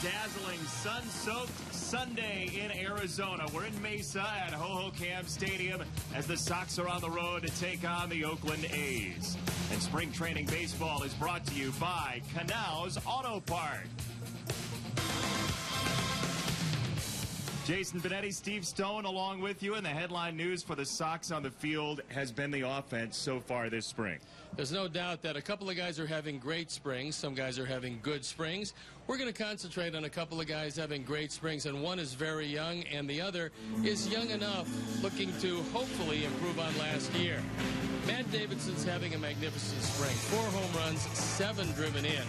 dazzling sun-soaked Sunday in Arizona. We're in Mesa at Hohokam Stadium as the Sox are on the road to take on the Oakland A's. And spring training baseball is brought to you by Canals Auto Park. Jason Benetti, Steve Stone along with you, and the headline news for the Sox on the field has been the offense so far this spring. There's no doubt that a couple of guys are having great springs. Some guys are having good springs. We're going to concentrate on a couple of guys having great springs, and one is very young, and the other is young enough, looking to hopefully improve on last year. Matt Davidson's having a magnificent spring. 4 home runs, 7 driven in.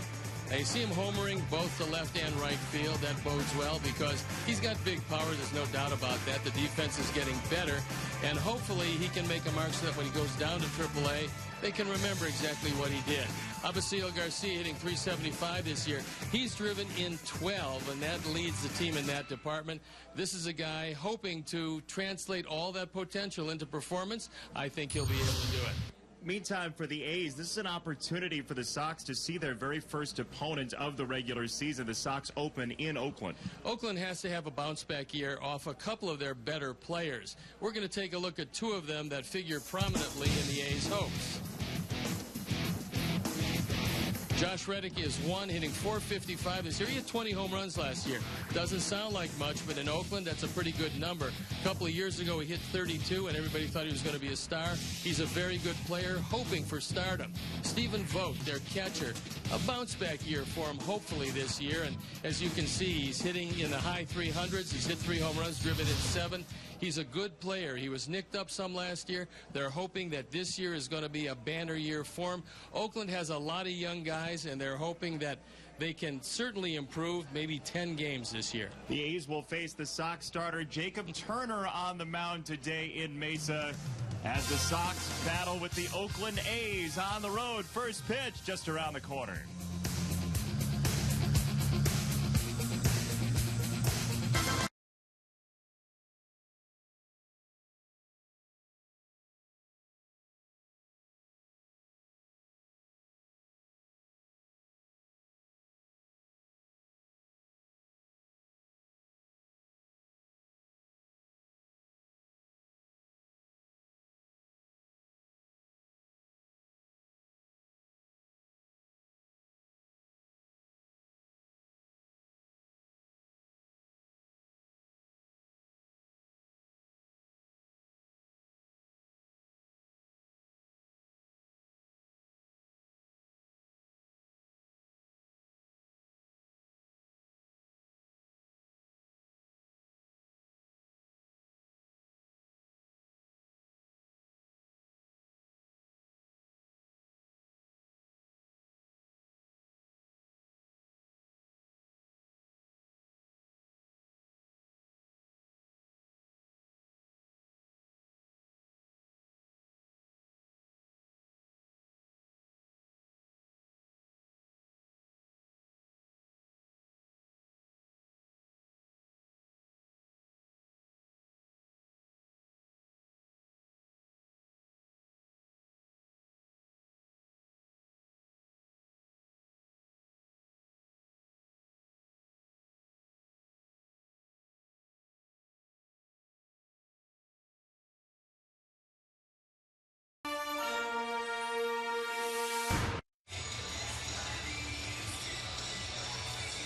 Now, you see him homering both to left and right field. That bodes well because he's got big power. There's no doubt about that. The defense is getting better, and hopefully he can make a mark so that when he goes down to AAA, they can remember exactly what he did. Abasilio Garcia hitting .375 this year. He's driven in 12, and that leads the team in that department. This is a guy hoping to translate all that potential into performance. I think he'll be able to do it. Meantime, for the A's, this is an opportunity for the Sox to see their very first opponent of the regular season. The Sox open in Oakland. Oakland has to have a bounce-back year off a couple of their better players. We're going to take a look at 2 of them that figure prominently in the A's' hopes. Josh Reddick is 1, hitting .455 this year. He had 20 home runs last year. Doesn't sound like much, but in Oakland, that's a pretty good number. A couple of years ago, he hit 32, and everybody thought he was going to be a star. He's a very good player, hoping for stardom. Stephen Vogt, their catcher, a bounce-back year for him, hopefully, this year. And as you can see, he's hitting in the high 300s. He's hit 3 home runs, driven in 7. He's a good player. He was nicked up some last year. They're hoping that this year is going to be a banner year for him. Oakland has a lot of young guys, and they're hoping that they can certainly improve, maybe 10 games this year. The A's will face the Sox starter Jacob Turner on the mound today in Mesa as the Sox battle with the Oakland A's on the road. First pitch just around the corner.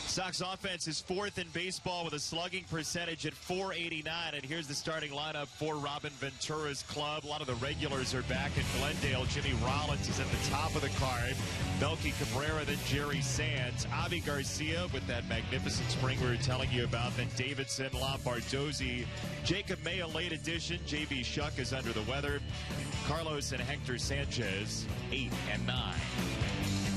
Sox offense is 4th in baseball with a slugging percentage at .489. And here's the starting lineup for Robin Ventura's club. A lot of the regulars are back in Glendale. Jimmy Rollins is at the top of the card. Melky Cabrera, then Jerry Sands. Avi Garcia with that magnificent spring we were telling you about. Then Davidson, Lombardozzi. Jacob May, a late addition. J.B. Shuck is under the weather. Carlos and Hector Sanchez, 8 and 9.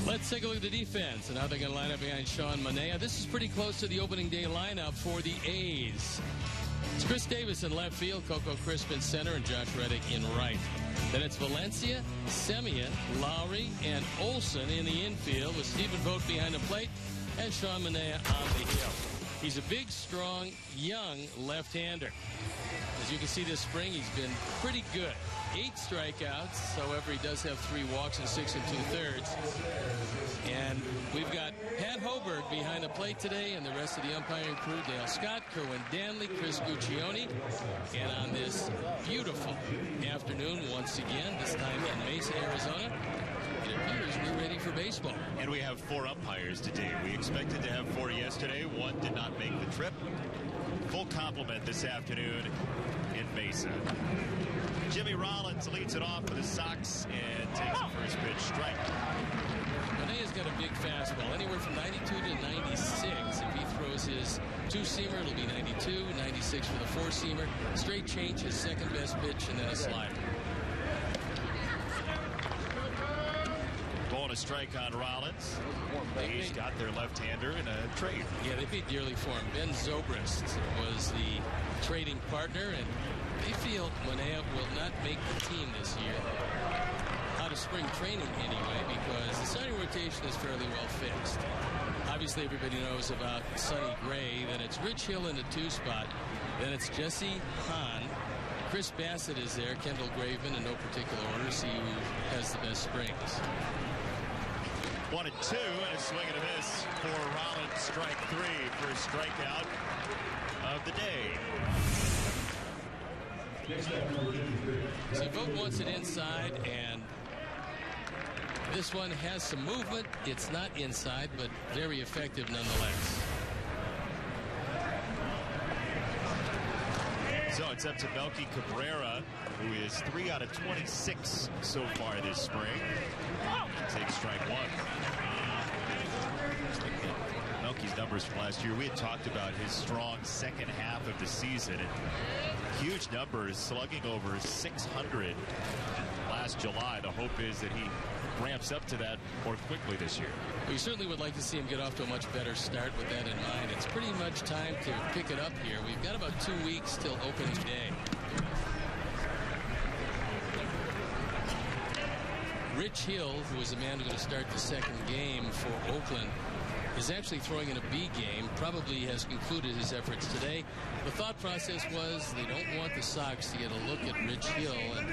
Let's take a look at the defense and how they're going to line up behind Sean Manaea. This is pretty close to the opening day lineup for the A's. It's Chris Davis in left field, Coco Crisp in center, and Josh Reddick in right. Then it's Valencia, Semien, Lowry, and Olson in the infield with Stephen Vogt behind the plate and Sean Manaea on the hill. He's a big, strong, young left-hander. As you can see this spring, he's been pretty good. 8 strikeouts, however, he does have 3 walks and 6 2/3. And we've got Pat Hope Goldberg behind the plate today, and the rest of the umpiring crew: Dale Scott, Kerwin Danley, Chris Guccione. And on this beautiful afternoon, once again, this time in Mesa, Arizona, it appears we're ready for baseball. And we have 4 umpires today. We expected to have 4 yesterday. 1 did not make the trip. Full complement this afternoon in Mesa. Jimmy Rollins leads it off for the Sox and takes the first pitch strike. Manea's got a big fastball, anywhere from 92 to 96. If he throws his 2-seamer, it'll be 92, 96 for the 4-seamer. Straight change, his second best pitch, and then a slider. Ball and a strike on Rollins. He's got their left-hander in a trade. Yeah, they paid dearly for him. Ben Zobrist was the trading partner, and they feel Manea will not make the team this year. Out of spring training anyway, because the starting rotation is fairly well fixed. Obviously, everybody knows about Sonny Gray. Then it's Rich Hill in the 2 spot. Then it's Jesse Hahn. Chris Bassett is there. Kendall Graveman in no particular order. See who has the best springs. 1-2, and a swing and a miss for Rollins. Strike 3, first strikeout of the day. See, Vogt wants it inside, and this one has some movement. It's not inside, but very effective nonetheless. So it's up to Melky Cabrera, who is 3 out of 26 so far this spring. Takes strike 1. Melky's numbers from last year, we had talked about his strong second half of the season. And huge numbers, slugging over 600 last July. The hope is that he ramps up to that more quickly this year. We certainly would like to see him get off to a much better start with that in mind. It's pretty much time to pick it up here. We've got about 2 weeks till opening day. Rich Hill, who is the man who's going to start the second game for Oakland, is actually throwing in a B game. Probably has concluded his efforts today. The thought process was they don't want the Sox to get a look at Rich Hill and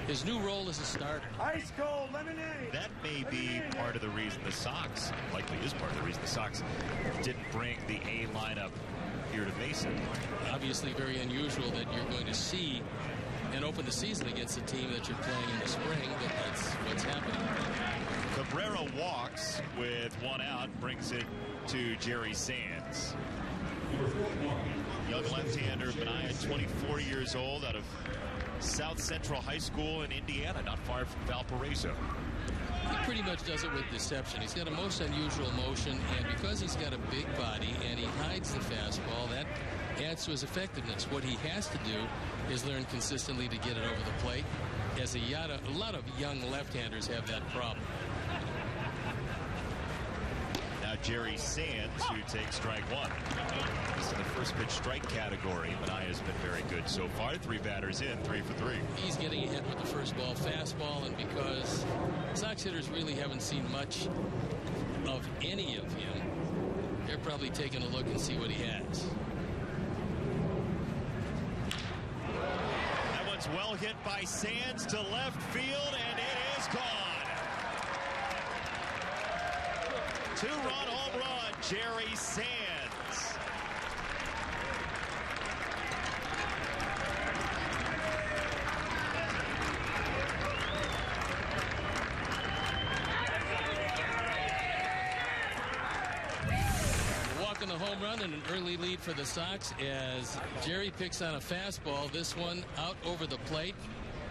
his new role as a starter. Ice cold lemonade. That may be part of the reason the Sox, likely is part of the reason the Sox didn't bring the A lineup here to Mesa. Obviously very unusual that you're going to see and open the season against a team that you're playing in the spring, but that's what's happening. Cabrera walks with 1 out, brings it to Jerry Sands. Young left-hander, Mania, 24 years old, out of South Central High School in Indiana, not far from Valparaiso. He pretty much does it with deception. He's got a most unusual motion, and because he's got a big body and he hides the fastball, that adds to his effectiveness. What he has to do is learn consistently to get it over the plate, as a lot of young left-handers have that problem. Now Jerry Sands, who takes strike 1. He's in the first pitch strike category. Mania's been very good so far. 3 batters in, 3 for 3. He's getting hit with the first ball fastball, and because Sox hitters really haven't seen much of any of him, they're probably taking a look and see what he has. That one's well hit by Sands to left field, and it is gone. 2-run home run, Jerry Sands. Walking the home run and an early lead for the Sox as Jerry picks on a fastball. This one out over the plate.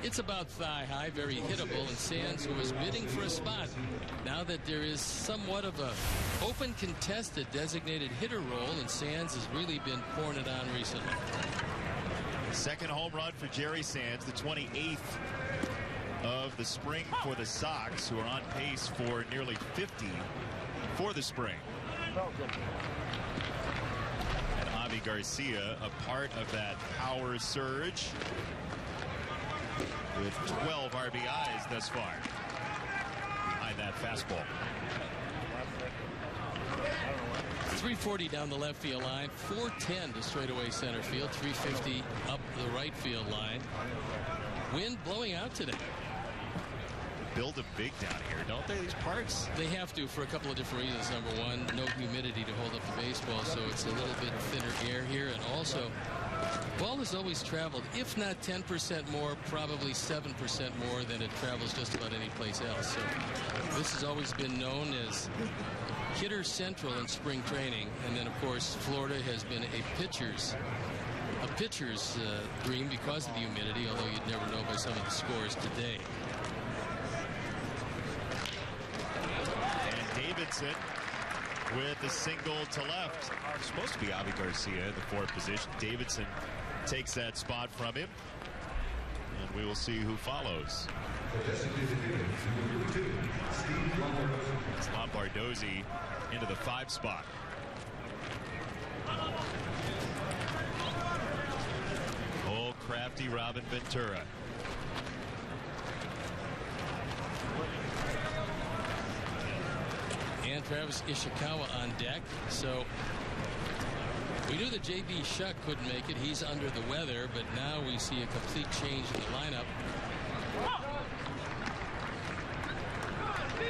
It's about thigh high, very hittable, and Sands, who was bidding for a spot, now that there is somewhat of a open contested designated hitter role, and Sands has really been pouring it on recently. Second home run for Jerry Sands, the 28th of the spring for the Sox, who are on pace for nearly 50 for the spring. And Avi Garcia, a part of that power surge, with 12 RBIs thus far behind that fastball. 340 down the left field line, 410 to straightaway center field, 350 up the right field line. Wind blowing out today. build them big down here, don't they, these parks? They have to for a couple of different reasons. Number one, no humidity to hold up the baseball, so it's a little bit thinner air here. And also, ball has always traveled, if not 10% more, probably 7% more than it travels just about any place else. So this has always been known as hitter central in spring training. And then, of course, Florida has been a pitcher's dream because of the humidity, although you'd never know by some of the scores today. And Davidson with a single to left. It's supposed to be Avi Garcia in the fourth position. Davidson takes that spot from him, and we will see who follows. It's Lombardozzi into the 5 spot. Oh, crafty Robin Ventura. And Travis Ishikawa on deck. So we knew that J.B. Shuck couldn't make it. He's under the weather, but now we see a complete change in the lineup.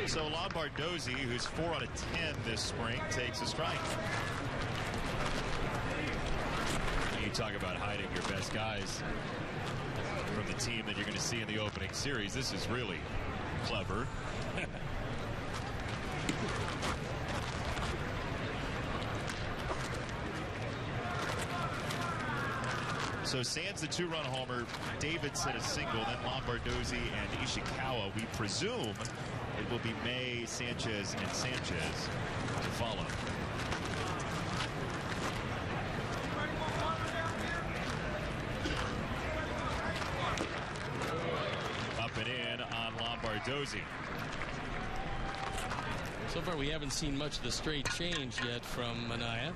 So Lombardozzi, who's 4 out of 10 this spring, takes a strike. You talk about hiding your best guys from the team that you're going to see in the opening series. This is really clever. So Sands the 2-run homer, Davidson a single, then Lombardozzi and Ishikawa. We presume it will be May, Sanchez, and Sanchez to follow. Up and in on Lombardozzi. So far we haven't seen much of the straight change yet from Manaea.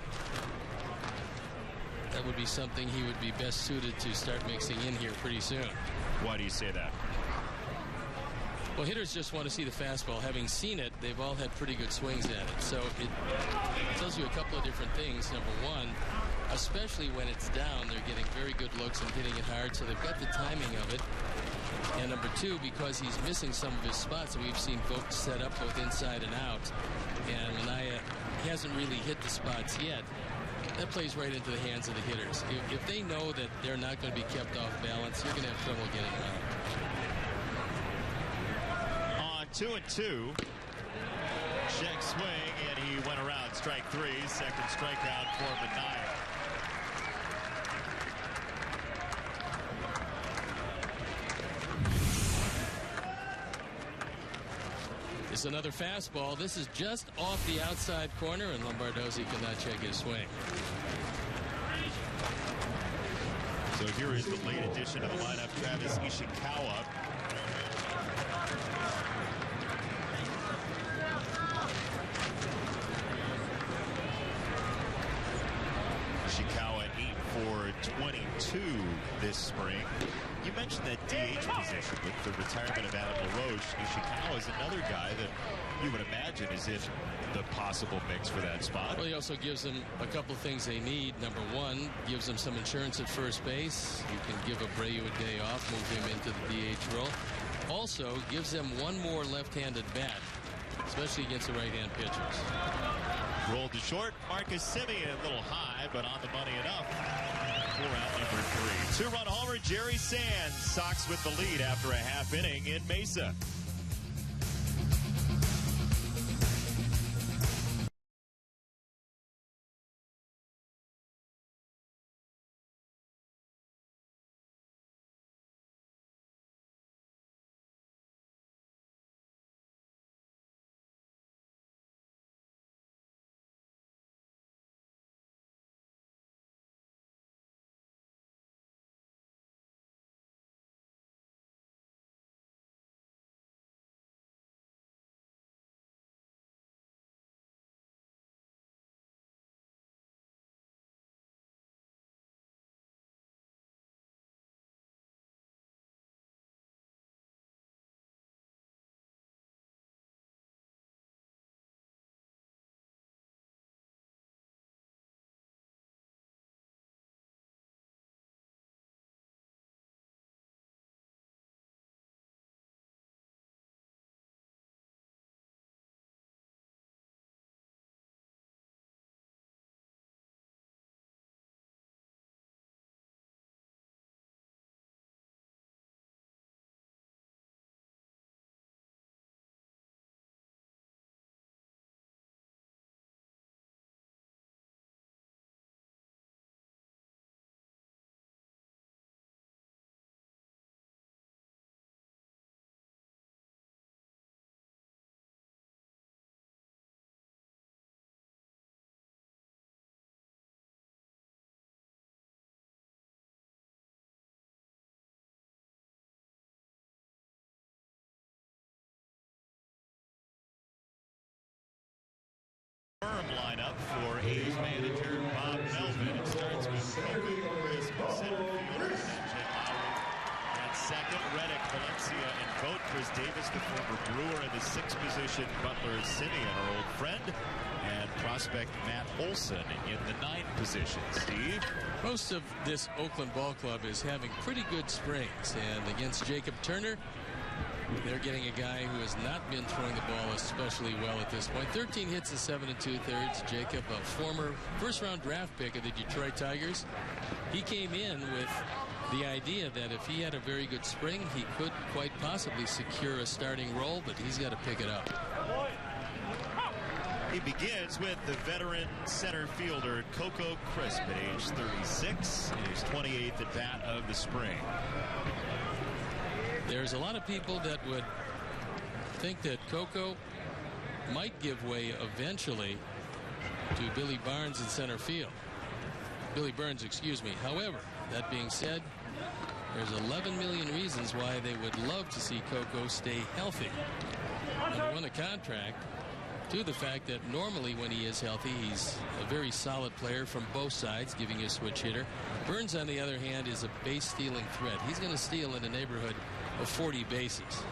That would be something he would be best suited to start mixing in here pretty soon. Why do you say that? Well, hitters just want to see the fastball. Having seen it, they've all had pretty good swings at it. So it tells you a couple of different things. Number one, especially when it's down, they're getting very good looks and hitting it hard, so they've got the timing of it. And number two, because he's missing some of his spots, and we've seen folks set up both inside and out, and Manaea hasn't really hit the spots yet. That plays right into the hands of the hitters. If they know that they're not going to be kept off balance, you're going to have trouble getting around. On 2-2, check swing, and he went around strike 3. Second strikeout for Manaea. It's another fastball. This is just off the outside corner, and Lombardozzi cannot check his swing. So here is the late addition to the lineup, Travis Ishikawa. Ishikawa 8 for 22 this spring. You mentioned that DH position with the retirement of Adam LaRoche. Ishikawa is another guy that you would imagine is in the possible mix for that spot. Well, he also gives them a couple of things they need. Number one, gives them some insurance at first base. You can give Abreu a day off, move him into the DH role. Also, gives them one more left-handed bat, especially against the right-hand pitchers. Rolled to short. Marcus Semien a little high, but on the money enough. 4 out number 3. 2-run homer, Jerry Sands. Sox with the lead after a half inning in Mesa. lineup for A's manager Bob Melvin. It starts with Coco Crisp in center field. Jim Lowry at second. Reddick, Valencia, and Vogt. Chris Davis, the former Brewer, in the sixth position. Butler Simeon, our old friend. And prospect Matt Olson in the ninth position. Steve? Most of this Oakland ball club is having pretty good springs. And against Jacob Turner, they're getting a guy who has not been throwing the ball especially well at this point. 13 hits in 7 2/3. Jacob, a former first-round draft pick of the Detroit Tigers. He came in with the idea that if he had a very good spring, he could quite possibly secure a starting role, but he's got to pick it up. He begins with the veteran center fielder Coco Crisp at age 36, his 28th at bat of the spring. There's a lot of people that would think that Coco might give way eventually to Billy Barnes in center field. Billy Burns, excuse me. However, that being said, there's 11 million reasons why they would love to see Coco stay healthy. Number one, the contract. Two, the fact that normally when he is healthy, he's a very solid player from both sides, giving you a switch hitter. Burns, on the other hand, is a base-stealing threat. He's going to steal in the neighborhood of 40 bases.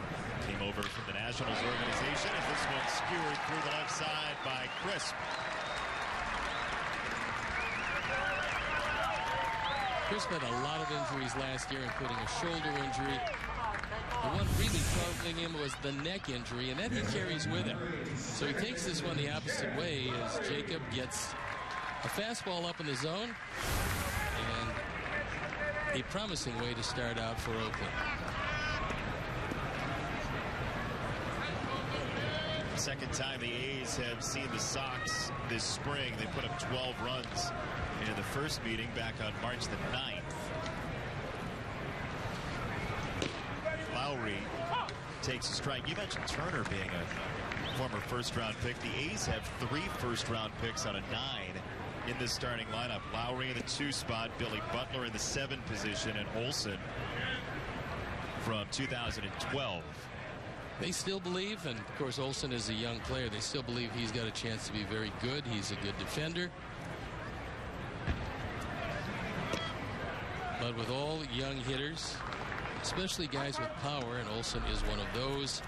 Came over from the Nationals organization as this one skewered through the left side by Crisp. Crisp had a lot of injuries last year, including a shoulder injury. The one really troubling him was the neck injury, and that he carries with him. So he takes this one the opposite way as Jacob gets a fastball up in the zone, and a promising way to start out for Oakland. Second time the A's have seen the Sox this spring. They put up 12 runs in the first meeting back on March the 9th. Lowry takes a strike. You mentioned Turner being a former first-round pick. The A's have 3 first-round picks on a 9 in this starting lineup. Lowry in the 2 spot, Billy Butler in the 7 position, and Olson from 2012. They still believe, and of course Olson is a young player, they still believe he's got a chance to be very good. He's a good defender. But with all young hitters, especially guys with power, and Olson is one of those,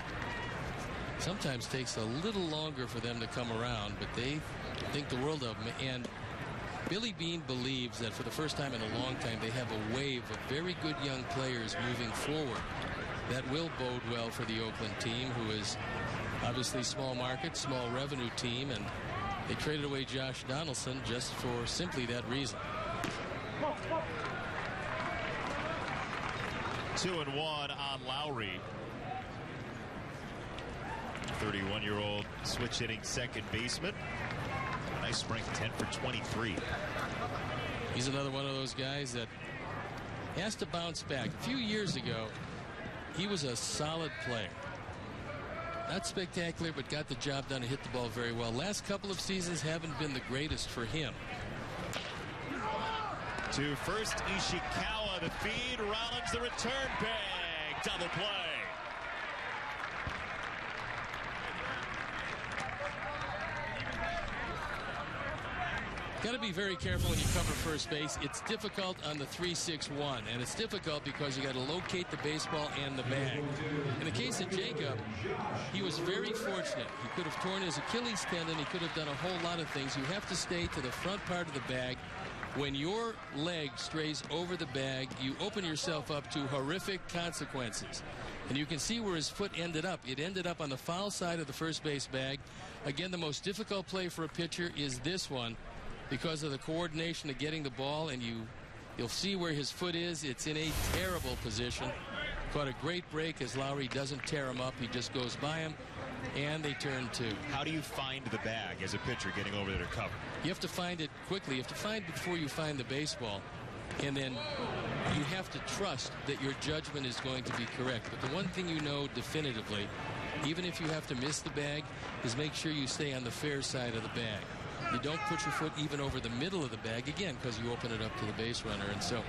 sometimes takes a little longer for them to come around, but they think the world of them. And Billy Beane believes that for the first time in a long time, they have a wave of very good young players moving forward that will bode well for the Oakland team, who is obviously small market, small revenue team, and they traded away Josh Donaldson just for simply that reason. 2-1 on Lowry. 31-year-old switch hitting second baseman. Nice spring, 10 for 23. He's another one of those guys that has to bounce back. A few years ago, he was a solid player. Not spectacular, but got the job done and hit the ball very well. Last couple of seasons haven't been the greatest for him. To first, Ishikawa, the feed. Rollins, the return. Big double play. Got to be very careful when you cover first base. It's difficult on the 3-6-1, and it's difficult because you got to locate the baseball and the bag. In the case of Jacob, he was very fortunate. He could have torn his Achilles tendon. He could have done a whole lot of things. You have to stay to the front part of the bag. When your leg strays over the bag, you open yourself up to horrific consequences. And you can see where his foot ended up. It ended up on the foul side of the first base bag. Again, the most difficult play for a pitcher is this one, because of the coordination of getting the ball, and you'll see where his foot is. It's in a terrible position. Caught a great break as Lowry doesn't tear him up. He just goes by him, and they turn 2. How do you find the bag as a pitcher getting over there to cover? You have to find it quickly. You have to find it before you find the baseball, and then you have to trust that your judgment is going to be correct. But the one thing you know definitively, even if you have to miss the bag, is make sure you stay on the fair side of the bag. You don't put your foot even over the middle of the bag, again, because you open it up to the base runner. And so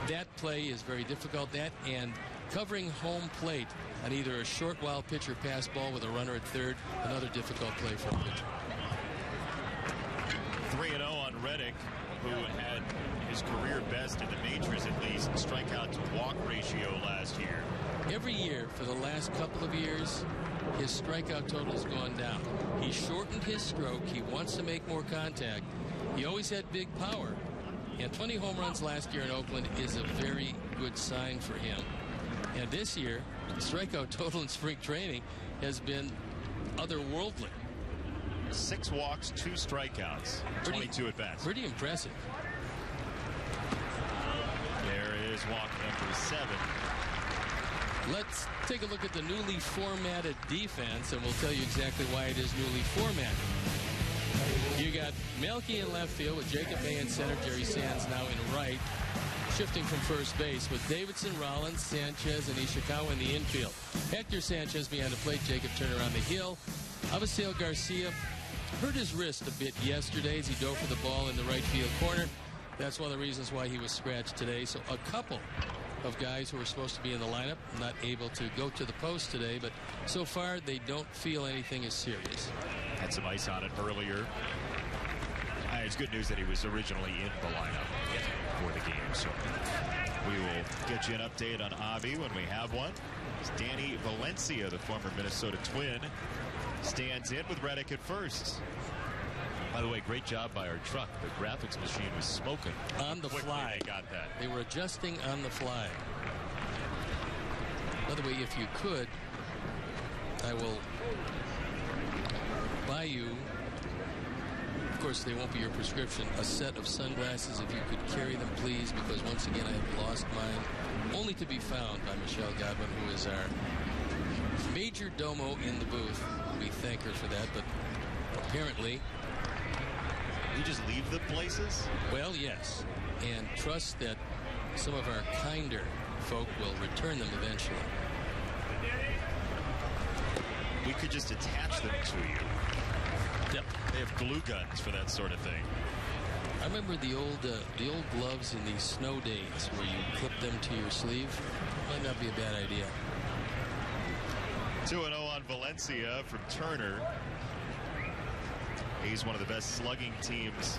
that play is very difficult. That and covering home plate on either a short wild pitch or pass ball with a runner at third, another difficult play for a pitcher. 3-0 on Reddick, who had his career best in the majors, at least, strikeout to walk ratio last year. Every year for the last couple of years, his strikeout total has gone down. He shortened his stroke. He wants to make more contact. He always had big power. And 20 home runs last year in Oakland is a very good sign for him. And this year, the strikeout total in spring training has been otherworldly. 6 walks, 2 strikeouts, 22 at bats. Pretty impressive. There is walk number 7. Let's take a look at the newly formatted defense, and we'll tell you exactly why it is newly formatted. You got Melky in left field with Jacob May in center, Jerry Sands now in right, shifting from first base with Davidson, Rollins, Sanchez, and Ishikawa in the infield. Hector Sanchez behind the plate, Jacob Turner on the hill. Avisail Garcia hurt his wrist a bit yesterday as he dove for the ball in the right field corner. That's one of the reasons why he was scratched today. So a couple of guys who were supposed to be in the lineup not able to go to the post today, but so far they don't feel anything is serious. Had some ice on it earlier. It's good news that he was originally in the lineup for the game. So we will get you an update on Avi when we have one. It's Danny Valencia, the former Minnesota Twin, stands in with Reddick at first. By the way, great job by our truck. The graphics machine was smoking. On the fly. They got that. They were adjusting on the fly. By the way, if you could, I will buy you, of course they won't be your prescription, a set of sunglasses if you could carry them, please, because once again I have lost mine, only to be found by Michelle Godwin, who is our major domo in the booth. We thank her for that, but apparently... You just leave the places? Well, yes, and trust that some of our kinder folk will return them eventually. We could just attach them to you. Yep. They have glue guns for that sort of thing. I remember the old gloves in the snow days where you clip them to your sleeve. Might not be a bad idea. 2-0 on Valencia from Turner. He's one of the best slugging teams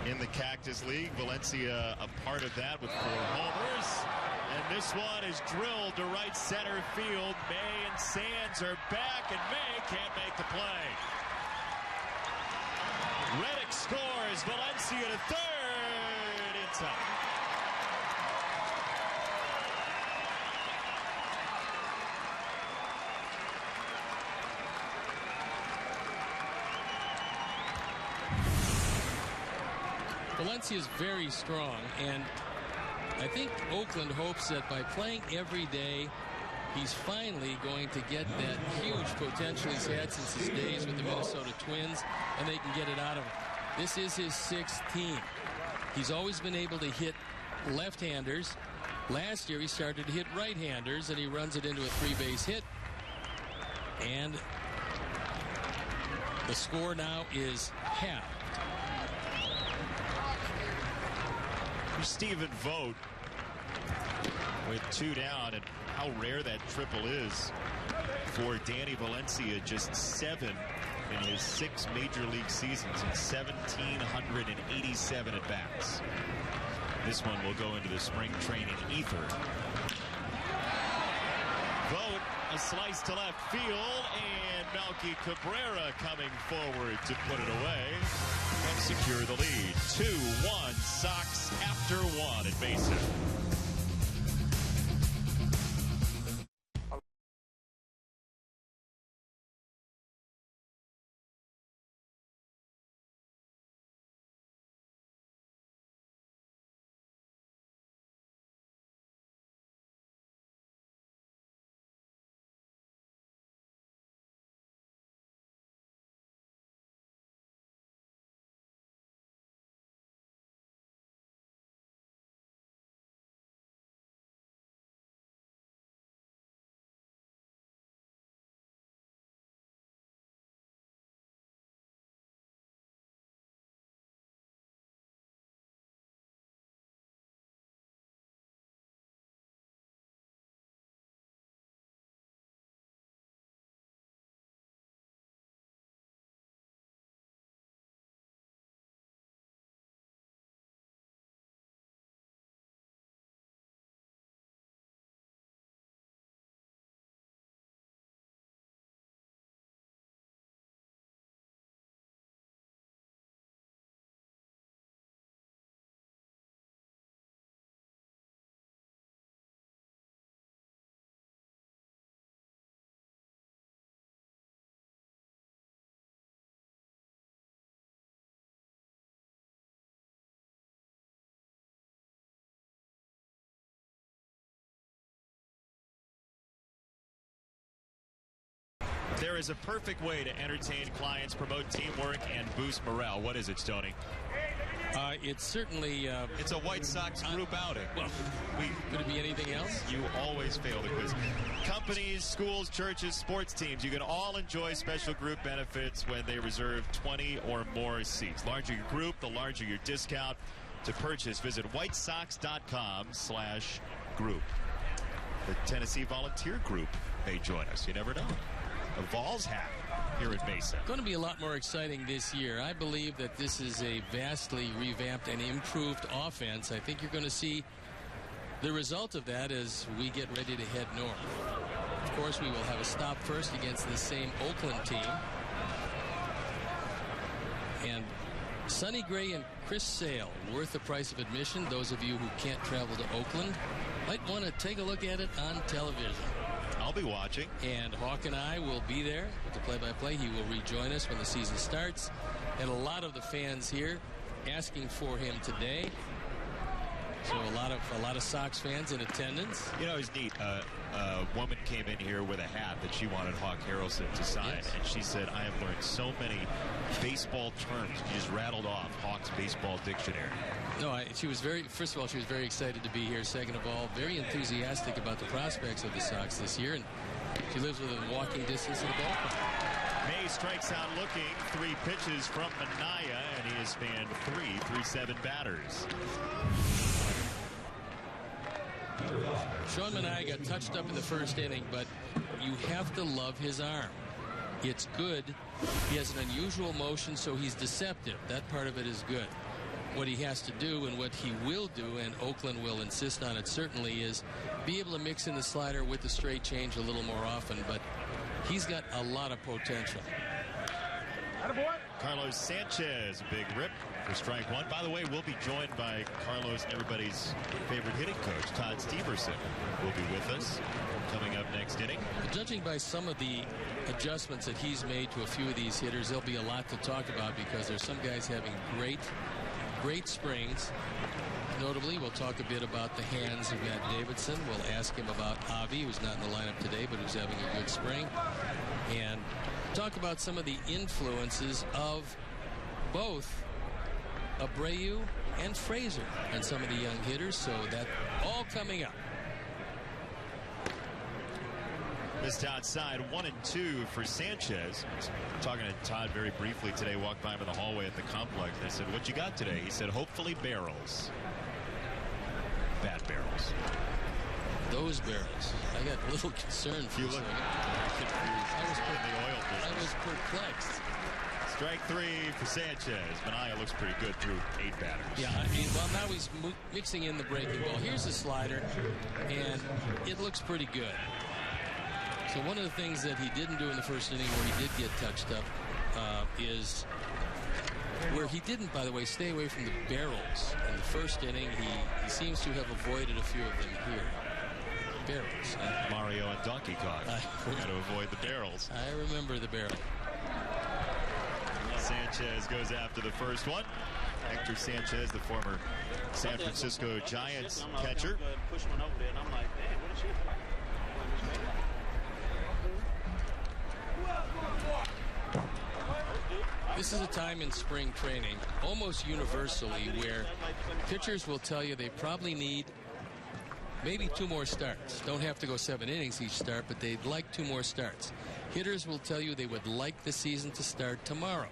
in the Cactus League. Valencia a part of that with 4 homers. And this one is drilled to right center field. May and Sands are back, and May can't make the play. Reddick scores. Valencia to third in time. Valencia is very strong, and I think Oakland hopes that by playing every day, he's finally going to get that huge potential he's had since his days with the Minnesota Twins, and they can get it out of him. This is his 6th team. He's always been able to hit left-handers. Last year, he started to hit right-handers, and he runs it into a 3-base hit. And the score now is half. Stephen Vogt with 2 down, and how rare that triple is for Danny Valencia. Just 7 in his 6 major league seasons and 1,787 at bats. This one will go into the spring training ether. Vogt, a slice to left field, and Melky Cabrera coming forward to put it away and secure the lead. 2-1 Sox after 1 at Mesa. there is a perfect way to entertain clients, promote teamwork, and boost morale. What is it, Stoney? It's certainly... it's a White Sox group outing. Well, could it be anything else? You always fail the quiz. Companies, schools, churches, sports teams, you can all enjoy special group benefits when they reserve 20 or more seats. Larger your group, the larger your discount. To purchase, visit whitesox.com/group. The Tennessee Volunteer Group may join us. You never know. A Vols hat here at Mesa. Going to be a lot more exciting this year. I believe that this is a vastly revamped and improved offense. I think you're going to see the result of that as we get ready to head north. Of course, we will have a stop first against the same Oakland team. And Sonny Gray and Chris Sale, worth the price of admission. Those of you who can't travel to Oakland might want to take a look at it on television. I'll be watching. And Hawk and I will be there with the play-by-play. He will rejoin us when the season starts. And a lot of the fans here asking for him today. So a lot of Sox fans in attendance. You know, it's neat. A woman came in here with a hat that she wanted Hawk Harrelson to sign. Yes. And she said, I have learned so many baseball terms. She just rattled off Hawk's baseball dictionary. No, she was first of all, she was very excited to be here. Second of all, very enthusiastic about the prospects of the Sox this year. And she lives within walking distance of the ballpark. May strikes out looking. 3 pitches from Minaya, and he has spanned 3 batters. Sean Minaya got touched up in the first inning, but you have to love his arm. It's good. He has an unusual motion, so he's deceptive. That part of it is good. What he has to do and what he will do, and Oakland will insist on it certainly, is be able to mix in the slider with the straight change a little more often, but he's got a lot of potential. Carlos Sanchez, a big rip for strike one. By the way, we'll be joined by Carlos and everybody's favorite hitting coach, Todd Steverson, will be with us coming up next inning. Judging by some of the adjustments that he's made to a few of these hitters, there'll be a lot to talk about because there's some guys having great springs. Notably, we'll talk a bit about the hands of Matt Davidson. We'll ask him about Avi, who's not in the lineup today, but who's having a good spring. And talk about some of the influences of both Abreu and Frazier and some of the young hitters. So that all coming up. Missed outside 1-2 for Sanchez. I was talking to Todd very briefly today. Walked by him in the hallway at the complex. I said, "What you got today?" He said, "Hopefully barrels." Bad barrels. Those barrels. I got a little concerned for you. Look confused. I was perplexed. Strike 3 for Sanchez. Minaya looks pretty good through 8 batters. Yeah, well, now he's mixing in the breaking ball. Here's the slider, and it looks pretty good. So one of the things that he didn't do in the first inning where he did get touched up is where he didn't, by the way, stay away from the barrels. In the first inning, he seems to have avoided a few of them here. Barrels. Mario and Donkey Kong. Got to avoid the barrels. I remember the barrel. Sanchez goes after the first one. Hector Sanchez, the former San Francisco Giants catcher. This is a time in spring training, almost universally, where pitchers will tell you they probably need maybe 2 more starts. Don't have to go 7 innings each start, but they'd like 2 more starts. Hitters will tell you they would like the season to start tomorrow.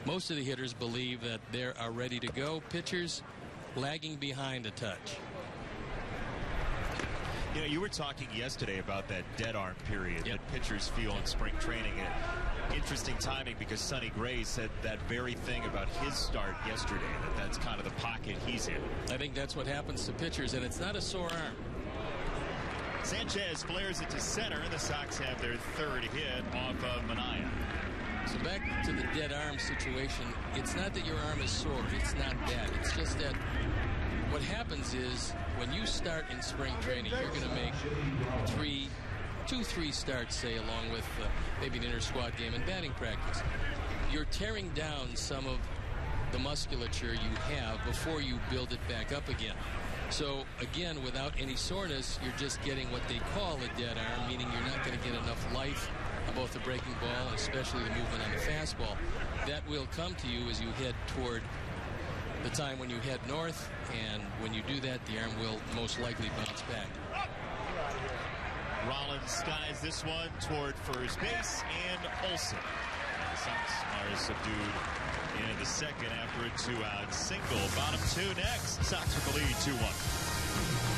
Most of the hitters believe that they are ready to go. Pitchers lagging behind a touch. You know, you were talking yesterday about that dead arm period that pitchers feel in spring training. Interesting timing because Sonny Gray said that very thing about his start yesterday, that's kind of the pocket he's in. I think that's what happens to pitchers, and it's not a sore arm. Sanchez flares it to center, and the Sox have their 3rd hit off of Minaya. So back to the dead arm situation, it's not that your arm is sore. It's not that. It's just that what happens is when you start in spring training, you're going to make 2-3 starts, say, along with maybe an inter-squad game and batting practice. You're tearing down some of the musculature you have before you build it back up again. So, again, without any soreness, you're just getting what they call a dead arm, meaning you're not going to get enough life both the breaking ball and especially the movement on the fastball. That will come to you as you head toward the time when you head north, and when you do that, the arm will most likely bounce back. Rollins skies this one toward first base, and Olsen. The Sox are subdued in the second after a 2-out single. Bottom two next. Sox with the lead 2-1.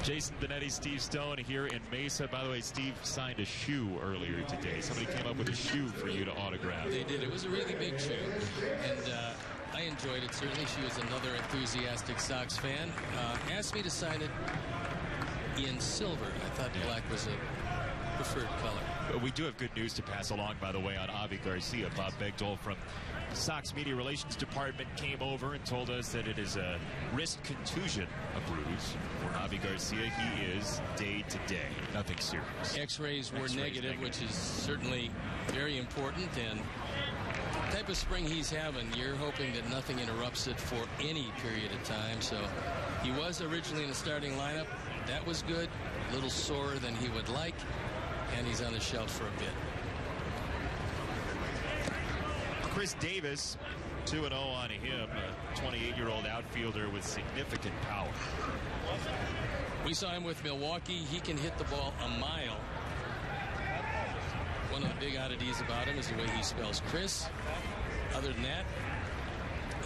Jason Benetti, Steve Stone here in Mesa. By the way, Steve signed a shoe earlier today. Somebody came up with a shoe for you to autograph. They did. It was a really big shoe, and I enjoyed it. Certainly, she was another enthusiastic Sox fan. Asked me to sign it in silver. I thought black was a preferred color. But we do have good news to pass along, by the way, on Avi Garcia. Bob Begdol from the Sox Media Relations Department came over and told us that it is a wrist contusion, a bruise. For Avi Garcia, he is day to day. Nothing serious. X-rays were negative, which is certainly very important. And the type of spring he's having, you're hoping that nothing interrupts it for any period of time. So he was originally in the starting lineup. That was good. A little sorer than he would like. And he's on the shelf for a bit. Chris Davis, 2-0 on him, a 28-year-old outfielder with significant power. We saw him with Milwaukee. He can hit the ball a mile. One of the big oddities about him is the way he spells Chris. Other than that,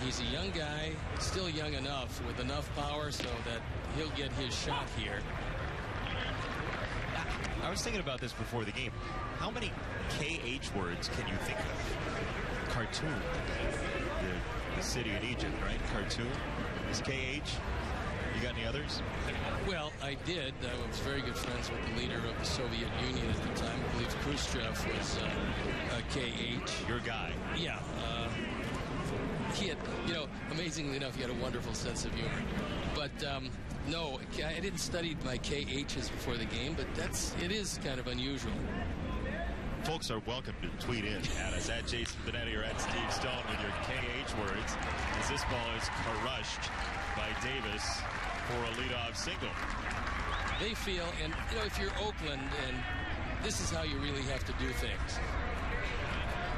he's a young guy, still young enough, with enough power so that he'll get his shot here. I was thinking about this before the game. How many KH words can you think of? Khartoum, the city in Egypt, right? Khartoum is KH. You got any others? Well, I did. I was very good friends with the leader of the Soviet Union at the time. I believe Khrushchev was a KH. Your guy. Yeah. He had, amazingly enough, he had a wonderful sense of humor. But no, I didn't study my KHs before the game, but it is kind of unusual. Folks are welcome to tweet in at us, at Jason Benetti or at Steve Stone with your KH words, as this ball is crushed by Davis for a leadoff single. They feel, and if you're Oakland, and this is how you really have to do things.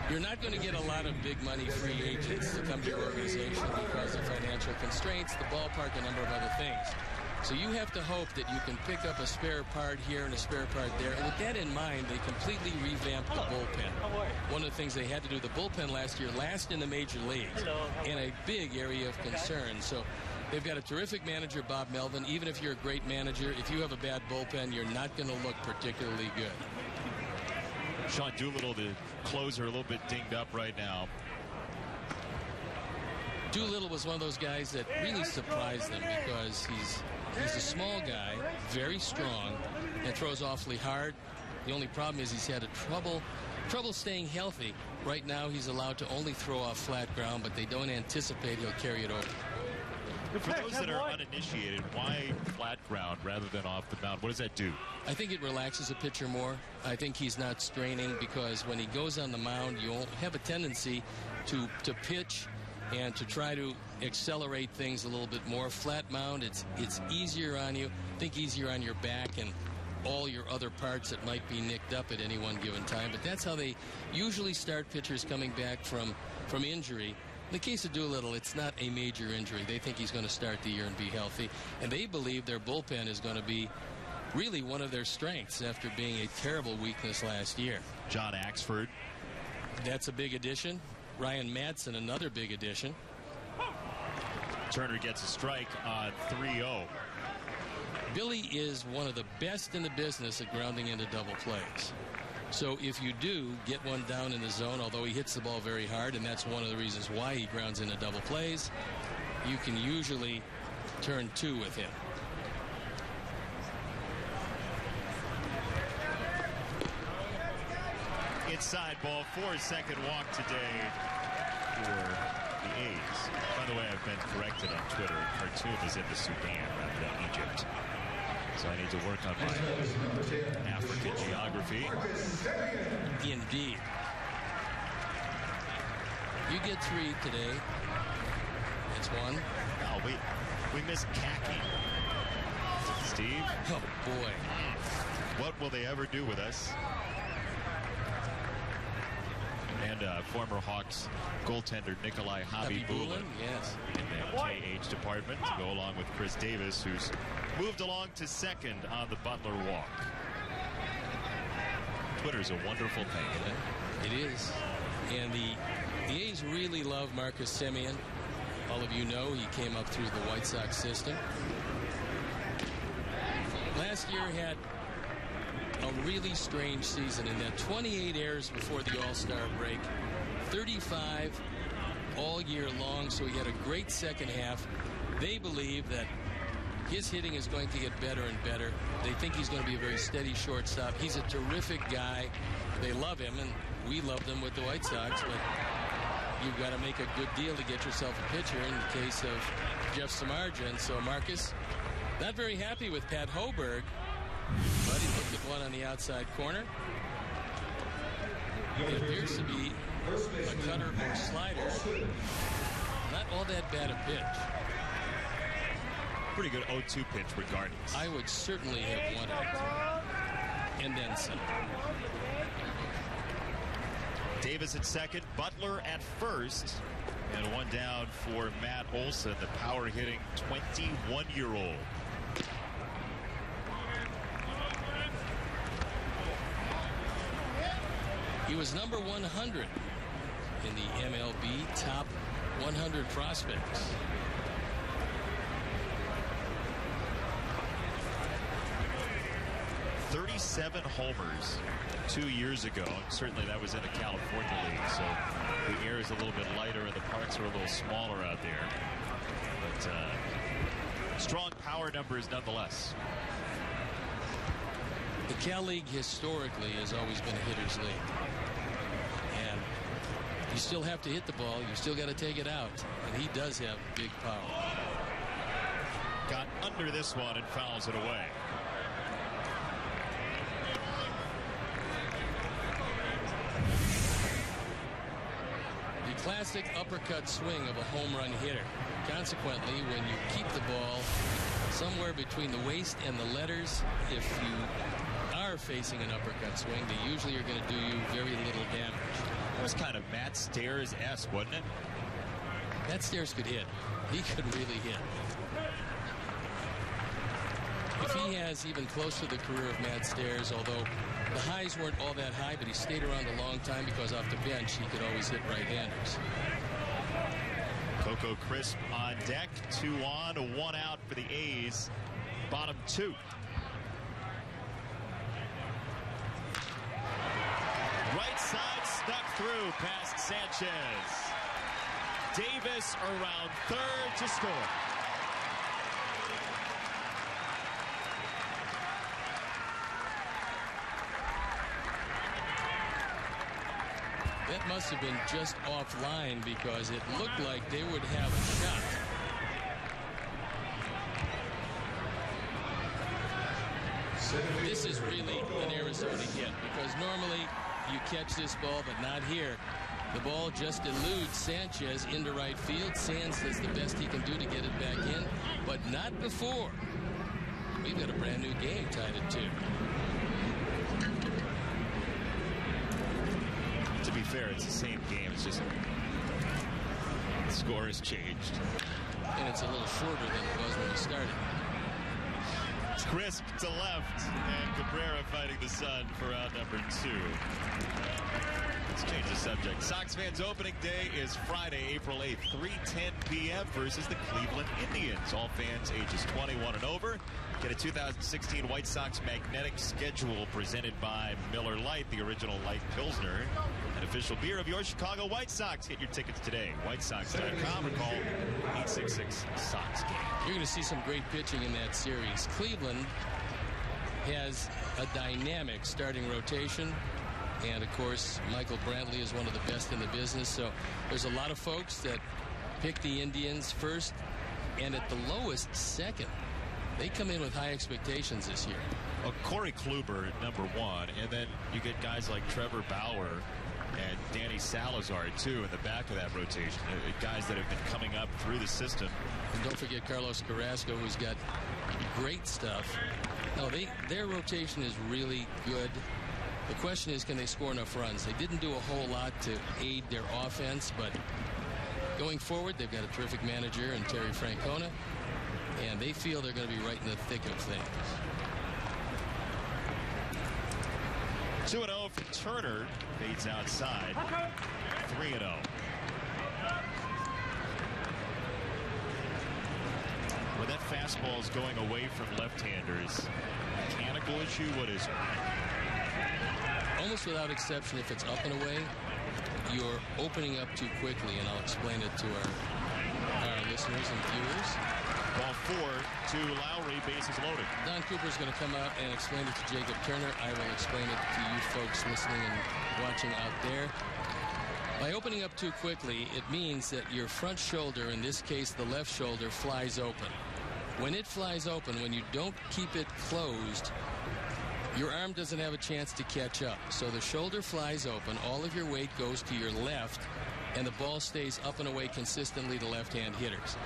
You're not going to get a lot of big money free agents to come to your organization because of financial constraints, the ballpark, a number of other things. So you have to hope that you can pick up a spare part here and a spare part there. And with that in mind, they completely revamped the bullpen. One of the things they had to do, the bullpen last year, last in the major leagues, and a big area of concern. So they've got a terrific manager, Bob Melvin. Even if you're a great manager, if you have a bad bullpen, you're not going to look particularly good. Sean Doolittle, the closer, a little bit dinged up right now. Doolittle was one of those guys that really surprised them because he's He's a small guy, very strong, and throws awfully hard. The only problem is he's had trouble staying healthy. Right now, he's allowed to only throw off flat ground, but they don't anticipate he'll carry it over. For those that are uninitiated, why flat ground rather than off the mound? What does that do? I think it relaxes a pitcher more. I think he's not straining because when he goes on the mound, you'll have a tendency to pitch and to try to accelerate things a little bit more. Flat mound, it's easier on you. Think easier on your back and all your other parts that might be nicked up at any one given time. But that's how they usually start pitchers coming back from injury. In the case of Doolittle, it's not a major injury. They think he's going to start the year and be healthy. And they believe their bullpen is going to be really one of their strengths after being a terrible weakness last year. John Axford. That's a big addition. Ryan Madsen, another big addition. Turner gets a strike on 3-0. Billy is one of the best in the business at grounding into double plays. So if you do get one down in the zone, although he hits the ball very hard, and that's one of the reasons why he grounds into double plays, you can usually turn two with him. Inside ball 4, second walk today for the A's. By the way, I've been corrected on Twitter. Khartoum is in the Sudan rather than Egypt. So I need to work on my African geography. Indeed. You get 3 today. It's 1. Oh, we missed khaki. Steve? Oh, boy. What will they ever do with us? And former Hawks goaltender Nikolai Khabibulin yes, in the KH department to go along with Chris Davis, who's moved along to second on the Butler walk. Twitter's a wonderful thing, isn't it? It is. And the A's really love Marcus Semien. All of you know he came up through the White Sox system. Last year had a really strange season in that 28 errors before the All-Star break, 35 all year long, so he had a great second half. They believe that his hitting is going to get better and better. They think he's going to be a very steady shortstop. He's a terrific guy. They love him, and we love them with the White Sox, but you've got to make a good deal to get yourself a pitcher in the case of Jeff Samardzija. So Marcus, not very happy with Pat Hoberg, but he looked at one on the outside corner. It appears to be a cutter or slider. Not all that bad a pitch. Pretty good 0-2 pitch regardless. I would certainly have wanted it. And then some. Davis at second, Butler at first, and one down for Matt Olson, the power hitting 21-year-old. He was number 100 in the MLB top 100 prospects. "37 homers 2 years ago. Certainly that was in the California League, so the air is a little bit lighter and the parks are a little smaller out there. But strong power numbers nonetheless. The Cal League historically has always been a hitter's league. And you still have to hit the ball. You still got to take it out. And he does have big power. Got under this one and fouls it away. The classic uppercut swing of a home run hitter. Consequently, when you keep the ball somewhere between the waist and the letters, if you are facing an uppercut swing, they usually are going to do you very little damage. That was kind of Matt Stairs-esque, wasn't it? Matt Stairs could hit. He could really hit. If he has even close to the career of Matt Stairs, although the highs weren't all that high, but he stayed around a long time because off the bench he could always hit right-handers. Coco Crisp on deck. 2 on, 1 out for the A's. Bottom 2. Right side snuck through past Sanchez. Davis around third to score. That must have been just offline because it looked like they would have a shot. This is really an Arizona hit because normally you catch this ball, but not here. The ball just eludes Sanchez into right field. Sands does the best he can do to get it back in, but not before. We've got a brand new game tied at 2. To be fair, it's the same game. It's just the score has changed. And it's a little shorter than it was when we started. It's crisp to left, and Cabrera fighting the sun for out number 2. Let's change the subject. Sox fans' opening day is Friday, April 8th, 3:10 p.m. versus the Cleveland Indians. All fans ages 21 and over get a 2016 White Sox magnetic schedule presented by Miller Lite, the original light Pilsner, an official beer of your Chicago White Sox. Get your tickets today. WhiteSox.com or call 866-SOX-GAME. You're going to see some great pitching in that series. Cleveland has a dynamic starting rotation. And, of course, Michael Brantley is one of the best in the business. So there's a lot of folks that pick the Indians first and at the lowest second. They come in with high expectations this year. Well, Corey Kluber at number 1. And then you get guys like Trevor Bauer and Danny Salazar, too, in the back of that rotation. Guys that have been coming up through the system. And don't forget Carlos Carrasco, who's got great stuff. No, their rotation is really good. The question is, can they score enough runs? They didn't do a whole lot to aid their offense, but going forward, they've got a terrific manager in Terry Francona, and they feel they're going to be right in the thick of things. 2-0 for Turner. Fades outside. 3-0. When that fastball is going away from left-handers, mechanical issue, what is it? Almost without exception, if it's up and away, you're opening up too quickly, and I'll explain it to our listeners and viewers. Ball 4 to Lowry, bases loaded. Don Cooper's going to come out and explain it to Jacob Turner. I will explain it to you folks listening and watching out there. By opening up too quickly, it means that your front shoulder, in this case the left shoulder, flies open. When it flies open, when you don't keep it closed, your arm doesn't have a chance to catch up. So the shoulder flies open, all of your weight goes to your left, and the ball stays up and away consistently to left-hand hitters.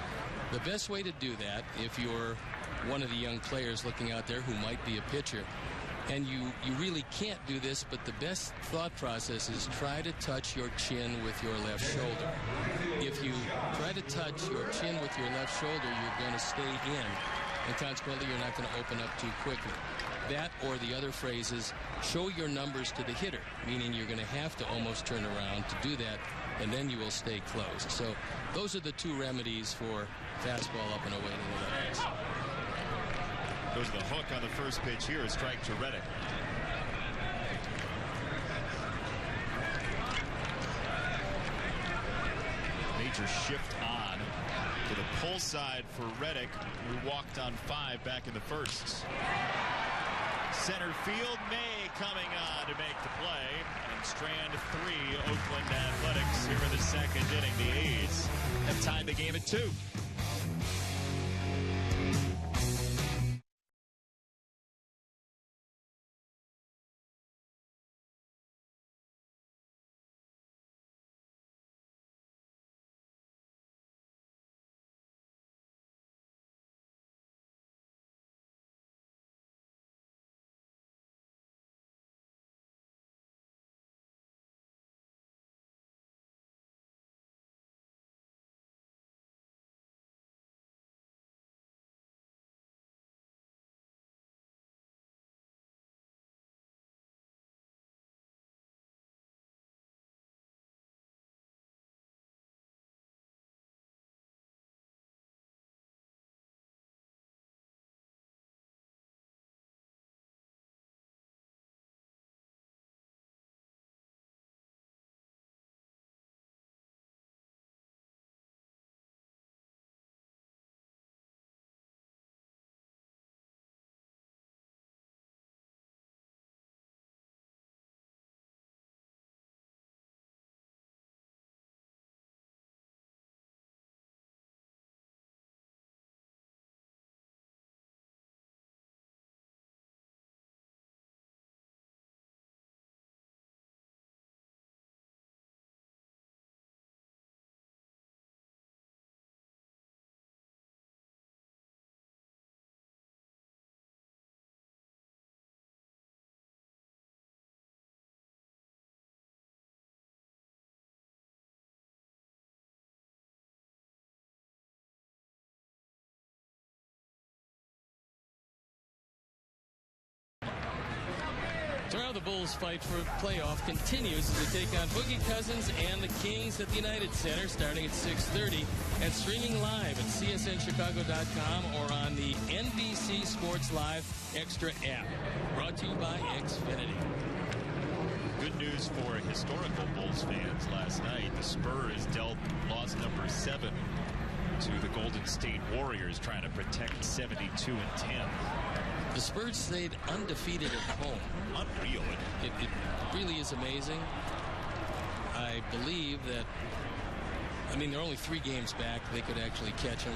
The best way to do that, if you're one of the young players looking out there who might be a pitcher, and you really can't do this, but the best thought process is try to touch your chin with your left shoulder. If you try to touch your chin with your left shoulder, you're going to stay in, and consequently you're not going to open up too quickly. That, or the other phrase is, show your numbers to the hitter, meaning you're going to have to almost turn around to do that, and then you will stay closed. So those are the two remedies for fastball up and away to the left. Goes the hook on the first pitch here, a strike to Reddick. Major shift on to the pull side for Reddick, who walked on 5 back in the first. Center field, May coming on to make the play. And strand 3, Oakland Athletics here in the second inning. The A's have tied the game at 2. Bulls' fight for playoff continues as they take on Boogie Cousins and the Kings at the United Center starting at 6:30 and streaming live at csnchicago.com or on the NBC Sports Live Extra app. Brought to you by Xfinity. Good news for historical Bulls fans last night. The Spurs dealt loss number 7 to the Golden State Warriors, trying to protect 72-10. The Spurs stayed undefeated at home. Unreal. It really is amazing. I believe that, they're only 3 games back. They could actually catch them.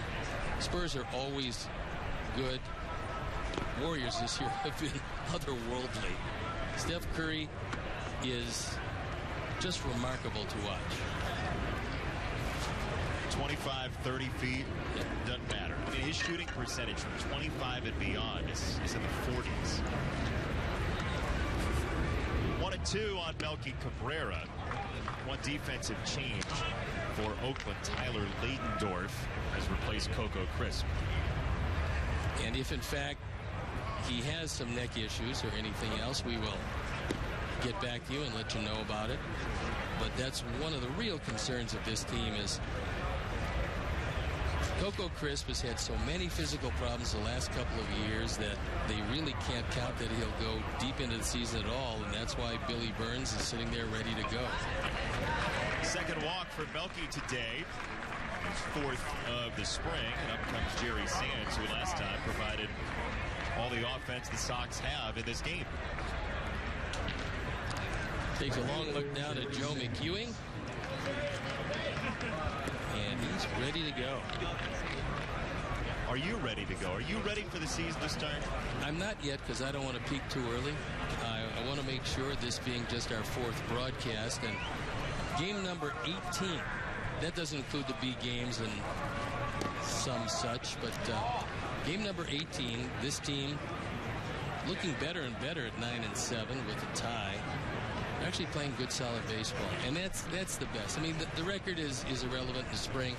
Spurs are always good. Warriors this year have been otherworldly. Steph Curry is just remarkable to watch. 25, 30 feet, doesn't matter. His shooting percentage from 25 and beyond is in the 40s. 1-2 on Melky Cabrera. One defensive change for Oakland. Tyler Leydendorf has replaced Coco Crisp. And if in fact he has some neck issues or anything else, we will get back to you and let you know about it. But that's one of the real concerns of this team is Coco Crisp has had so many physical problems the last couple of years that they really can't count that he'll go deep into the season at all, and that's why Billy Burns is sitting there ready to go. Second walk for Melky today. His 4th of the spring, and up comes Jerry Sands, who last time provided all the offense the Sox have in this game. Takes a long look down at Joe McEwing. And he's ready to go. Are you ready to go? Are you ready for the season to start? I'm not yet because I don't want to peak too early. I want to make sure, this being just our 4th broadcast, and game number 18, that doesn't include the B games and some such, but game number 18, this team looking better and better at 9-7 with a tie. Actually playing good, solid baseball, and that's the best. The record is irrelevant in the spring.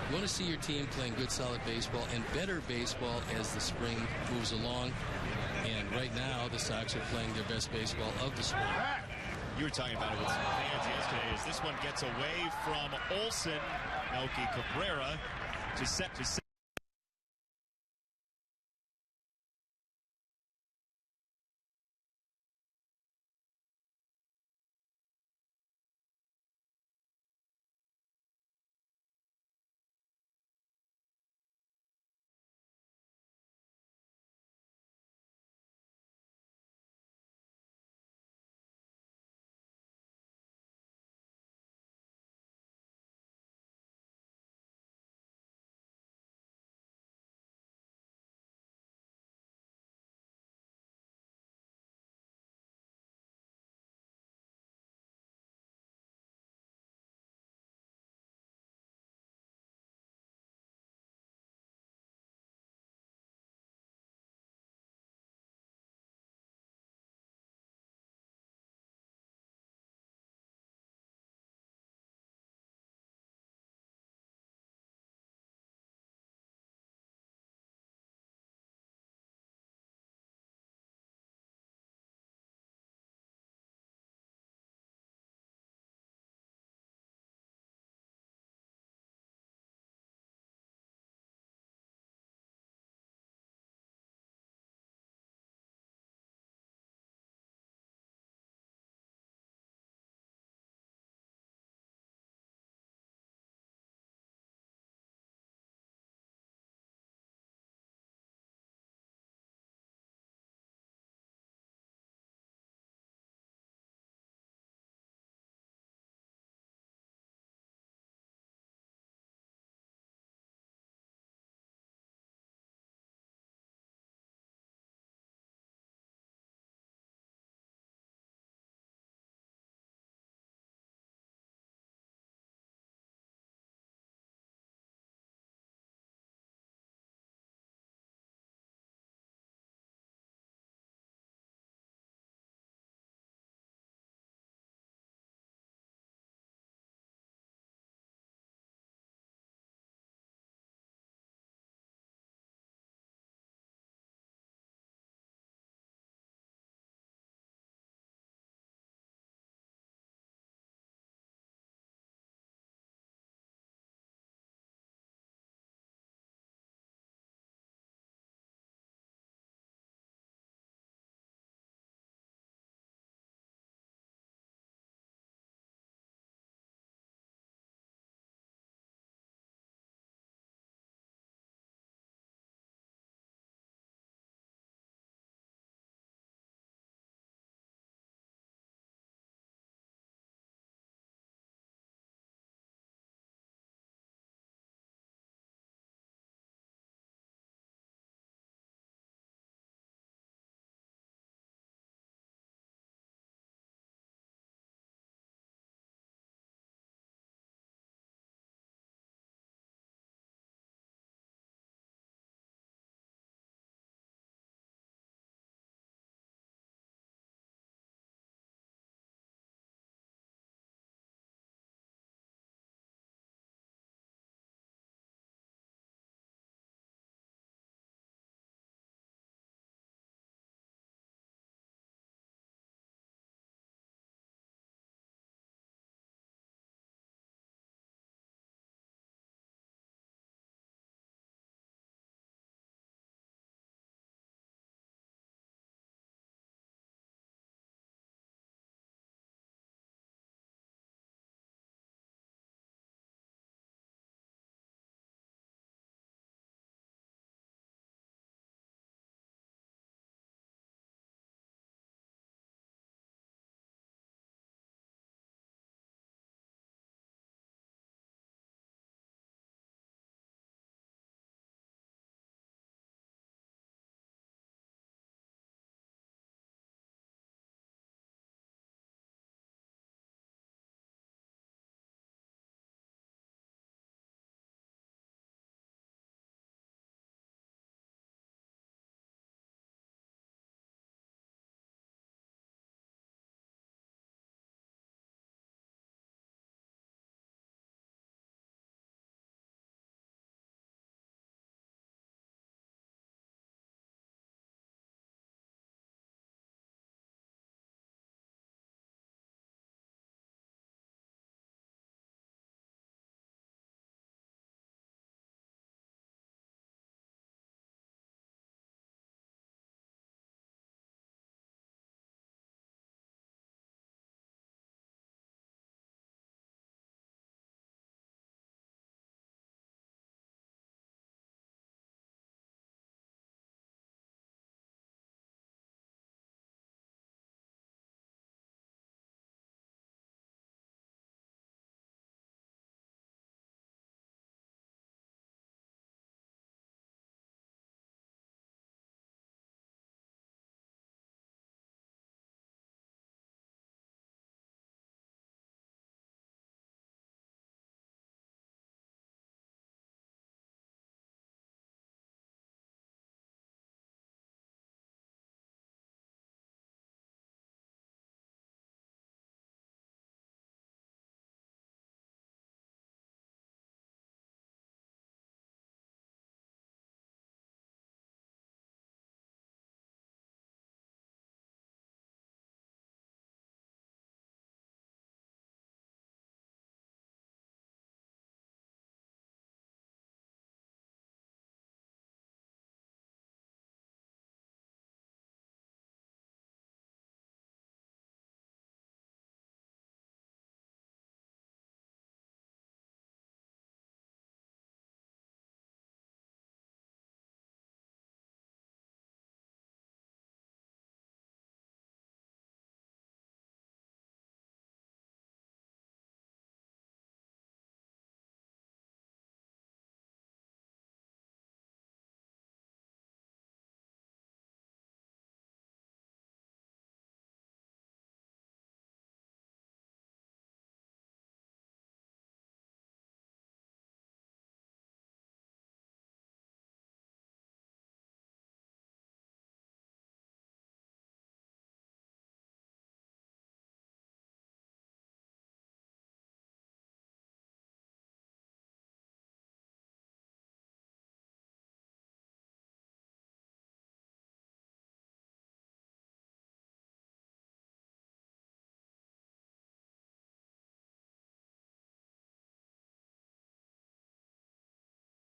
You want to see your team playing good, solid baseball and better baseball as the spring moves along. And right now, the Sox are playing their best baseball of the spring. You were talking about it with some fans yesterday as this one gets away from Olsen. Melky Cabrera to set.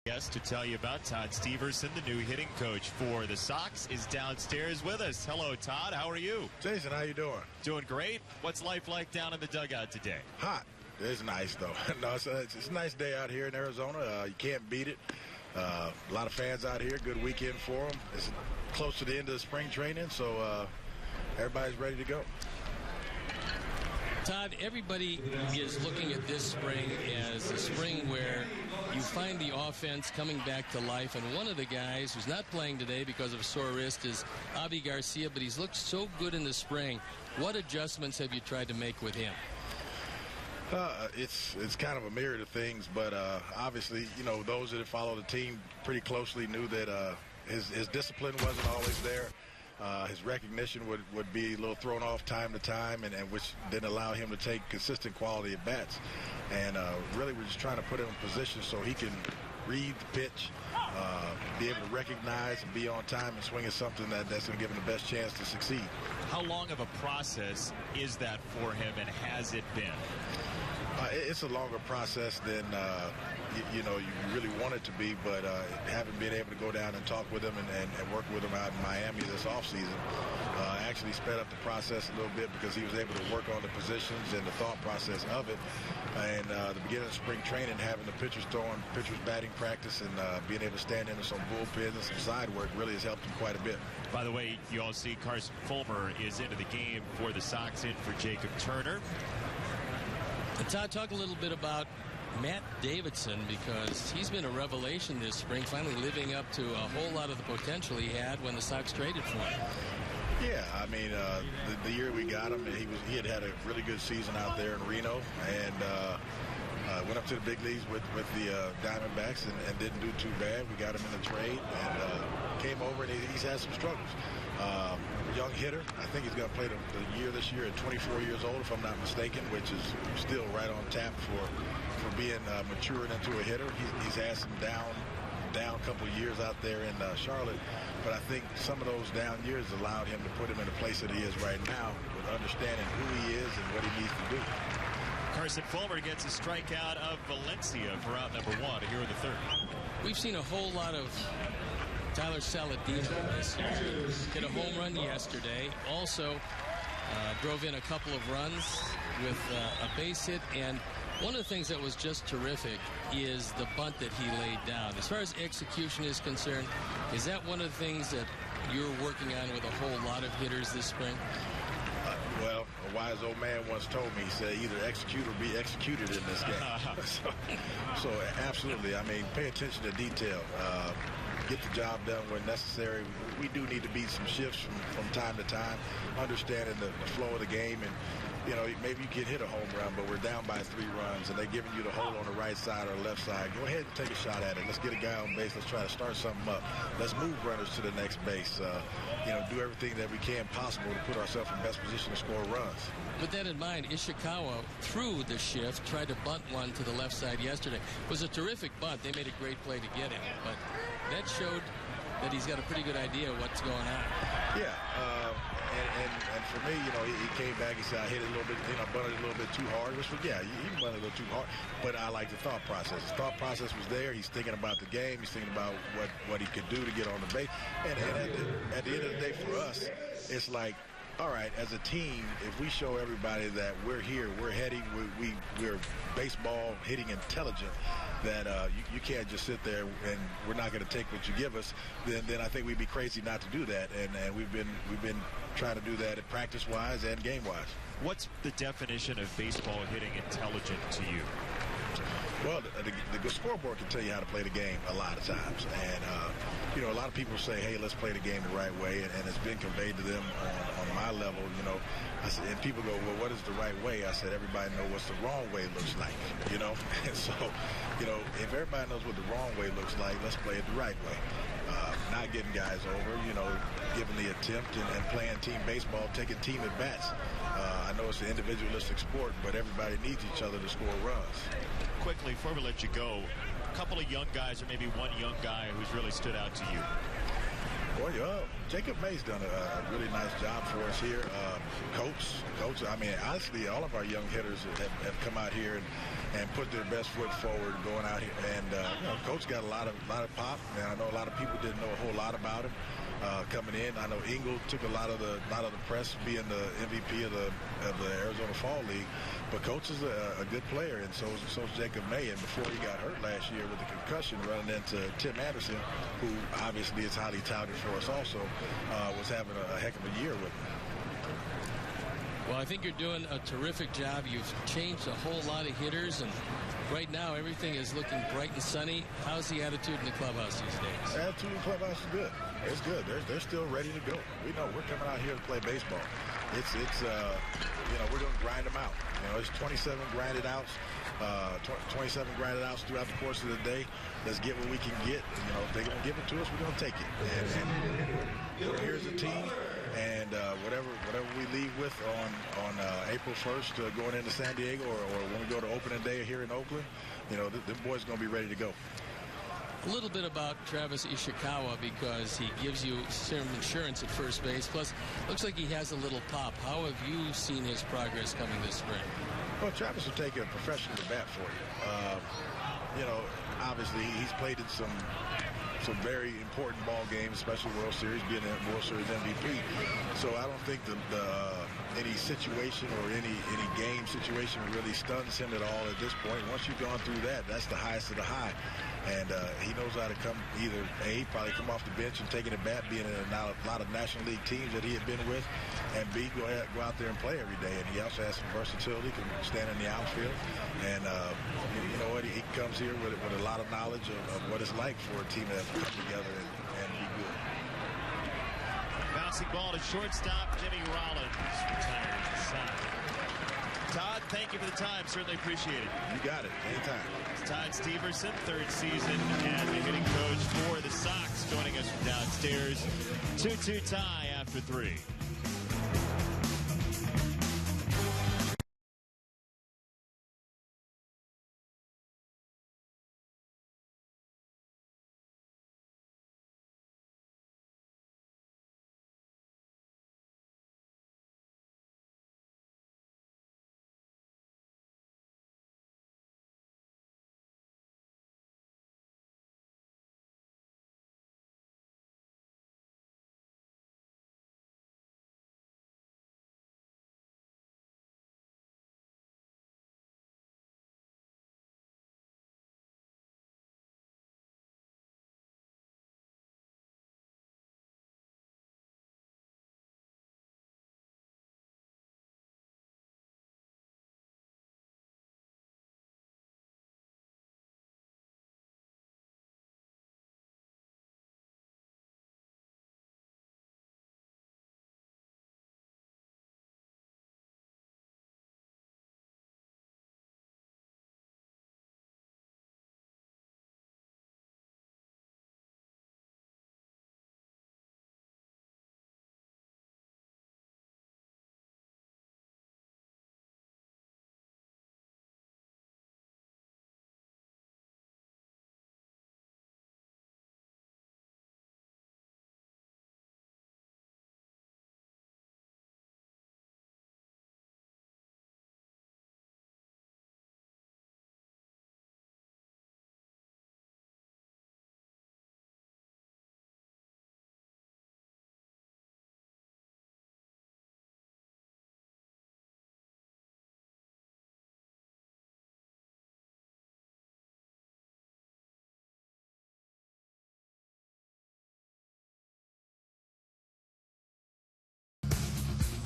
Yes, to tell you about Todd Steverson, the new hitting coach for the Sox, is downstairs with us. Hello, Todd. How are you? Jason, how you doing? Doing great. What's life like down in the dugout today? Hot. It's nice, though. No, it's a nice day out here in Arizona. You can't beat it. A lot of fans out here. Good weekend for them. It's close to the end of the spring training, so everybody's ready to go. Todd, everybody is looking at this spring as a spring where you find the offense coming back to life, and one of the guys who's not playing today because of a sore wrist is Avi Garcia, but he's looked so good in the spring. What adjustments have you tried to make with him? It's kind of a myriad of things, but obviously, you know, those that have followed the team pretty closely knew that his discipline wasn't always there. His recognition would be a little thrown off time to time, and which didn't allow him to take consistent quality at bats. And really, we're just trying to put him in position so he can read the pitch, be able to recognize and be on time and swing at something that's going to give him the best chance to succeed. How long of a process is that for him, and has it been? It's a longer process than you really want it to be, but having been able to go down and talk with him and work with him out in Miami this offseason actually sped up the process a little bit because he was able to work on the positions and the thought process of it. And the beginning of spring training, having the pitchers batting practice and being able to stand into some bullpens and some side work really has helped him quite a bit. By the way, you all see Carson Fulmer is into the game for the Sox, in for Jacob Turner. Todd, talk a little bit about Matt Davidson, because he's been a revelation this spring, finally living up to a whole lot of the potential he had when the Sox traded for him. Yeah, I mean, the year we got him, he had a really good season out there in Reno, and went up to the big leagues with the Diamondbacks and didn't do too bad. We got him in the trade and came over, and he's had some struggles. Young hitter. I think he's going to play the year this year at 24 years old, if I'm not mistaken, which is still right on tap for being maturing into a hitter. He's had some down couple of years out there in Charlotte, but I think some of those down years allowed him to put him in the place that he is right now, with understanding who he is and what he needs to do. Carson Fulmer gets a strikeout of Valencia for out number one here in the third. We've seen a whole lot of Tyler Saladino this year. Hit a home run yesterday. Also drove in a couple of runs with a base hit. And one of the things that was just terrific is the bunt that he laid down. As far as execution is concerned, is that one of the things that you're working on with a whole lot of hitters this spring? Well, a wise old man once told me, he said, either execute or be executed in this game. so absolutely. I mean, pay attention to detail. Get the job done when necessary. We do need to beat some shifts from time to time, understanding the flow of the game. And, you know, maybe you can hit a home run, but we're down by 3 runs, and they're giving you the hole on the right side or left side. Go ahead and take a shot at it. Let's get a guy on base. Let's try to start something up. Let's move runners to the next base. Do everything that we can possible to put ourselves in best position to score runs. With that in mind, Ishikawa, through the shift, tried to bunt one to the left side yesterday. It was a terrific bunt. They made a great play to get him, but that showed that he's got a pretty good idea of what's going on. Yeah, and for me, he came back. He said, I hit it a little bit, bunted it a little bit too hard. Which was, yeah, he bunted a little too hard. But I like the thought process. His thought process was there. He's thinking about the game. He's thinking about what he could do to get on the base. And at the end of the day, for us, it's like, all right, as a team, if we show everybody that we're here, we're heading, we're baseball hitting intelligent, that you can't just sit there and we're not going to take what you give us, then I think we'd be crazy not to do that. And we've been trying to do that at practice-wise and game-wise. What's the definition of baseball hitting intelligent to you? Well, the scoreboard can tell you how to play the game a lot of times. And, a lot of people say, hey, let's play the game the right way. And it's been conveyed to them on my level, I said, and people go, well, what is the right way? I said, everybody knows what's the wrong way looks like, And so, if everybody knows what the wrong way looks like, let's play it the right way. Not getting guys over, giving the attempt and playing team baseball, taking team at bats. I know it's an individualistic sport, but everybody needs each other to score runs. Quickly, before we let you go, a couple of young guys, or maybe one young guy who's really stood out to you. Boy, Jacob May's done a really nice job for us here. Coach, I mean, honestly, all of our young hitters have come out here and put their best foot forward going out here. And, Coach got a lot of pop. And I know a lot of people didn't know a whole lot about him coming in. I know Engel took a lot of the press being the MVP of the Arizona Fall League. But Coach is a good player, and so is Jacob May. And before he got hurt last year with the concussion, running into Tim Anderson, who obviously is highly touted for us also, was having a heck of a year with him. Well, I think you're doing a terrific job. You've changed a whole lot of hitters, and right now everything is looking bright and sunny. How's the attitude in the clubhouse these days? The attitude in the clubhouse is good. It's good. They're still ready to go. We know we're coming out here to play baseball. We're going to grind them out. It's 27 grinded outs. 27 grinded outs throughout the course of the day. Let's get what we can get. If they're going to give it to us, we're going to take it. And we're here as a team. And whatever we leave with on April 1st going into San Diego, or when we go to opening day here in Oakland, the boys are going to be ready to go. A little bit about Travis Ishikawa, because he gives you some insurance at first base. Plus, looks like he has a little pop. How have you seen his progress coming this spring? Well, Travis will take a professional bat for you. Obviously he's played in some very important ball games, especially World Series, being a World Series MVP. So I don't think any situation or any game situation really stuns him at all at this point. Once you've gone through that, that's the highest of the high. And he knows how to come either A, probably come off the bench and taking a bat, being in a lot of National League teams that he had been with, and B, go out there and play every day. And he also has some versatility, can stand in the outfield. And you know what, he comes here with a lot of knowledge of what it's like for a team to come together and be good. Bouncing ball to shortstop, Jimmy Rollins retired inside. Todd, thank you for the time. Certainly appreciate it. You got it. Anytime. It's Todd Steverson, third season as the hitting coach for the Sox, joining us from downstairs. 2-2 tie after 3.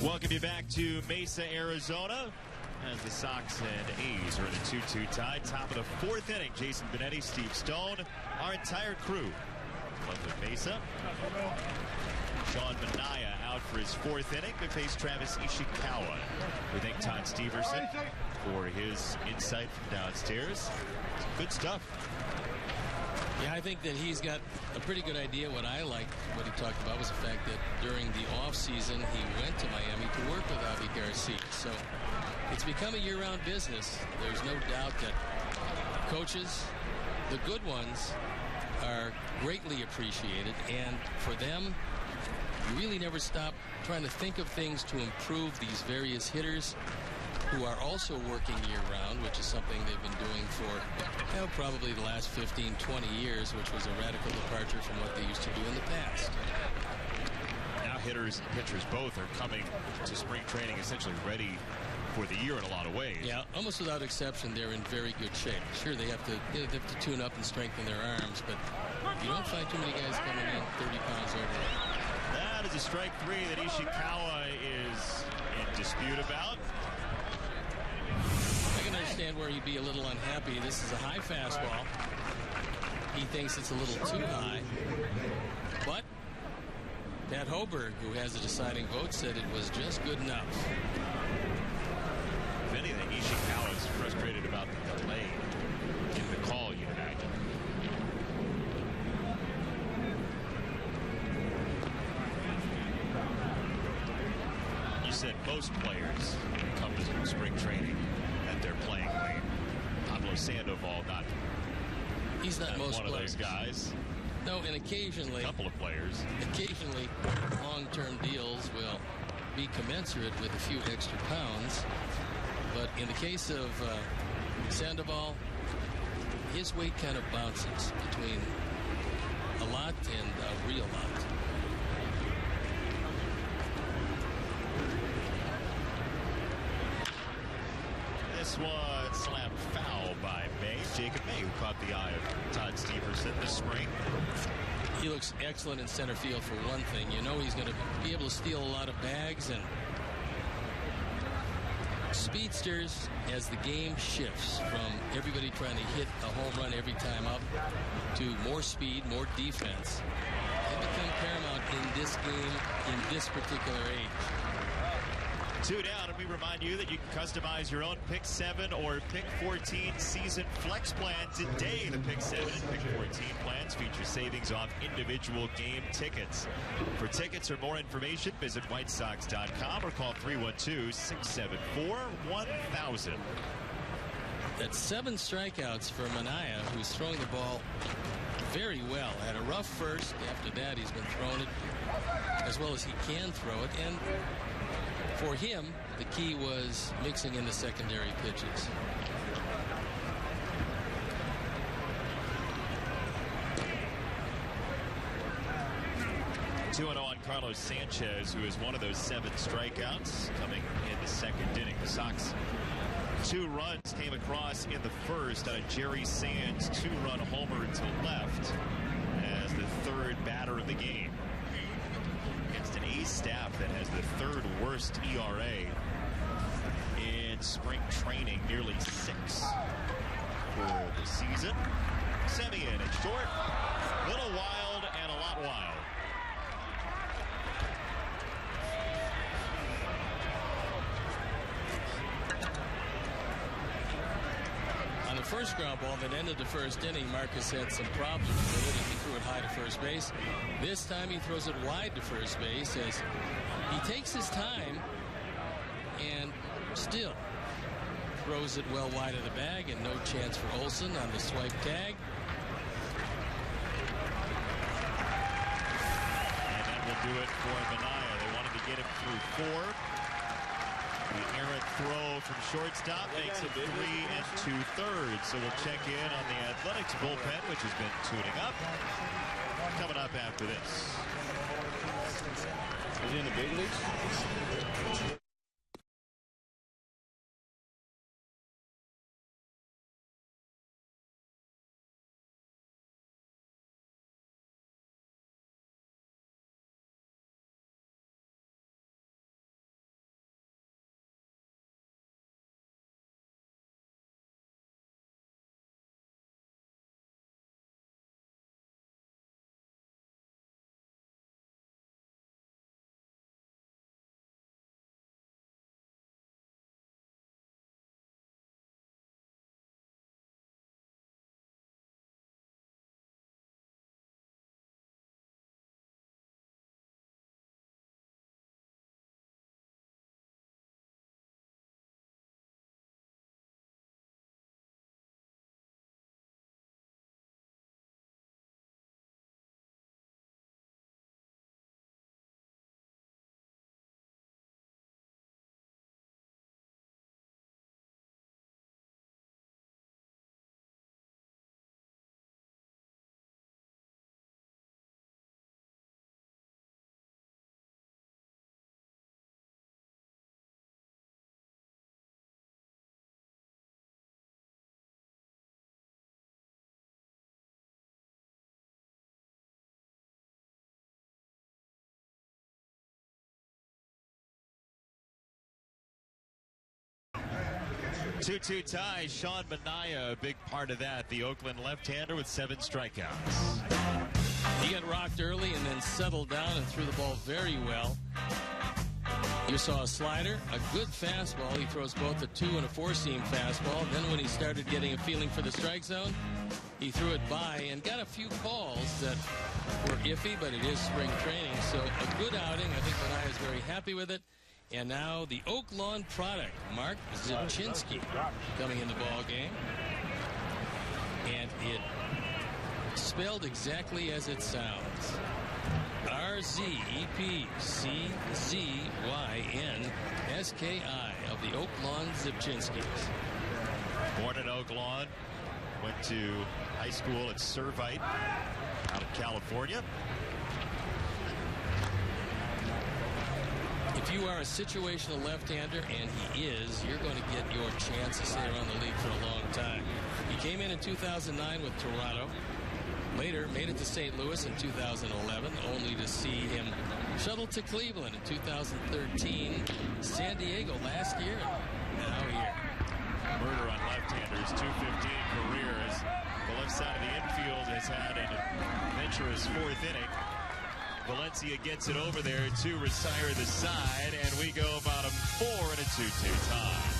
Welcome you back to Mesa, Arizona, as the Sox and A's are in a 2-2 tie. Top of the 4th inning. Jason Benetti, Steve Stone, our entire crew. Lovely Mesa. Sean Manaea out for his 4th inning to face Travis Ishikawa. We thank Todd Steverson for his insight from downstairs. Good stuff. Yeah, I think that he's got a pretty good idea. What I liked, what he talked about, was the fact that during the offseason, he went to Miami to work with Avi Garcia. So it's become a year-round business. There's no doubt that coaches, the good ones, are greatly appreciated, and for them, you really never stop trying to think of things to improve these various hitters who are also working year-round, which is something they've been doing for probably the last 15, 20 years, which was a radical departure from what they used to do in the past. Now hitters and pitchers both are coming to spring training essentially ready for the year in a lot of ways. Yeah, almost without exception, they're in very good shape. Sure, they have to tune up and strengthen their arms, but you don't find too many guys coming in 30 pounds over. That is a strike three that Ishikawa is in dispute about. I can understand where he'd be a little unhappy. This is a high fastball. He thinks it's a little too high. But Pat Hoberg, who has the deciding vote, said it was just good enough. If anything, Ishikawa is frustrated about the delay in the call, you imagine. You said most players come to spring training at their playing weight. Pablo Sandoval He's not most one of those guys. No, and occasionally, A couple of players. Occasionally, long-term deals will be commensurate with a few extra pounds. But in the case of Sandoval, his weight kind of bounces between a lot and a real lot. This one slammed foul by May. Jacob May, who caught the eye of Todd Steverson this spring. He looks excellent in center field for one thing. You know he's going to be able to steal a lot of bags, and speedsters, as the game shifts from everybody trying to hit a home run every time up to more speed, more defense, they become paramount in this game, in this particular age. 2 down, and we remind you that you can customize your own Pick 7 or Pick 14 season flex plan today. The Pick 7 and Pick 14 plans feature savings off individual game tickets. For tickets or more information, visit whitesox.com or call 312-674-1000. That's 7 strikeouts for Manaea, who's throwing the ball very well. Had a rough first. After that, he's been throwing it as well as he can throw it. And for him, the key was mixing in the secondary pitches. Two 2-0 on Carlos Sanchez, who is one of those 7 strikeouts coming in the second inning. The Sox 2 runs came across in the first on a Jerry Sands 2-run homer to left as the 3rd batter of the game. Against an A's staff that has the 3rd worst ERA in spring training, nearly 6 for the season. Semien at short, little wild and a lot wild. On the first ground ball that ended the first inning, Marcus had some problems with it as he threw it high to first base. This time he throws it wide to first base as he takes his time and still throws it well wide of the bag, and no chance for Olsen on the swipe tag. And that will do it for Manaea. They wanted to get him through 4. The errant throw from shortstop makes it 3 2/3. So we'll check in on the Athletics bullpen, which has been tuning up. Coming up after this. Is he in the big leagues? 2-2 tie. Sean Manaea, a big part of that. The Oakland left-hander with 7 strikeouts. He got rocked early and then settled down and threw the ball very well. You saw a slider, a good fastball. He throws both a 2- and a 4-seam fastball. Then when he started getting a feeling for the strike zone, he threw it by and got a few balls that were iffy, but it is spring training. So a good outing. I think Manaea is very happy with it. And now the Oak Lawn product, Mark Zipchinski, coming in the ball game. And it spelled exactly as it sounds. RZEPCZYNSKI of the Oak Lawn Zipchinskis. Born at Oak Lawn, went to high school at Servite out of California. If you are a situational left-hander, and he is, you're going to get your chance to stay around the league for a long time. He came in 2009 with Toronto. Later, made it to St. Louis in 2011, only to see him shuttled to Cleveland in 2013, San Diego last year, now here. Murder on left-handers, 215 career as the left side of the infield has had an adventurous 4th inning. Valencia gets it over there to retire the side, and we go bottom 4 in a 2-2 tie.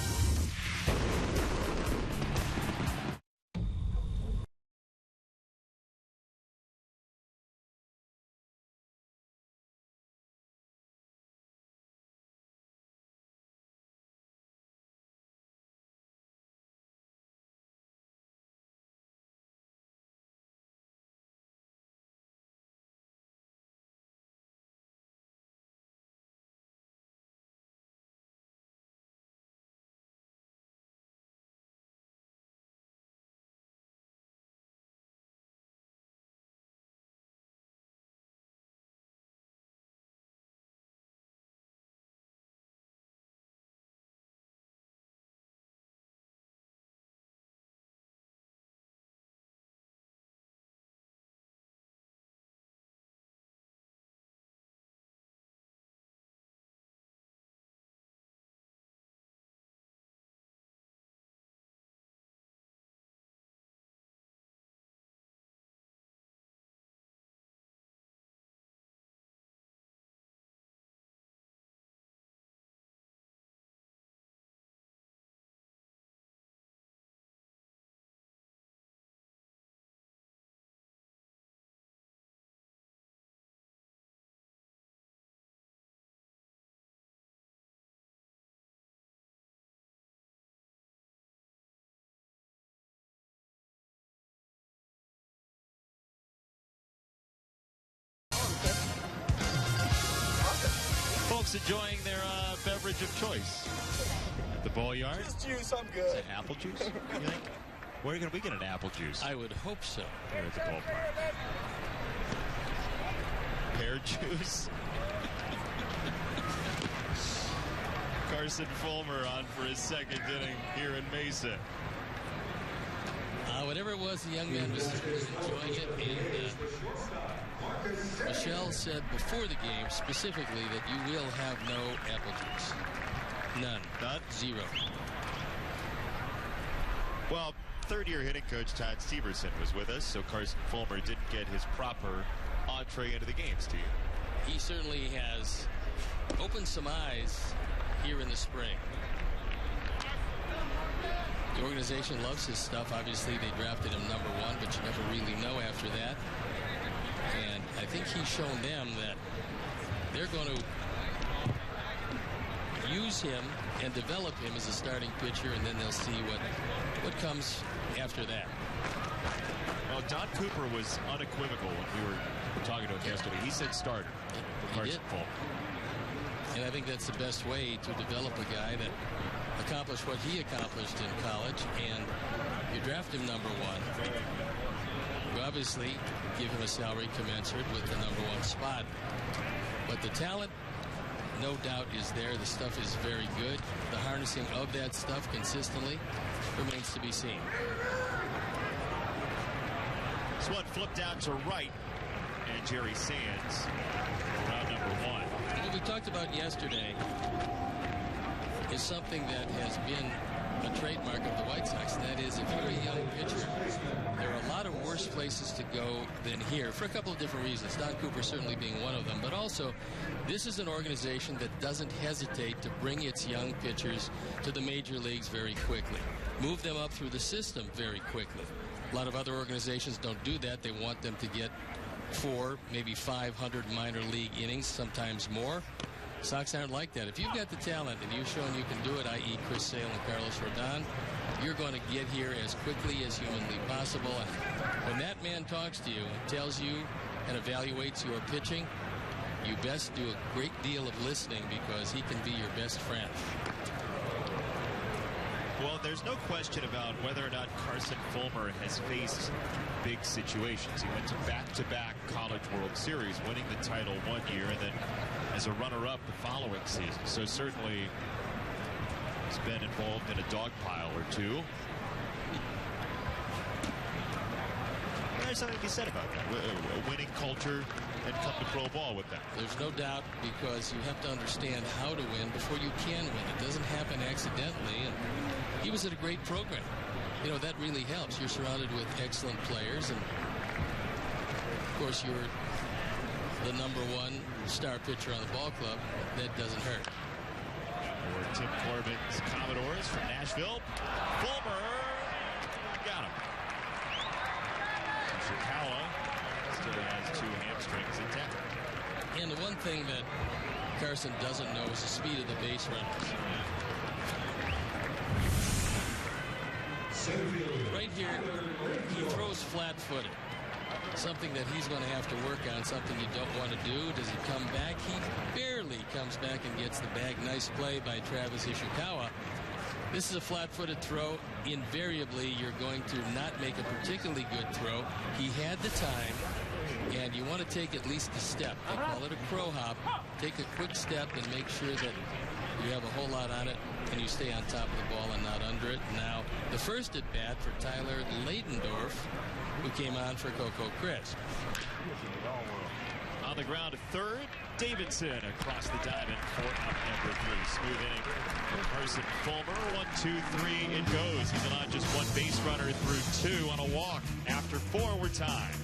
Folks enjoying their beverage of choice at the ball yard. Just juice, I'm Is good. it apple juice, you think? Where are we get an apple juice? I would hope so. Here at the ballpark. Pear juice. Carson Fulmer on for his 2nd inning here in Mesa. Whatever it was, the young man was enjoying it. And Michelle said before the game specifically that you will have no apple juice. None. None? 0. Well, 3rd-year hitting coach Todd Severson was with us, so Carson Fulmer didn't get his proper entree into the game, Steve. He certainly has opened some eyes here in the spring. The organization loves his stuff. Obviously, they drafted him number 1, but you never really know after that. And I think he's shown them that they're going to use him and develop him as a starting pitcher, and then they'll see what comes after that. Well, Don Cooper was unequivocal when we were talking to him yesterday. He said starter for Carson Fulmer. And I think that's the best way to develop a guy that accomplished what he accomplished in college, and you draft him number 1. You obviously give him a salary commensurate with the number 1 spot. But the talent, no doubt, is there. The stuff is very good. The harnessing of that stuff consistently remains to be seen. This one flipped out to right, and Jerry Sands, round number 1. What we talked about yesterday is something that has been a trademark of the White Sox, and that is if you're a young pitcher, there are a lot of worse places to go than here for a couple of different reasons. Don Cooper certainly being one of them, but also this is an organization that doesn't hesitate to bring its young pitchers to the major leagues very quickly, move them up through the system very quickly. A lot of other organizations don't do that. They want them to get 4, maybe 500 minor league innings, sometimes more. Sox aren't like that. If you've got the talent and you've shown you can do it, i.e. Chris Sale and Carlos Rodon, you're going to get here as quickly as humanly possible. And when that man talks to you and tells you and evaluates your pitching, you best do a great deal of listening, because he can be your best friend. Well, there's no question about whether or not Carson Fulmer has faced big situations. He went to back-to-back College World Series, winning the title one year and then as a runner-up the following season. So certainly he's been involved in a dog pile or two. There's something to be said about that. A winning culture and come to pro ball with that. There's no doubt, because you have to understand how to win before you can win. It doesn't happen accidentally, and he was at a great program. You know, that really helps. You're surrounded with excellent players, and of course you're the #1 star pitcher on the ball club. That doesn't hurt. For Tim Corbin's Commodores from Nashville, Fulmer got him. Ishikawa still has 2 hamstrings intact. And the one thing that Carson doesn't know is the speed of the base runners. Right here, he throws flat-footed. Something that he's going to have to work on, something you don't want to do. Does he come back? He barely comes back and gets the bag. Nice play by Travis Ishikawa. This is a flat-footed throw. Invariably, you're going to not make a particularly good throw. He had the time, and you want to take at least a step. They call it a crow hop. Take a quick step and make sure that you have a whole lot on it and you stay on top of the ball and not under it. Now, the first at bat for Tyler Ladendorf, who came on for Coco Crisp. On the ground at third, Davidson across the diamond for out number 3. Smooth inning for Carson Fulmer. 1, 2, 3, it goes. He's allowed just 1 base runner through 2 on a walk after 4. We're tied.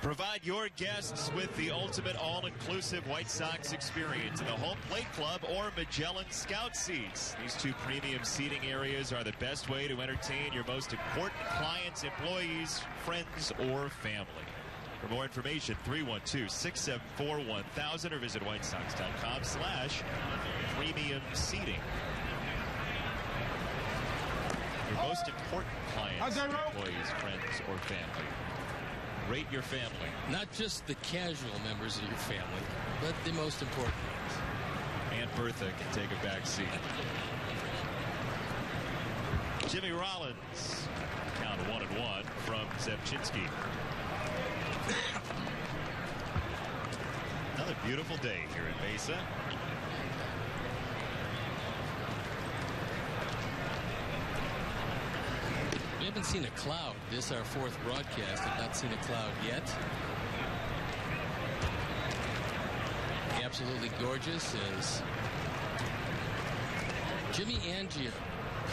Provide your guests with the ultimate all-inclusive White Sox experience in the Home Plate Club or Magellan Scout Seats. These 2 premium seating areas are the best way to entertain your most important clients, employees, friends, or family. For more information, 312-674-1000 or visit whitesox.com/premium seating. Your most important clients, employees, friends, or family. Rate your family. Not just the casual members of your family, but the most important ones. Aunt Bertha can take a back seat. Jimmy Rollins, count 1-1 from Zepchinski. Another beautiful day here in Mesa. We haven't seen a cloud. This is our fourth broadcast. I've not seen a cloud yet. Absolutely gorgeous as Jimmy Angio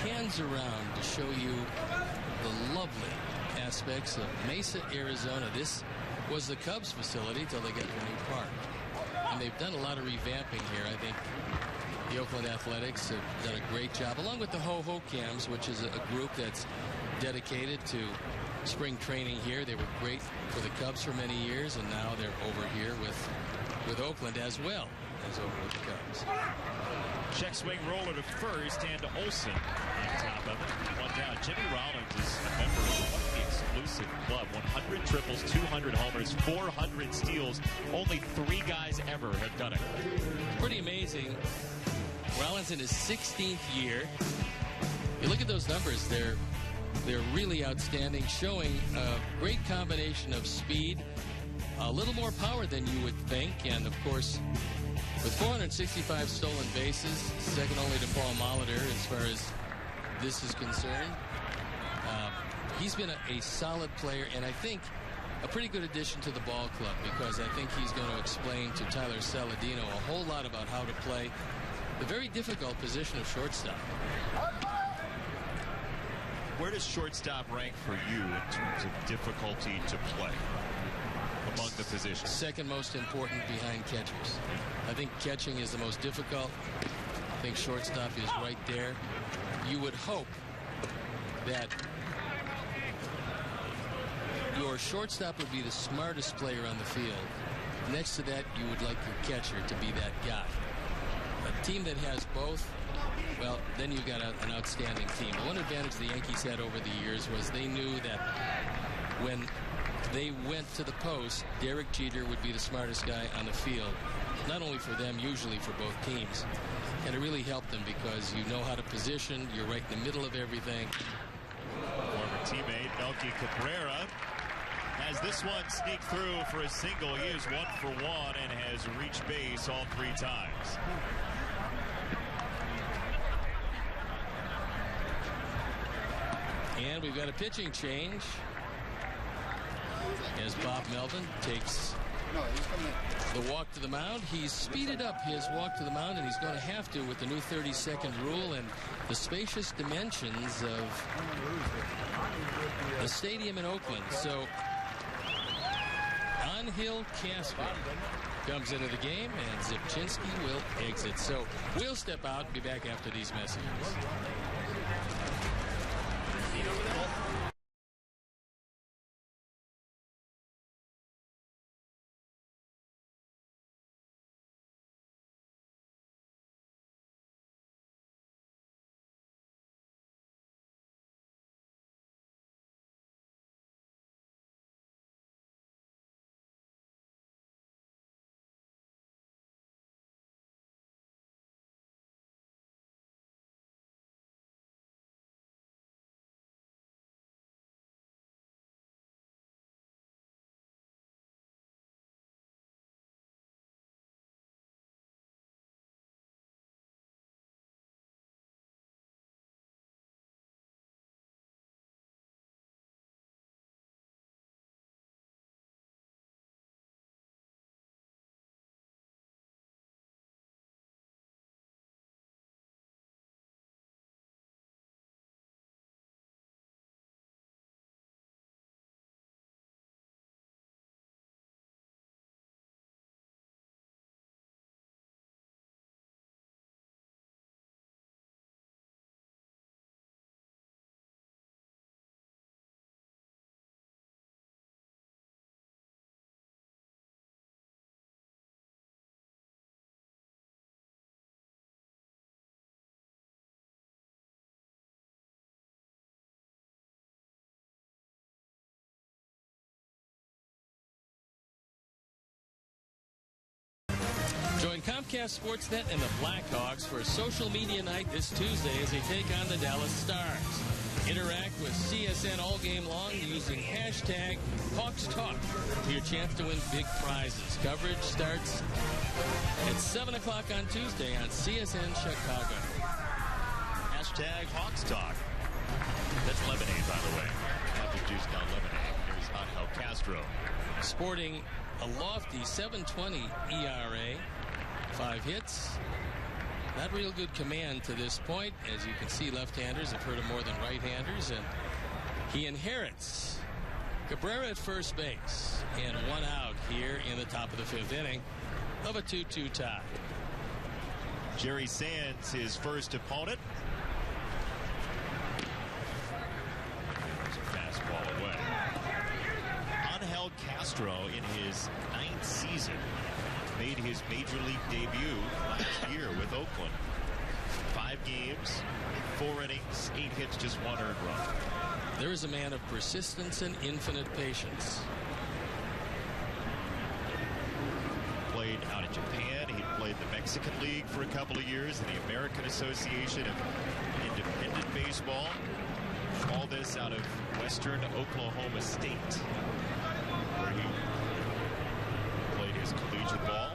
pans around to show you the lovely aspects of Mesa, Arizona. This was the Cubs facility till they get their new park. And they've done a lot of revamping here. I think the Oakland Athletics have done a great job, along with the Ho-Ho Cams, which is a group that's dedicated to spring training here. They were great for the Cubs for many years, and now they're over here with Oakland as well as over with the Cubs. Check swing roller to first, and Olsen on top of it. One down. Jimmy Rollins is a member of the exclusive club. 100 triples, 200 homers, 400 steals. Only 3 guys ever have done it. Pretty amazing. Rollins in his 16th year. You look at those numbers, they're really outstanding, showing a great combination of speed, a little more power than you would think, and of course, with 465 stolen bases, second only to Paul Molitor as far as this is concerned. He's been a solid player, and I think a pretty good addition to the ball club, because I think he's going to explain to Tyler Saladino a whole lot about how to play the very difficult position of shortstop. Where does shortstop rank for you in terms of difficulty to play among the positions? Second most important behind catchers. I think catching is the most difficult. I think shortstop is right there. You would hope that your shortstop would be the smartest player on the field. Next to that, you would like your catcher to be that guy. A team that has both, well, then you've got an outstanding team. One advantage the Yankees had over the years was they knew that when they went to the post, Derek Jeter would be the smartest guy on the field. Not only for them, usually for both teams. And it really helped them because you know how to position. You're right in the middle of everything. Former teammate Melky Cabrera has this one sneak through for a single. He is 1 for 1 and has reached base all 3 times. And we've got a pitching change as Bob Melvin takes the walk to the mound. He's speeded up his walk to the mound, and he's going to have to with the new 30-second rule and the spacious dimensions of the stadium in Oakland. So Angel Casper comes into the game, and Zipchinski will exit. So we'll step out and be back after these messages. Join Comcast Sportsnet and the Blackhawks for a social media night this Tuesday as they take on the Dallas Stars. Interact with CSN all game long using hashtag HawksTalk for your chance to win big prizes. Coverage starts at 7 o'clock on Tuesday on CSN Chicago. Hashtag HawksTalk. That's lemonade, by the way. Apple juice, not lemonade. Here's Angel Castro. Sporting a lofty 7.20 ERA, 5 hits. Not real good command to this point. As you can see, left-handers have hurt him more than right-handers, and he inherits Cabrera at first base, and 1 out here in the top of the 5th inning of a 2-2 tie. Jerry Sands, his first opponent. There's a fastball away. Angel Castro, in his 9th season, made his major league debut last year with Oakland. 5 games, 4 innings, 8 hits, just 1 earned run. There is a man of persistence and infinite patience. Played out in Japan. He played the Mexican League for a couple of years, and the American Association of Independent Baseball. All this out of Western Oklahoma State, where he played his collegiate ball.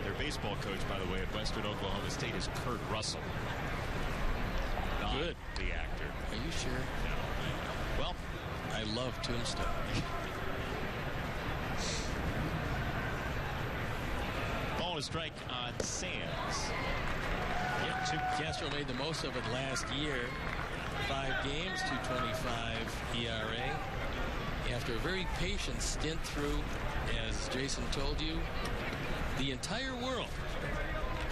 Their baseball coach, by the way, at Western Oklahoma State is Kurt Russell. Not Good. The actor. Are you sure? No. Well, I love Tombstone. ball and strike on Sands. Castro made the most of it last year. 5 games, 2.25 ERA. After a very patient stint through, as Jason told you, the entire world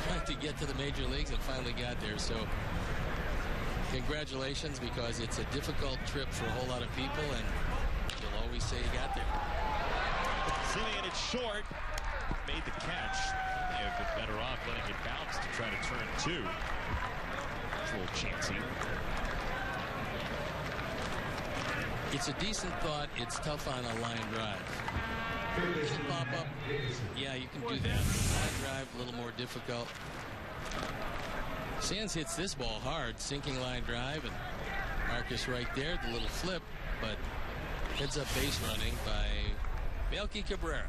trying to get to the major leagues, and finally got there. So congratulations, because it's a difficult trip for a whole lot of people, and you'll always say you got there. Simeon, it's short. Made the catch. They have been better off letting it bounce to try to turn 2. It's a little chancy. It's a decent thought. It's tough on a line drive. Pop up. Yeah, you can do that. Line drive, a little more difficult. Sands hits this ball hard. Sinking line drive, and Marcus right there, the little flip, but heads up base running by Melky Cabrera.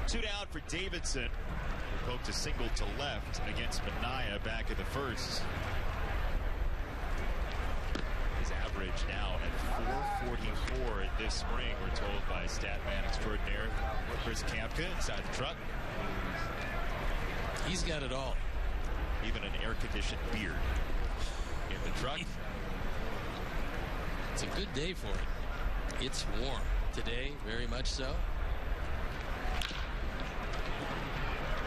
Two down for Davidson. Who poked a single to left against Minaya back in the first. His average now at 444 this spring, we're told by stat man extraordinaire Chris Kampka inside the truck. He's got it all. Even an air-conditioned beard in the truck. It's a good day for it. It's warm today, very much so.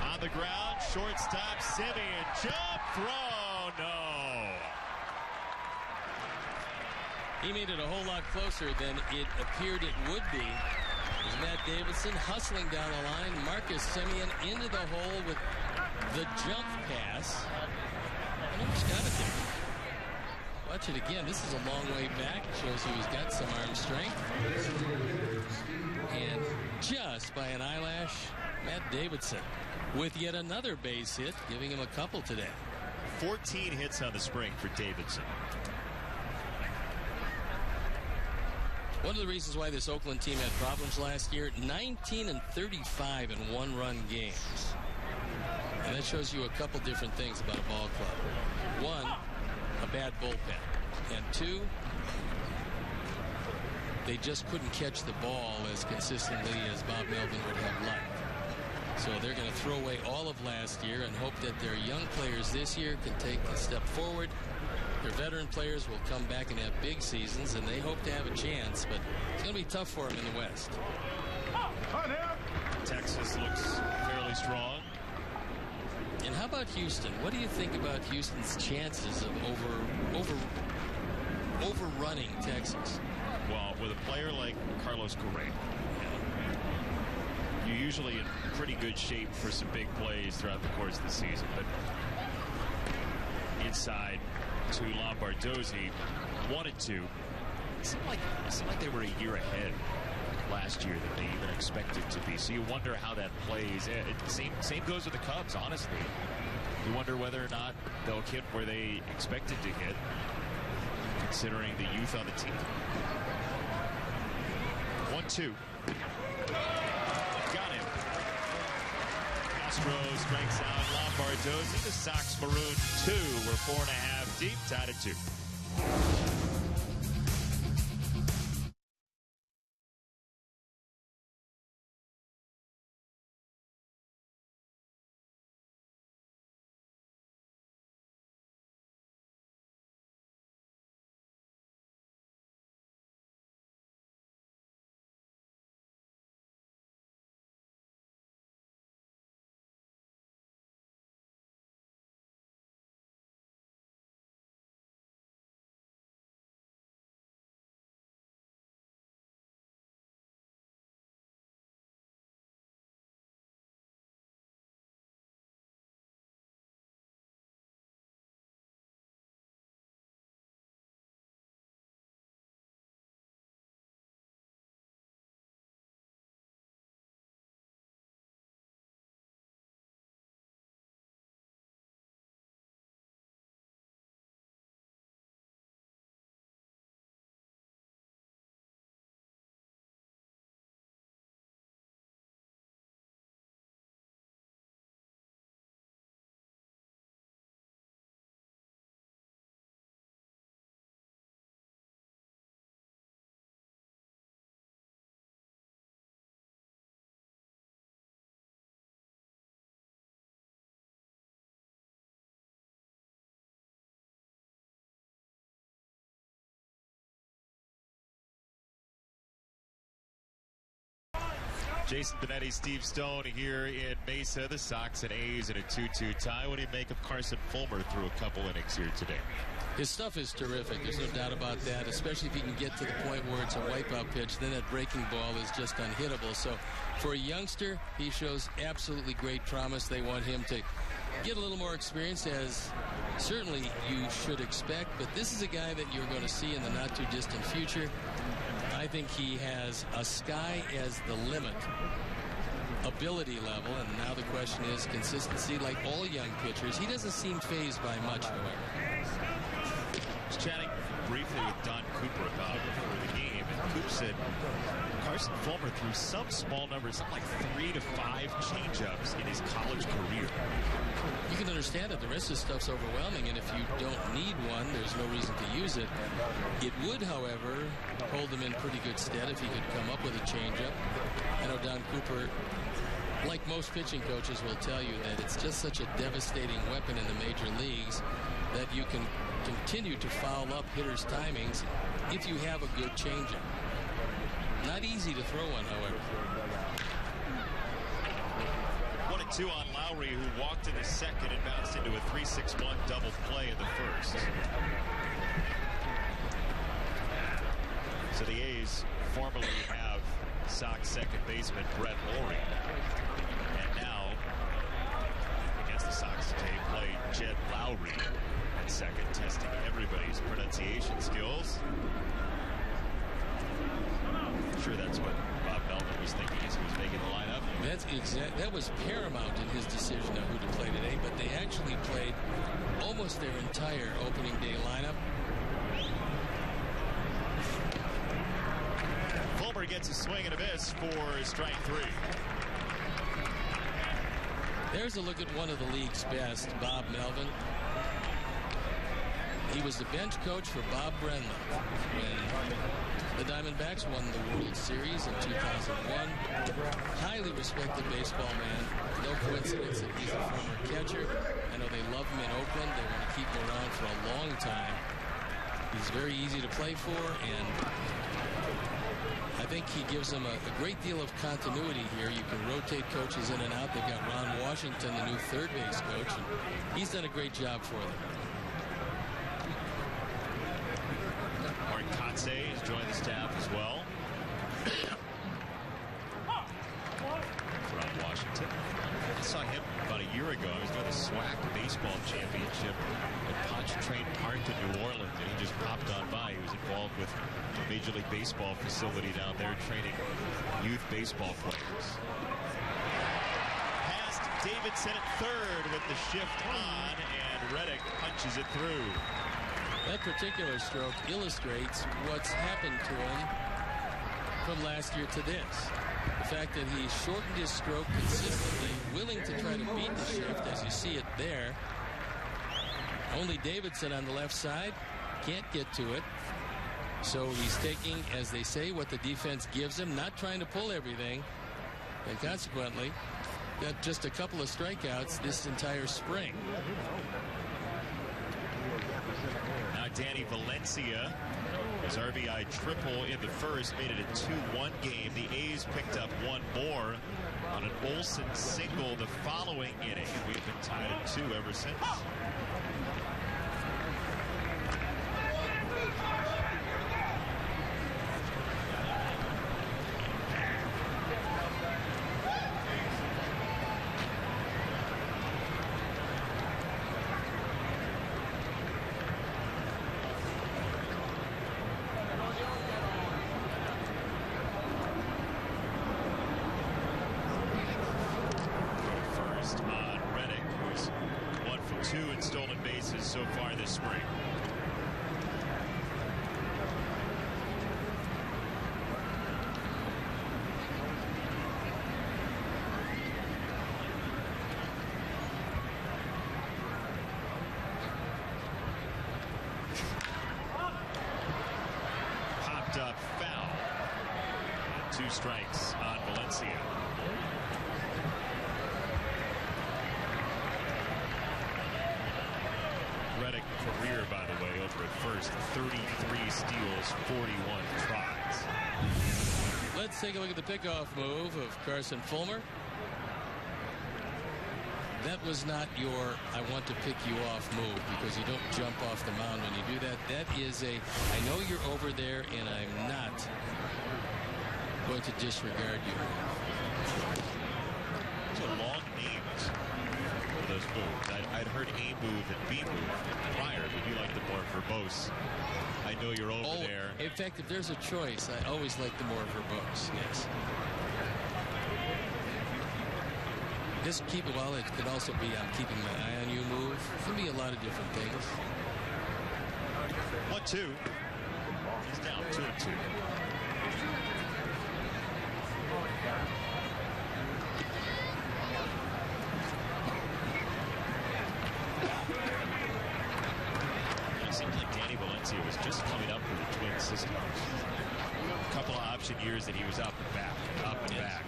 On the ground, shortstop Simeon, jump throw, no. He made it a whole lot closer than it appeared it would be. There's Matt Davidson hustling down the line. Marcus Simeon into the hole with the jump pass. And almost got it there. Watch it again. This is a long way back. Shows you he's got some arm strength. And just by an eyelash, Matt Davidson with yet another base hit, giving him a couple today. 14 hits on the spring for Davidson. One of the reasons why this Oakland team had problems last year, 19 and 35 in one-run games. And that shows you a couple different things about a ball club. One, a bad bullpen. And two, they just couldn't catch the ball as consistently as Bob Melvin would have liked. So they're going to throw away all of last year and hope that their young players this year can take a step forward. Their veteran players will come back and have big seasons, and they hope to have a chance, but it's going to be tough for them in the West. Texas looks fairly strong. And how about Houston? What do you think about Houston's chances of overrunning Texas? Well, with a player like Carlos Correa, you're usually in pretty good shape for some big plays throughout the course of the season. But inside to Lombardozzi, wanted to. It seemed like they were a year ahead last year than they even expected to be. So you wonder how that plays. Same goes with the Cubs, honestly. You wonder whether or not they'll hit where they expected to hit, considering the youth on the team. 1-2. Got him. Astros strikes out Lombardosi. The Sox maroon 2. We're 4.5 deep, tied at 2. Jason Benetti, Steve Stone here in Mesa. The Sox and A's in a 2-2 tie. What do you make of Carson Fulmer through a couple innings here today? His stuff is terrific. There's no doubt about that, especially if he can get to the point where it's a wipeout pitch. Then that breaking ball is just unhittable. So for a youngster, he shows absolutely great promise. They want him to get a little more experience, as certainly you should expect. But this is a guy that you're going to see in the not-too-distant future. I think he has a sky as the limit ability level, and now the question is consistency. Like all young pitchers, he doesn't seem fazed by much, however. I was chatting briefly with Don Cooper about it before the game, and Coop said Carson Fulmer threw some small numbers, something like 3 to 5 changeups in his college career. You can understand it. The rest of the stuff's overwhelming, and if you don't need one, there's no reason to use it. It would, however, hold him in pretty good stead if he could come up with a changeup. I know Don Cooper, like most pitching coaches, will tell you that it's just such a devastating weapon in the major leagues that you can continue to foul up hitters' timings if you have a good changeup. Not easy to throw one, however. 1-2 on Lowry, who walked in the second and bounced into a 3-6-1 double play in the first. So the A's formerly have Sox second baseman Brett Lowry. And now, against the Sox today, play Jed Lowry at second, testing everybody's pronunciation skills. I'm sure that's what Bob Melvin was thinking as he was making the lineup. That was paramount in his decision of who to play today, but they actually played almost their entire opening day lineup. Fulmer gets a swing and a miss for strike 3. There's a look at one of the league's best, Bob Melvin. He was the bench coach for Bob Brennan when the Diamondbacks won the World Series in 2001. Highly respected baseball man. No coincidence that he's a former catcher. I know they love him in Oakland. They want to keep him around for a long time. He's very easy to play for, and I think he gives them a great deal of continuity here. You can rotate coaches in and out. They've got Ron Washington, the new third base coach, and he's done a great job for them. Mark Kotsay has joined the staff as well. From Washington. I saw him about a year ago. I was doing the SWAC baseball championship at Pontchartrain Park in New Orleans, and he just popped on by. He was involved with a Major League Baseball facility down there training youth baseball players. Past Davidson at third with the shift on, and Reddick punches it through. That particular stroke illustrates what's happened to him from last year to this. The fact that he shortened his stroke consistently, willing to try to beat the shift, as you see it there. Only Davidson on the left side can't get to it. So he's taking, as they say, what the defense gives him, not trying to pull everything. And consequently, got just a couple of strikeouts this entire spring. Now Danny Valencia, his RBI triple in the first, made it a 2-1 game. The A's picked up one more on an Olsen single the following inning. We've been tied at 2 ever since. So far this spring. Popped up foul. And 2 strikes on Valencia. Reddick career, by the way, over at first. 33 steals, 41 tries. Let's take a look at the pickoff move of Carson Fulmer. That was not your I want to pick you off move, because you don't jump off the mound when you do that. That is a I know you're over there and I'm not going to disregard you. Those are long names for those moves. I'd heard A move and B move prior, but you like the more verbose. I know you're over there. In fact, if there's a choice, I always like the more verbose. Yes. Just keep it well. It could also be I'm keeping my eye on you move. It can be a lot of different things. 1-2. He's down 2-2. It seems like Danny Valencia was just coming up with the Twin system. A couple of option years that he was up and back, up and back.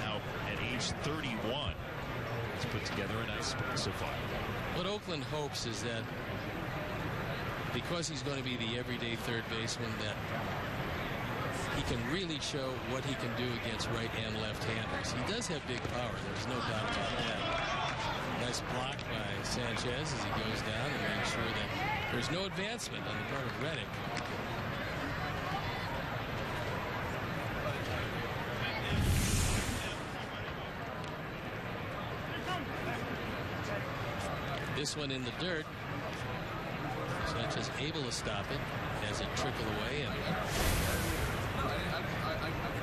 Now at age 31, he's put together a nice spring so far. What Oakland hopes is that because he's going to be the everyday third baseman, that he can really show what he can do against right and left-handers. He does have big power. There's no doubt about that. Nice block by Sanchez as he goes down and makes sure that there's no advancement on the part of Reddick. This one in the dirt. Sanchez able to stop it as it trickle away, and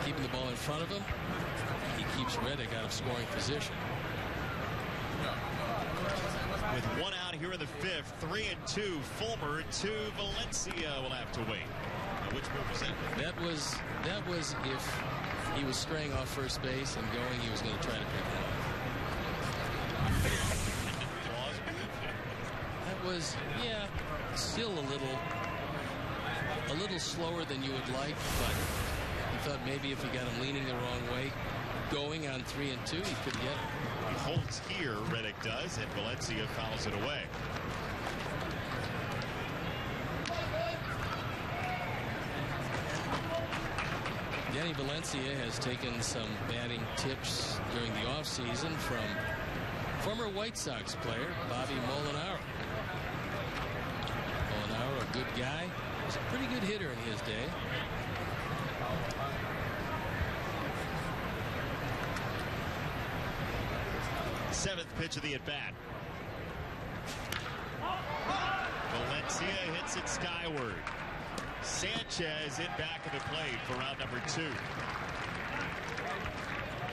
keeping the ball in front of him, he keeps Reddick out of scoring position. With one out here in the fifth, 3-2, Fulmer to Valencia will have to wait. Now, which move was that? That was if he was straying off first base and going, he was going to try to pick him off. That was, yeah, still a little slower than you would like, but he thought maybe if he got him leaning the wrong way, going on 3-2, he could get it. He holds here, Reddick does, and Valencia fouls it away. Danny Valencia has taken some batting tips during the offseason from former White Sox player Bobby Molinaro. Molinaro, a good guy, was a pretty good hitter in his day. Seventh pitch of the at-bat. Valencia hits it skyward. Sanchez in back of the plate for round number 2.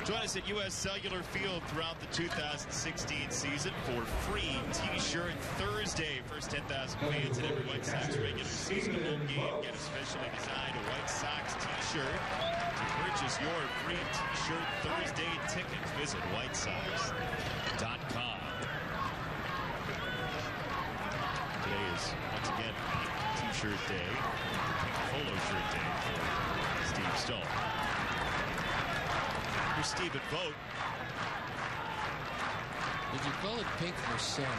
Join us at U.S. Cellular Field throughout the 2016 season for free T-shirt Thursday. First 10,000 fans in every White Sox regular season home game get a specially designed White Sox T-shirt. To purchase your free T-shirt Thursday ticket, visit whitesox.com. Today is once again T-shirt day, polo shirt day for Steve Stone. Here's Steve at vote. Did you call it pink or salmon?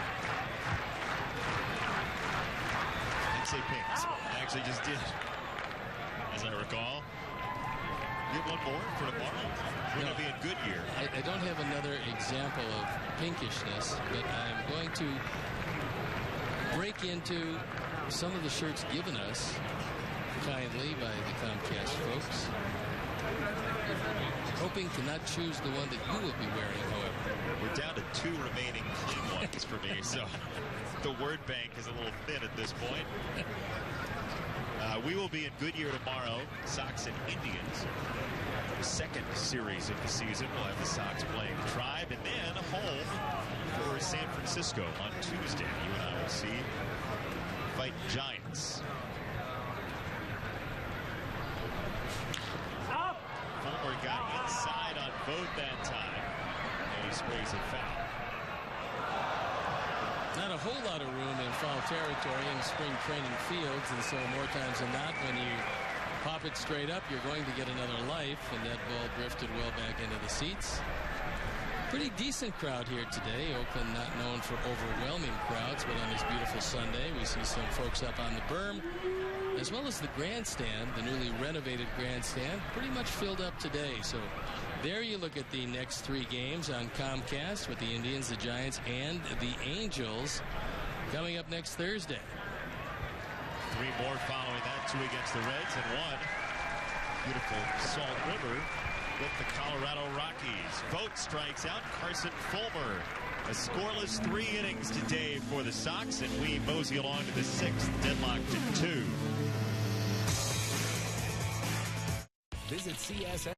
I'd say pink. I actually just did, as I recall. Get one more for tomorrow. We're going to be in Goodyear. I don't have another example of pinkishness, but I'm going to break into some of the shirts given us kindly by the Comcast folks. Hoping to not choose the one that you will be wearing, however. We're down to 2 remaining clean ones for me, so the word bank is a little thin at this point. We will be in Goodyear tomorrow, Sox and Indians. The second series of the season. We'll have the Sox playing Tribe, and then home for San Francisco on Tuesday. You and I will see fight Giants. Fulmer got inside on both that time, and he sprays a foul. Not a whole lot of room in foul territory in spring training fields, and so more times than not, when you pop it straight up, you're going to get another life, and that ball drifted well back into the seats. Pretty decent crowd here today. Oakland not known for overwhelming crowds, but on this beautiful Sunday, we see some folks up on the berm, as well as the grandstand, the newly renovated grandstand, pretty much filled up today. So there you look at the next 3 games on Comcast with the Indians, the Giants, and the Angels coming up next Thursday. 3 more following that, 2 against the Reds and 1 beautiful Salt River with the Colorado Rockies. Vogt strikes out Carson Fulmer. A scoreless 3 innings today for the Sox, and we mosey along to the 6th, deadlocked at 2. Visit CSN.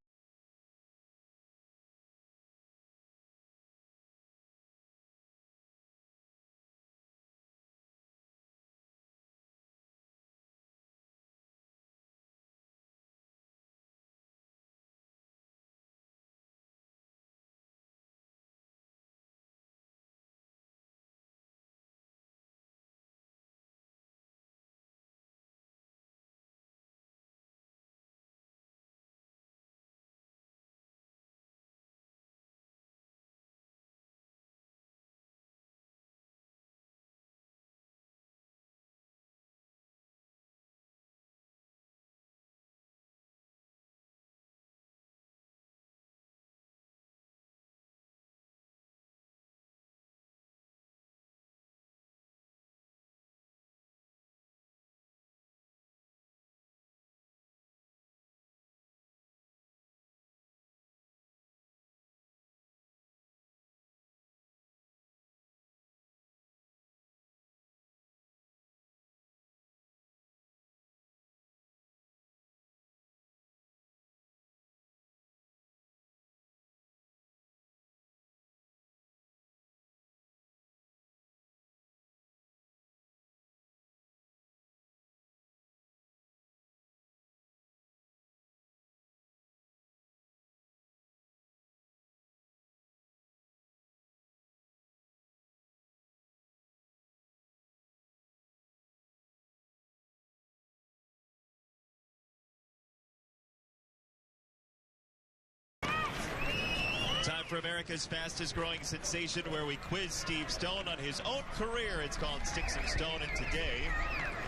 Time for America's fastest growing sensation, where we quiz Steve Stone on his own career. It's called Sticks and Stone, and today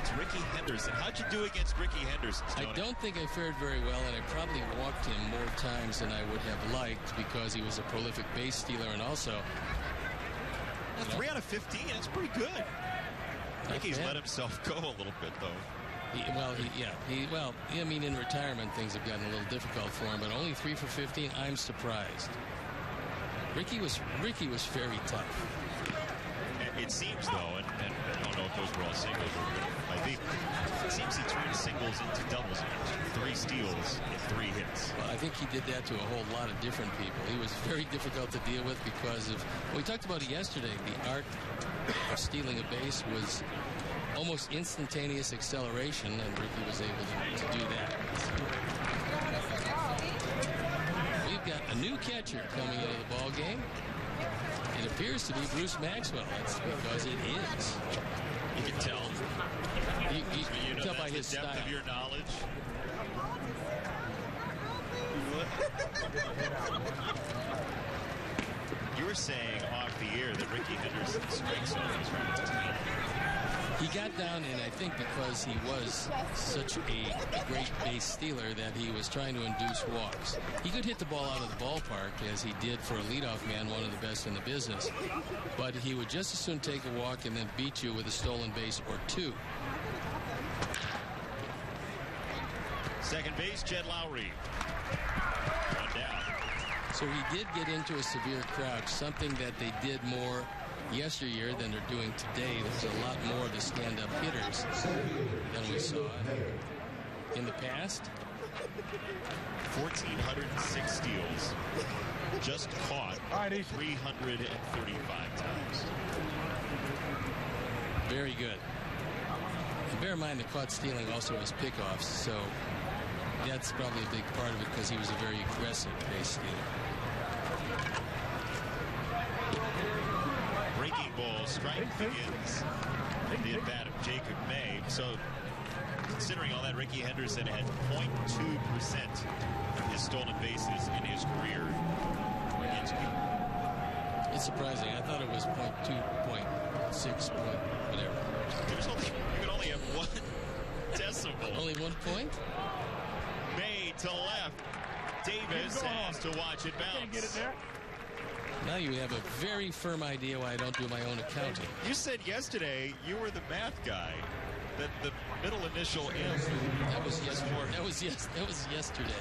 it's Ricky Henderson. How'd you do against Ricky Henderson, Stone? I don't think I fared very well, and I probably walked him more times than I would have liked because he was a prolific base stealer, and also 3 out of 15. That's pretty good. Ricky's let himself go a little bit, though. I mean, in retirement, things have gotten a little difficult for him, but only 3 for 15. I'm surprised. Ricky was very tough. It seems, though, and I don't know if those were all singles, or I think it seems he turned singles into doubles. 3 steals and 3 hits. Well, I think he did that to a whole lot of different people. He was very difficult to deal with because of, we talked about it yesterday, the art of stealing a base was almost instantaneous acceleration, and Ricky was able to do that. We've got a new catcher coming into the ball game. It appears to be Bruce Maxwell. That's because it is. You can tell. You can tell by his the depth style. of your knowledge. You were saying off the air that Ricky Henderson's strike zone is right. He got down in, I think, because he was such a great base stealer that he was trying to induce walks. He could hit the ball out of the ballpark, as he did for a leadoff man, one of the best in the business. But he would just as soon take a walk and then beat you with a stolen base or 2. Second base, Jed Lowry. 1 down. So he did get into a severe crouch, something that they did more yesteryear than they're doing today. There's a lot more of the stand-up hitters than we saw in the past. 1,406 steals. Just caught 335 times. Very good. And bear in mind, the caught stealing also has pickoffs, so that's probably a big part of it because he was a very aggressive base stealer. Breaking ball, strike begins the at-bat of Jacob May. So, considering all that, Ricky Henderson had 0.2% of his stolen bases in his career against you. It's surprising. I thought it was 0.2, 0.6, whatever. You can only have 1 decimal. Only 1 point? May to left. Davis has to watch it bounce. Can't get it there. Now you have a very firm idea why I don't do my own accounting. You said yesterday you were the math guy. That the middle initial M. That was yesterday. That was yesterday.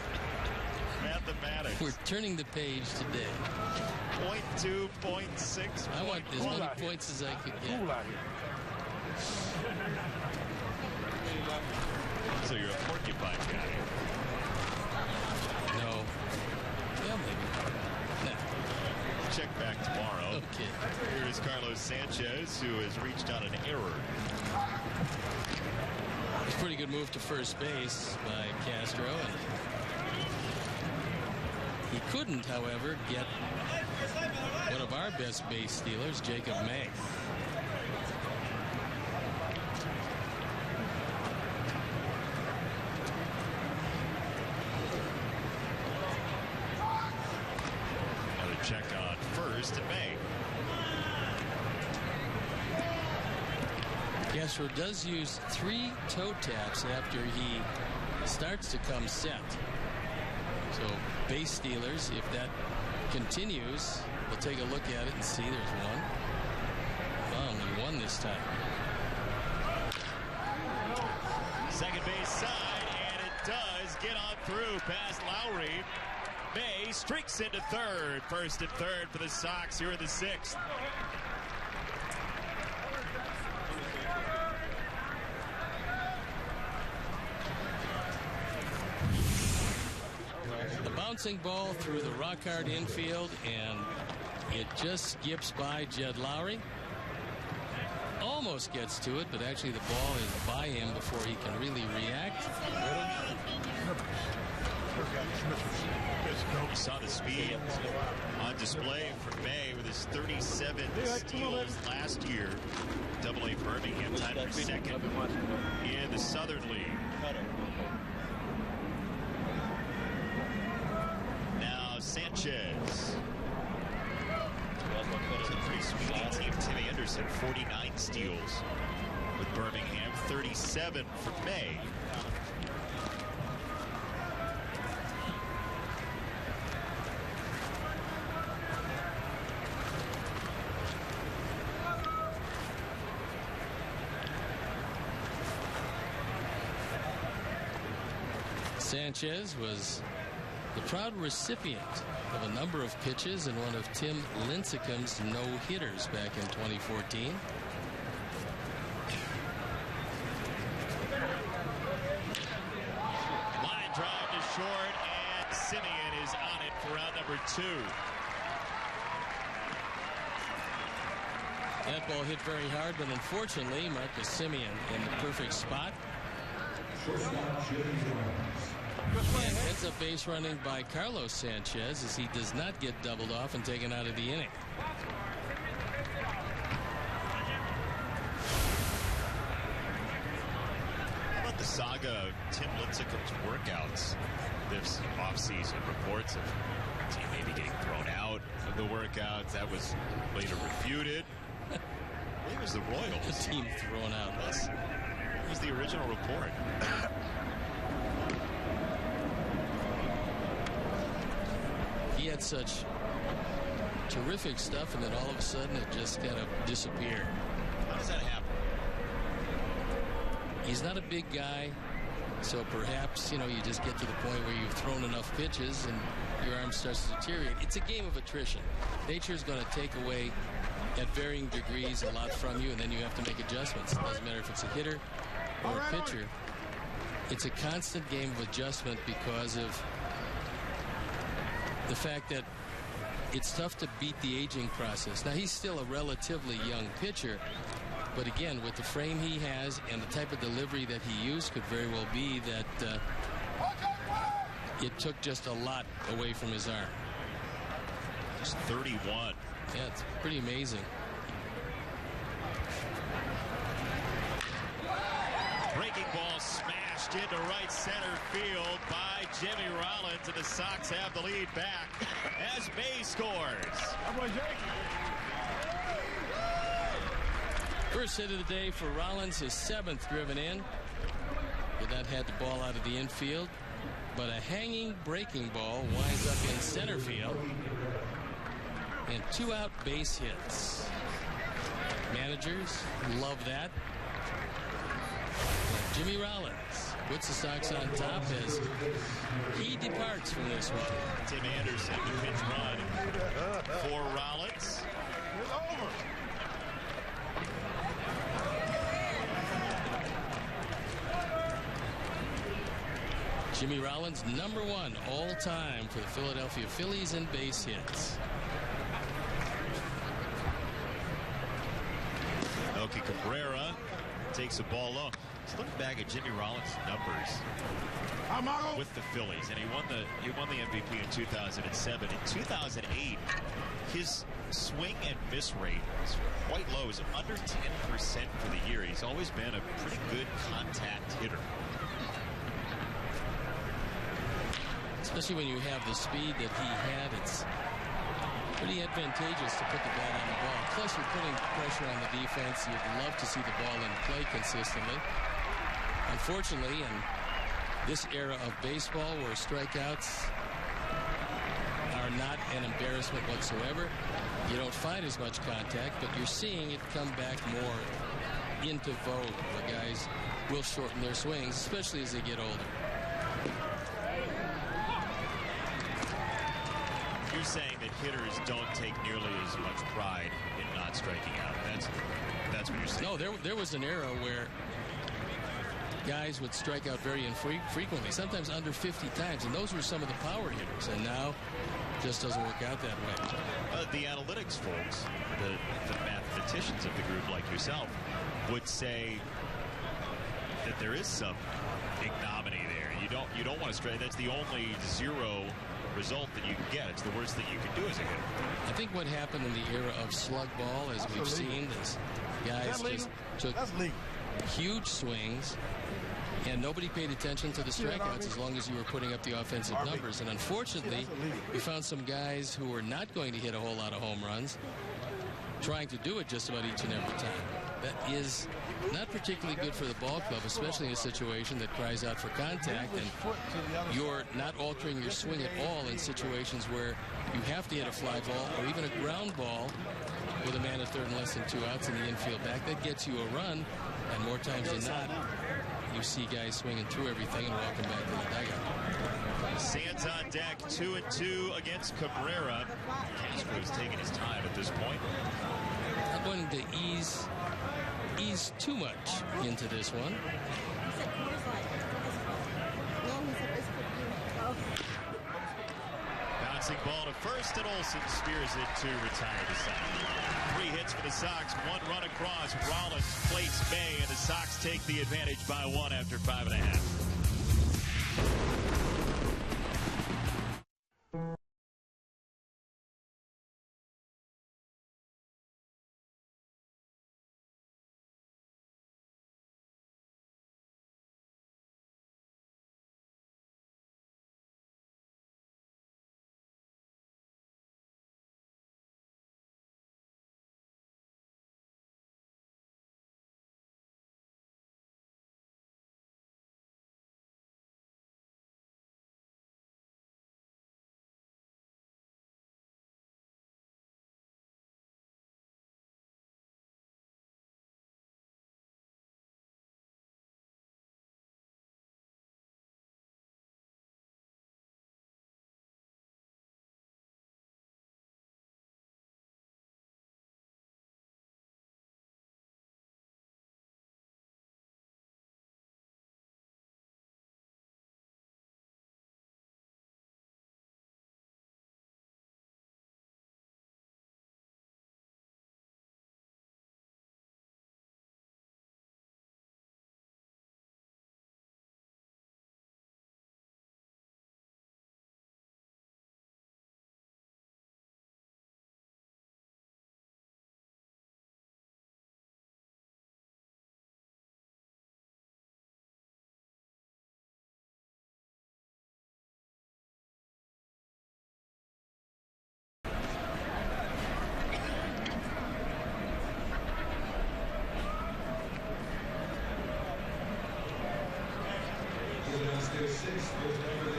Mathematics. We're turning the page today. 0.2, 0.6. I want as many points as I could get. Cool out here. So you're a porcupine guy. No. Yeah, maybe. Nah. Check back tomorrow. Okay. Here is Carlos Sanchez, who has reached on an error. It's a pretty good move to first base by Castro. And he couldn't, however, get one of our best base stealers, Jacob May. Another check on first and May. Castro does use 3 toe taps after he starts to come set. So base stealers, if that continues, we'll take a look at it and see. There's one. Well, only 1 this time. Second base side, and it does get on through past Lowry. May streaks into third. First and third for the Sox here in the 6th. The bouncing ball through the rock hard infield, and it just skips by Jed Lowry. Almost gets to it, but actually the ball is by him before he can really react. You saw the speed on display for May with his 37 steals last year. Double-A Birmingham tied for second in the Southern League. Now Sanchez. It's a pretty speedy team. Timmy Anderson, 49 steals with Birmingham, 37 for May. Sanchez was the proud recipient of a number of pitches and one of Tim Lincecum's no-hitters back in 2014. Line drive to short, and Simeon is on it for round number 2. That ball hit very hard, but unfortunately, Marcus Simeon in the perfect spot. And ends up base running by Carlos Sanchez as he does not get doubled off and taken out of the inning. How about the saga of Tim Lincecum's workouts this offseason? Reports of the team maybe getting thrown out of the workouts. That was later refuted. I believe it was the Royals. The team thrown out. Yes. It was the original report. He had such terrific stuff, and then all of a sudden it just kind of disappeared. How does that happen? He's not a big guy, so perhaps, you just get to the point where you've thrown enough pitches and your arm starts to deteriorate. It's a game of attrition. Nature's going to take away at varying degrees a lot from you, and then you have to make adjustments. It doesn't matter if it's a hitter or a pitcher. It's a constant game of adjustment because of the fact that it's tough to beat the aging process. Now, he's still a relatively young pitcher, but again, with the frame he has and the type of delivery that he used, could very well be that it took just a lot away from his arm. Just 31. Yeah, it's pretty amazing. Breaking ball smashed into right center field by Jimmy Rollins, and the Sox have the lead back as May scores. First hit of the day for Rollins, his 7th driven in. But that had the ball out of the infield, but a hanging breaking ball winds up in center field. And 2 out base hits. Managers love that. And Jimmy Rollins puts the Sox on top as he departs from this one. Tim Anderson, the pitch run for Rollins. It's over. Jimmy Rollins, #1 all time for the Philadelphia Phillies in base hits. Melky Cabrera takes the ball low. Just looking back at Jimmy Rollins' numbers with the Phillies, and he won the MVP in 2007. In 2008, his swing and miss rate was quite low. It was under 10% for the year. He's always been a pretty good contact hitter. Especially when you have the speed that he had, it's pretty advantageous to put the bat on the ball. Plus, you're putting pressure on the defense. You'd love to see the ball in play consistently. Unfortunately, in this era of baseball where strikeouts are not an embarrassment whatsoever, you don't find as much contact, but you're seeing it come back more into vogue. The guys will shorten their swings, especially as they get older. You're saying that hitters don't take nearly as much pride in not striking out. That's what you're saying. No, there was an era where guys would strike out very infrequently, sometimes under 50 times, and those were some of the power hitters, and now it just doesn't work out that way. The analytics folks, the mathematicians of the group like yourself, would say that there is some ignominy there. You don't want to strike. That's the only zero result that you can get. It's the worst that you can do as a hitter. I think what happened in the era of slug ball, as we've seen, is guys just took huge swings, and nobody paid attention to the strikeouts as long as you were putting up the offensive numbers. And unfortunately, we found some guys who were not going to hit a whole lot of home runs, trying to do it just about each and every time. That is not particularly good for the ball club, especially in a situation that cries out for contact, and you're not altering your swing at all in situations where you have to hit a fly ball or even a ground ball with a man at third and less than 2 outs in the infield back. That gets you a run, and more times than not, you see guys swinging through everything and walking back to the dugout. Sands on deck, 2-2 against Cabrera. Castro's taking his time at this point. Not wanting to ease too much into this one. Bouncing ball to first, and Olsen spears it to retire the side. 3 hits for the Sox, 1 run across. Rollins plates May, and the Sox take the advantage by 1 after 5.5.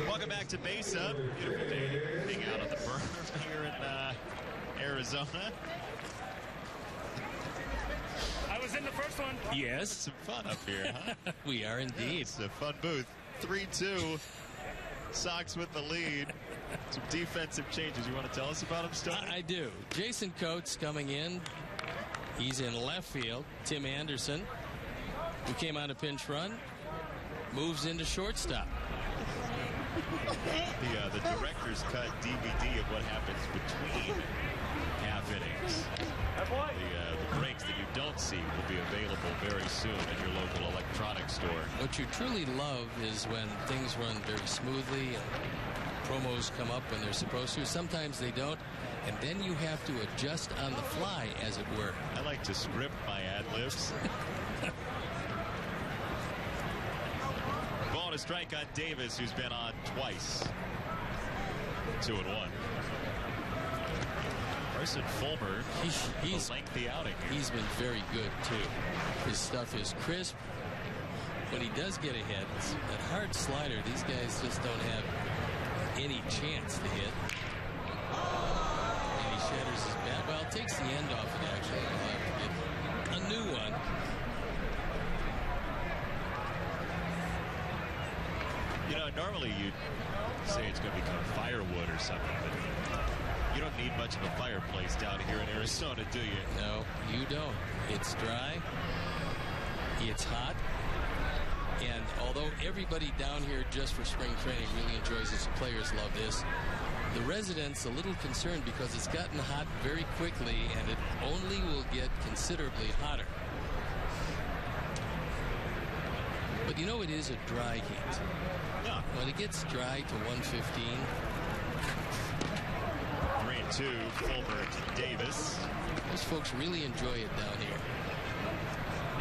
Welcome back to Mesa. Beautiful day being out on the berm here in Arizona. I was in the first one. Yes. Some fun up here, huh? We are indeed. It's a fun booth. 3-2. Sox with the lead. Some defensive changes. You want to tell us about them, Stoney? I do. Jason Coates coming in. He's in left field. Tim Anderson, who came on a pinch run, moves into shortstop. The director's cut DVD of what happens between half innings. The breaks that you don't see will be available very soon at your local electronics store. What you truly love is when things run very smoothly and promos come up when they're supposed to. Sometimes they don't, and then you have to adjust on the fly, as it were. I like to script my ad-libs. Ball to strike on Davis, who's been on twice. 2-1. Carson Fulmer, he's a lengthy outing. He's been very good, too. His stuff is crisp. When he does get ahead, it's that hard slider, these guys just don't have any chance to hit. And he shatters his bat. Well, it takes the end off it, actually. He'll have to get a new one. You know, normally you'd say it's going to become firewood or something, but you don't need much of a fireplace down here in Arizona, do you? No, you don't. It's dry. It's hot. And although everybody down here just for spring training really enjoys this, players love this, the residents a little concerned because it's gotten hot very quickly and it only will get considerably hotter. But you know, it is a dry heat. Yeah. When it gets dry to 115. 3-2, Fulmer to Davis. Those folks really enjoy it down here.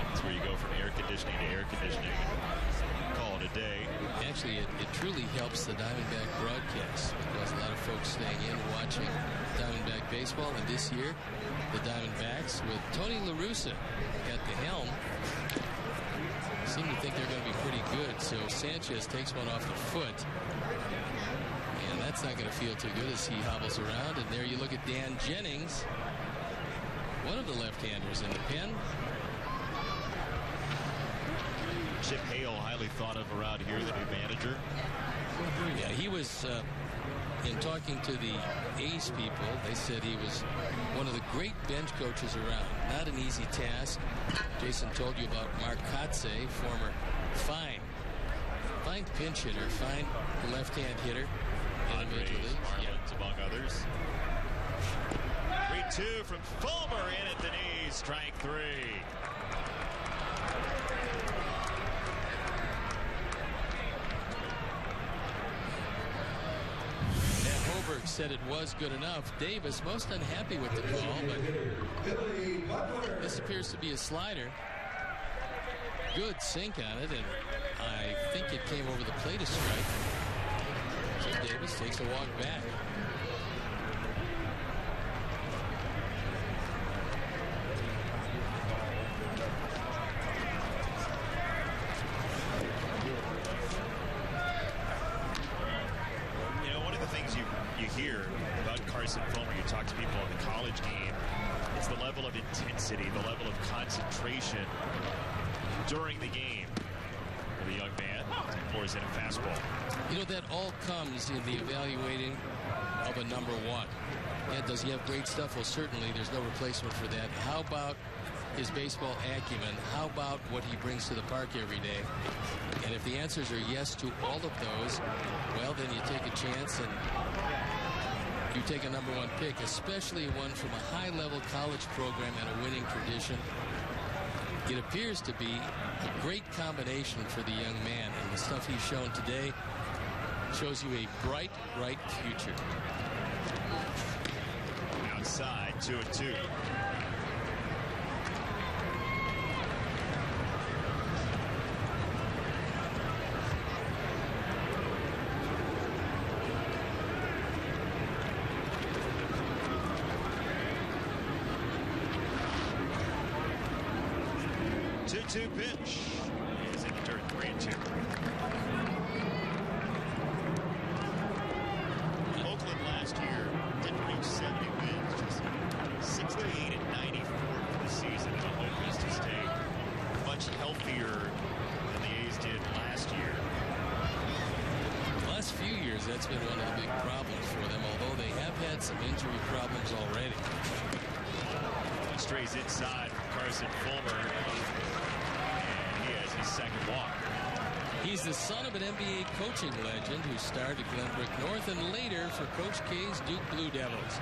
That's where you go from air conditioning to air conditioning. Call it a day. Actually, it truly helps the Diamondback broadcast because a lot of folks staying in watching Diamondback baseball. And this year, the Diamondbacks with Tony La Russa at the helm seem to think they're going to be pretty good. So Sanchez takes one off the foot. And that's not going to feel too good as he hobbles around. And there you look at Dan Jennings, one of the left-handers in the pen. Chip Hale, highly thought of around here, the new manager. Yeah, he was, in talking to the A's people, they said he was one of the great bench coaches around. Not an easy task. Jason told you about Mark Kotze, former fine pinch hitter, fine left-hand hitter in the Major Leagues. Marlins, among others. 3-2 from Fulmer in at the knees. Strike 3. Hoberg said it was good enough. Davis most unhappy with the call, but this appears to be a slider. Good sink on it, and I think it came over the plate a strike. So Davis takes a walk back. Hear about Carson Fulmer, you talk to people in the college game, it's the level of intensity, the level of concentration during the game for the young man. Pours in a fastball. You know, that all comes in the evaluating of a number one. Yeah, does he have great stuff? Well, certainly there's no replacement for that. How about his baseball acumen? How about what he brings to the park every day? And if the answers are yes to all of those, well, then you take a chance and you take a number one pick, especially one from a high-level college program and a winning tradition. It appears to be a great combination for the young man, and the stuff he's shown today shows you a bright, bright future. Outside, 2-2. Pitch is in the dirt. 3-2. Oakland last year didn't reach 70 wins, just 68 and 94 for the season. And the hope is to stay much healthier than the A's did last year. The last few years, that's been one of the big problems for them, although they have had some injury problems already. Strays inside from Carson Fulmer. Second walk. He's the son of an NBA coaching legend who starred at Glenbrook North and later for Coach K's Duke Blue Devils.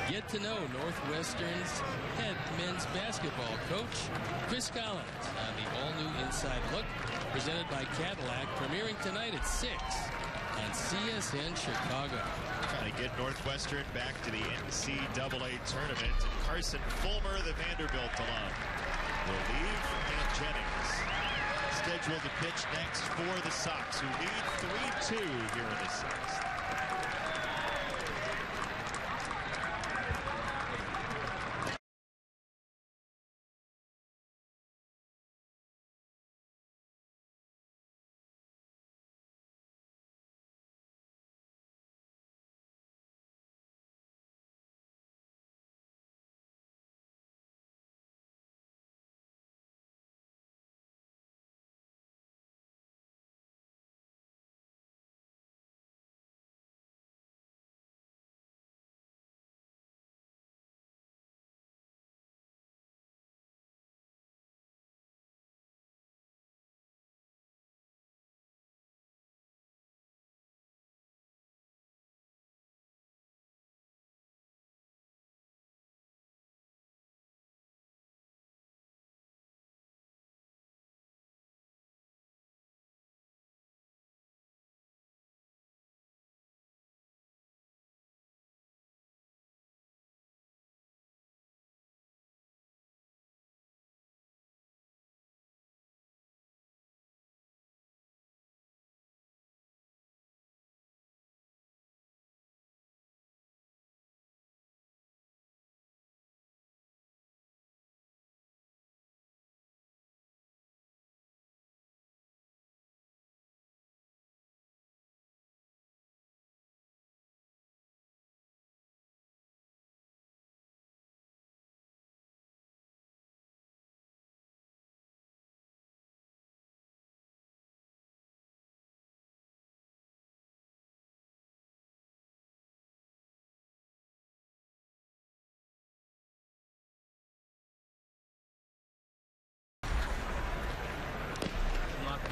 Get to know Northwestern's head men's basketball coach, Chris Collins, on the all-new Inside Look, presented by Cadillac, premiering tonight at 6 on CSN Chicago. Trying to get Northwestern back to the NCAA tournament. And Carson Fulmer, the Vanderbilt alum, will leave, and Jennings scheduled to pitch next for the Sox, who lead 3-2 here in the sixth.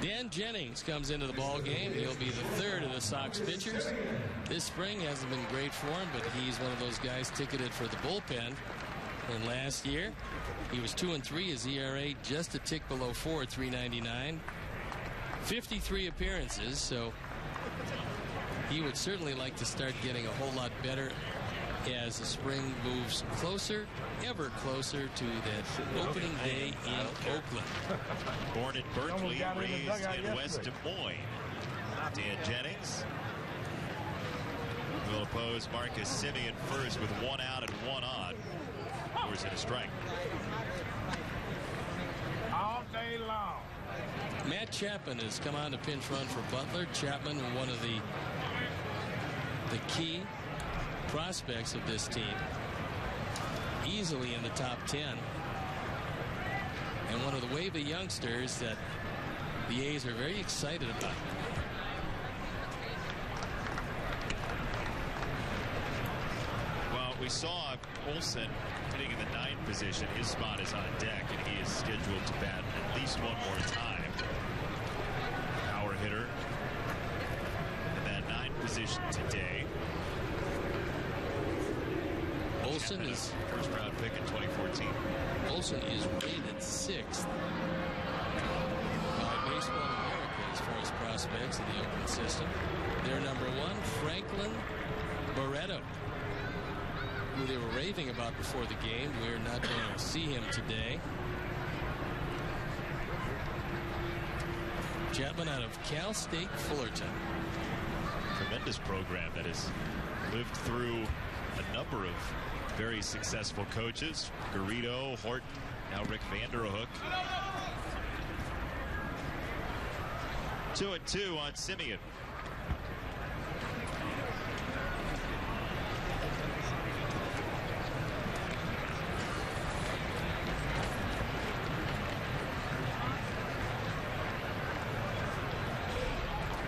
Dan Jennings comes into the ball game. He'll be the third of the Sox pitchers. This spring hasn't been great for him, but he's one of those guys ticketed for the bullpen. And last year, he was 2-3. His ERA just a tick below 4 at 3.99. 53 appearances, so he would certainly like to start getting a whole lot better as the spring moves closer, ever closer to that opening day in Oakland. Born in Berkeley, raised in West Des Moines. Dan Jennings will oppose Marcus Semien first with 1 out and 1 on. Force and a strike. All day long. Matt Chapman has come on to pinch run for Butler. Chapman, one of the key prospects of this team, easily in the top 10, and one of the wave of youngsters that the A's are very excited about. Well, we saw Olsen hitting in the 9th position. His spot is on deck, and he is scheduled to bat at least one more time. Power hitter in that 9th position today. Olsen is first round pick in 2014. Olsen is rated 6th by Baseball America as far as prospects in the Oakland system. Their number 1, Franklin Barreto, who they were raving about before the game. We're not going to see him today. Chapman out of Cal State Fullerton. Tremendous program that has lived through a number of very successful coaches. Garrido, Horton, now Rick Vanderhook. 2-2 on Semien.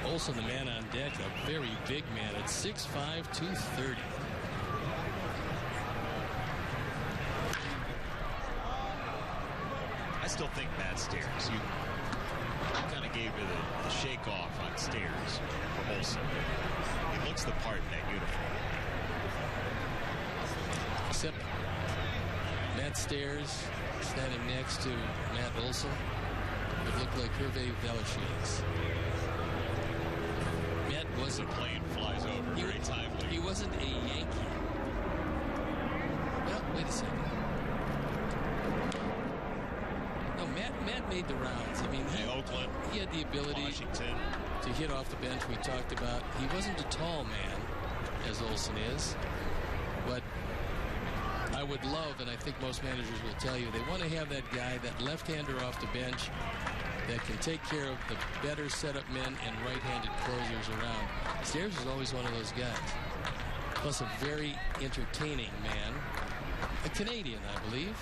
Olsen, the man on deck, a very big man at 6'5", 230. I still think Matt Stairs. You kind of gave me the shake off on Stairs for Olsen. He looks the part in that uniform. Except Matt Stairs standing next to Matt Olsen would look like Hervé Villechaize. Matt wasn't. The plane flies over very timely. He wasn't a Yankee. Well, wait a second. No, Matt made the rounds. I mean, Oakland, he had the ability Washington to hit off the bench. We talked about. He wasn't a tall man, as Olsen is, but I would love, and I think most managers will tell you, they want to have that guy, that left-hander off the bench, that can take care of the better setup men and right-handed closers around. Stairs is always one of those guys. Plus a very entertaining man. A Canadian, I believe.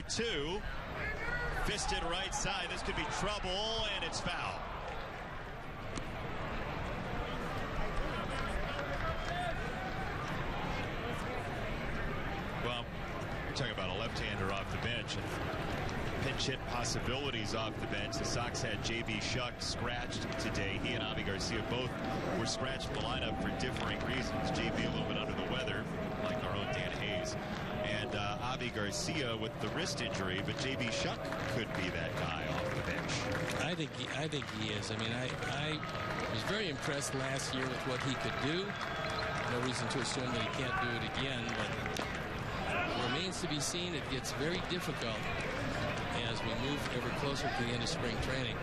Two. Fisted right side. This could be trouble, and it's foul. Well, we're talking about a left-hander off the bench and pinch hit possibilities off the bench. The Sox had J.B. Shuck scratched today. He and Avi Garcia both were scratched from the lineup for differing reasons. J.B. a little bit under the weather, like our own Dan Hayes. And Avi Garcia with the wrist injury, but J.B. Shuck could be that guy off the bench. I think he is. I mean, I was very impressed last year with what he could do. No reason to assume that he can't do it again, but it remains to be seen. It gets very difficult as we move ever closer to the end of spring training.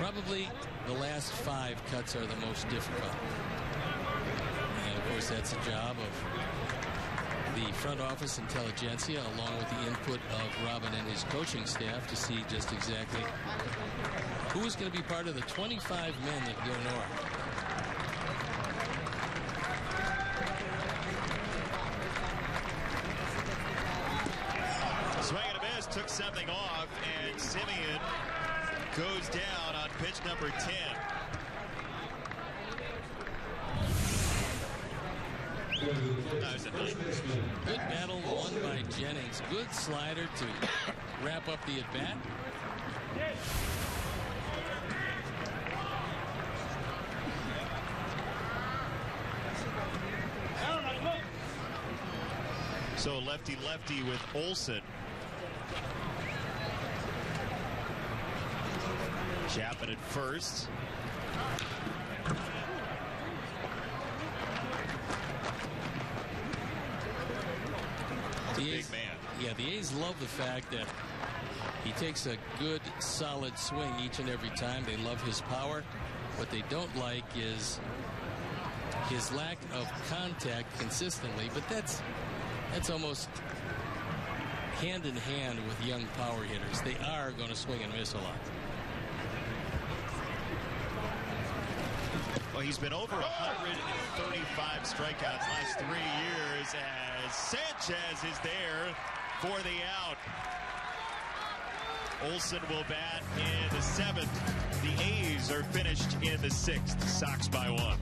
Probably the last 5 cuts are the most difficult. And of course, that's the job of the front office intelligentsia, along with the input of Robin and his coaching staff, to see just exactly who is going to be part of the 25 men that go north. Swing and a miss, took something off, and Semien goes down on pitch number 10. Good battle won by Jennings. Good slider to wrap up the at-bat. So lefty-lefty with Olsen. Chapman at first. Big man. Yeah, the A's love the fact that he takes a good, solid swing each and every time. They love his power. What they don't like is his lack of contact consistently, but that's almost hand in hand with young power hitters. They are going to swing and miss a lot. Well, he's been over 135 strikeouts last 3 years as Sanchez is there for the out. Olsen will bat in the 7th. The A's are finished in the 6th. Sox by 1.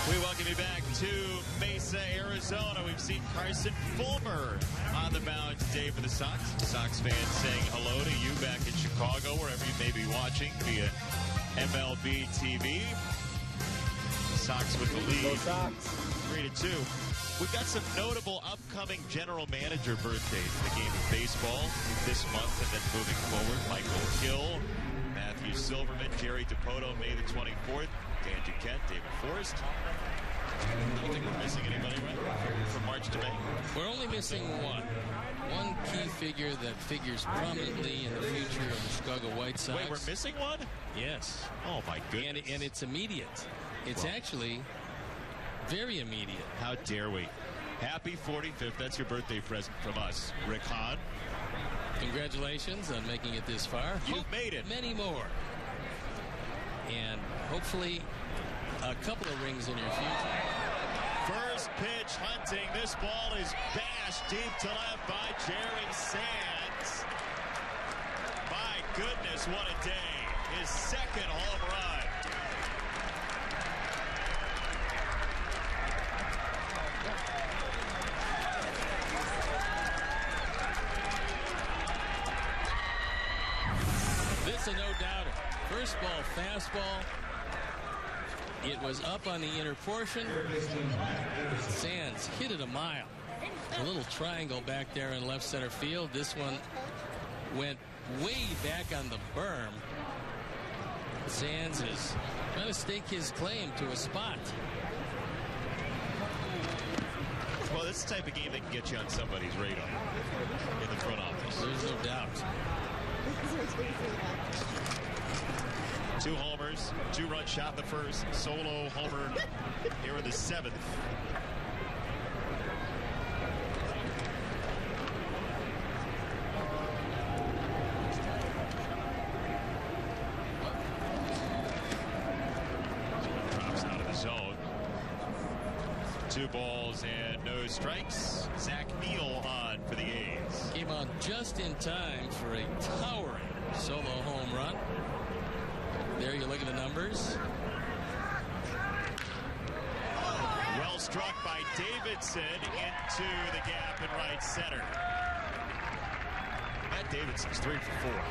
We welcome you back to Mesa, Arizona. We've seen Carson Fulmer on the mound today for the Sox. Sox fans saying hello to you back in Chicago, wherever you may be watching via MLB TV. Sox with the lead, 3-2. We've got some notable upcoming general manager birthdays in the game of baseball this month and then moving forward. Michael Hill, Matthew Silverman, Jerry DiPoto, May the 24th. Dan Duquette, David Forrest. I don't think we're missing anybody, right? From March to May. We're only missing one key figure that figures prominently in the future of the Chicago White Sox. Wait, we're missing one? Yes. Oh, my goodness. And it's immediate. It's actually very immediate. How dare we? Happy 45th. That's your birthday present from us. Rick Hahn. Congratulations on making it this far. You've made it. Many more. And hopefully a couple of rings in your future. First pitch hunting. This ball is bashed deep to left by Jerry Sands. My goodness, what a day. His second home run. This is a no-doubter. First ball, fastball. It was up on the inner portion. Sands hit it a mile. A little triangle back there in left center field. This one went way back on the berm. Sands is trying to stake his claim to a spot. Well, this is the type of game that can get you on somebody's radar in the front office. There's no doubt. 2 homers, 2-run shot in the first, solo homer here in the 7th. 2 balls and no strikes. Zach Neal on for the A's. Came on just in time for a towering solo home run. There you look at the numbers. Well struck by Davidson into the gap in right center. Matt Davidson's 3 for 4.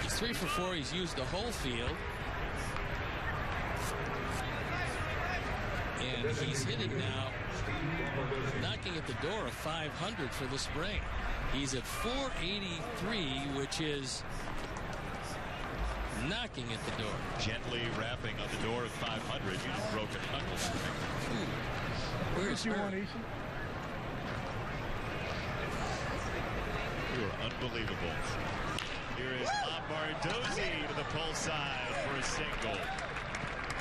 He's 3 for 4. He's used the whole field. And he's hitting now, knocking at the door of 500 for the spring. He's at 483, which is knocking at the door. Gently rapping on the door of 500. Broken knuckles. Where's you her? want, Isha? You are unbelievable. Here is Lombardozzi to the pull side for a single.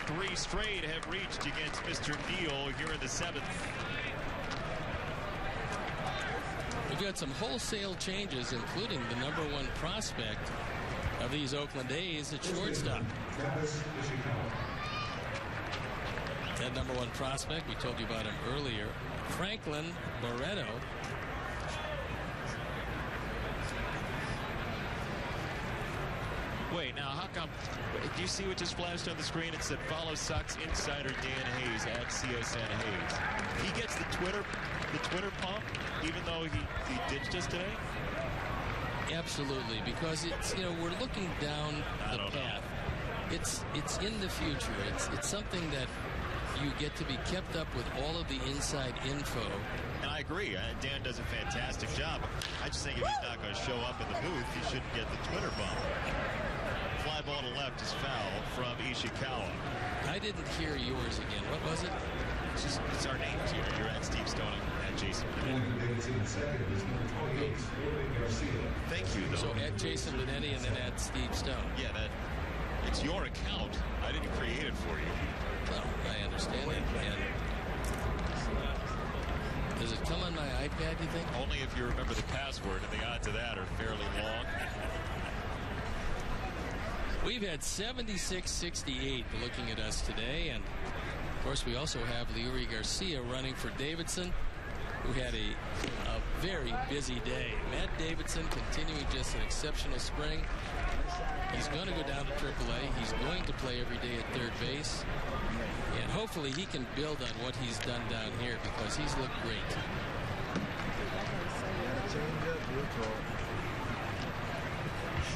3 straight have reached against Mr. Neal here in the 7th. We've got some wholesale changes, including the #1 prospect of these Oakland A's at shortstop. That #1 prospect, we told you about him earlier, Franklin Barreto. Wait, now how come? Do you see what just flashed on the screen? It said follow Sox insider Dan Hayes at CSN Hayes. He gets the Twitter pump, even though he ditched us today. Absolutely, because it's, you know, we're looking down the path. It's in the future. It's something that you get to be kept up with all of the inside info. And I agree. Dan does a fantastic job. I just think if he's not going to show up in the booth, he shouldn't get the Twitter bump. Fly ball to left is foul from Ishikawa. I didn't hear yours again. What was it? It's our names here. You're at Steve Stone and Jason. Thank you, though. So at Jason Benetti and then at Steve Stone. Yeah, it's your account. I didn't create it for you. Well, I understand that. And does it come on my iPad, do you think? Only if you remember the password, and the odds of that are fairly long. We've had 76-68 looking at us today, and of course we also have Leury Garcia running for Davidson, who had a very busy day. Matt Davidson continuing just an exceptional spring. He's going to go down to AAA. He's going to play every day at third base, and hopefully he can build on what he's done down here, because he's looked great.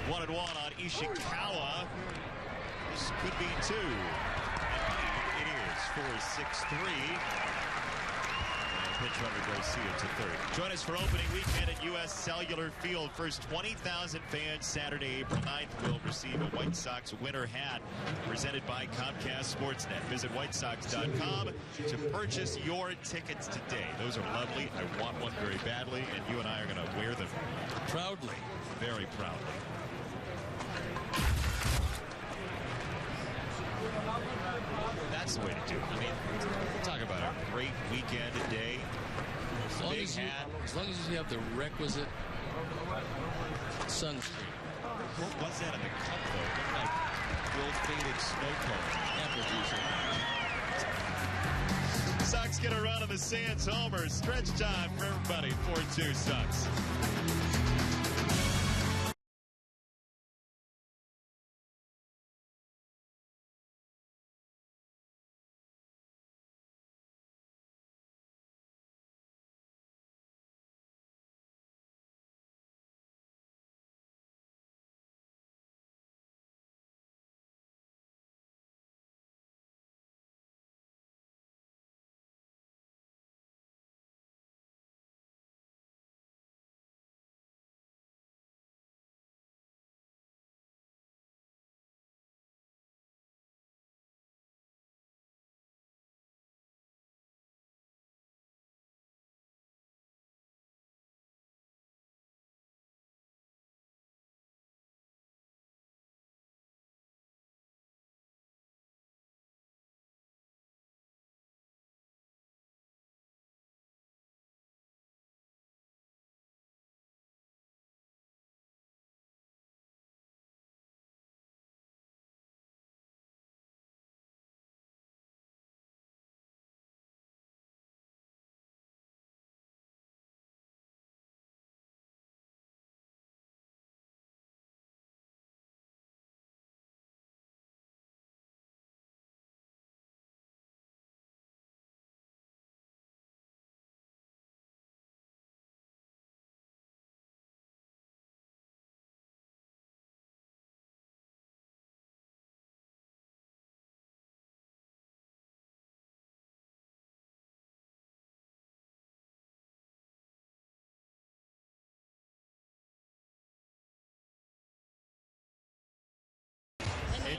1-1 on Ishikawa. This could be 2. It is 4-6-3. Pitch runner Garcia to third. Join us for opening weekend at U.S. Cellular Field. First 20,000 fans Saturday, April 9th will receive a White Sox winter hat presented by Comcast Sportsnet. Visit whitesox.com to purchase your tickets today. Those are lovely. I want one very badly, and you and I are going to wear them Proudly. very proudly. That's the way to do it. I mean, talk about a great weekend day. As long as you have the requisite sunscreen. What was that in the cup, though? It looked like Bill faded snow cone. Sox get a run on the Sands homer. Stretch time for everybody. 4-2 Sox.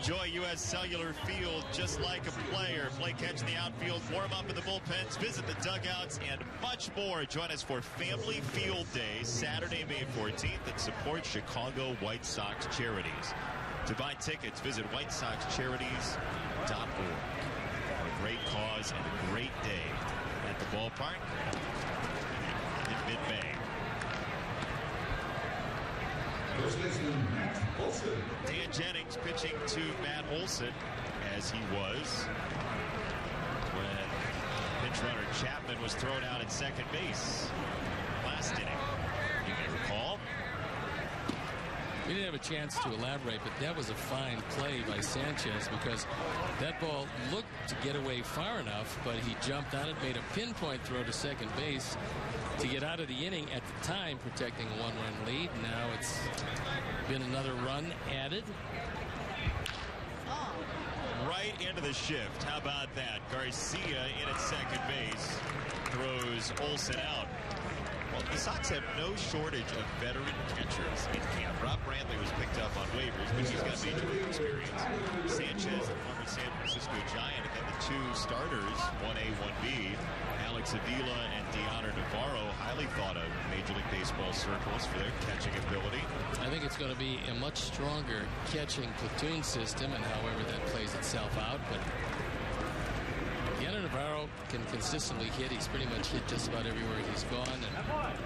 Enjoy U.S. Cellular Field just like a player. Play catch in the outfield, warm up in the bullpens, visit the dugouts, and much more. Join us for Family Field Day, Saturday, May 14th, and support Chicago White Sox charities. To buy tickets, visit whitesoxcharities.org. A great cause and a great day at the ballpark in mid-May. Dan Jennings pitching to Matt Olson, as he was when pinch runner Chapman was thrown out at second base last inning. You may recall. We didn't have a chance to elaborate, but that was a fine play by Sanchez because that ball looked to get away far enough, but he jumped on it, made a pinpoint throw to second base to get out of the inning, at the time protecting a one-run lead. Now it's been another run added. Right into the shift. How about that? Garcia in at second base throws Olson out. Well, the Sox have no shortage of veteran catchers in camp. Rob Brantley was picked up on waivers, but he's got major league experience. Sanchez, the former San Francisco Giant, and then the two starters, 1A, 1B, Alex Avila and Deoner Navarro, highly thought of in Major League Baseball circles for their catching ability. I think it's going to be a much stronger catching platoon system, and however that plays itself out. But Deoner Navarro can consistently hit. He's pretty much hit just about everywhere he's gone. And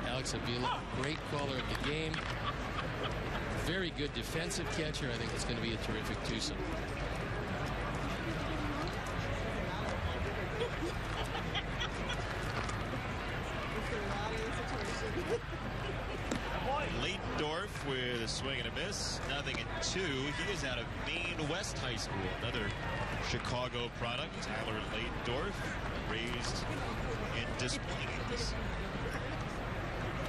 Alex Avila, great caller of the game. Very good defensive catcher. I think it's going to be a terrific twosome. Leitendorf with a swing and a miss. 0-2. He is out of Maine West High School, another Chicago product. Tyler Leitendorf, raised in Des Plaines.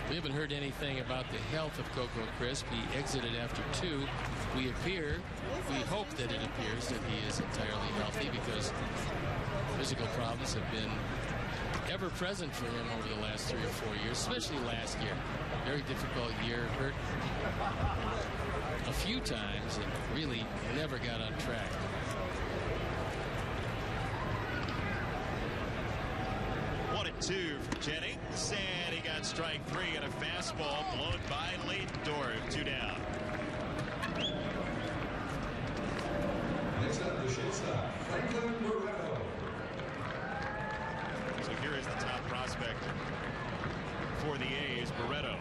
We haven't heard anything about the health of Coco Crisp. He exited after 2. We hope that it appears that he is entirely healthy, because physical problems have been ever present for him over the last 3 or 4 years, especially last year. Very difficult year, hurt a few times and really never got on track. One and two from Jennings, and he got strike 3 and a fastball blown by Leitendorf. 2 down. Next up, the shortstop, Franklin Barreto. So here is the top prospect for the A's, Barreto.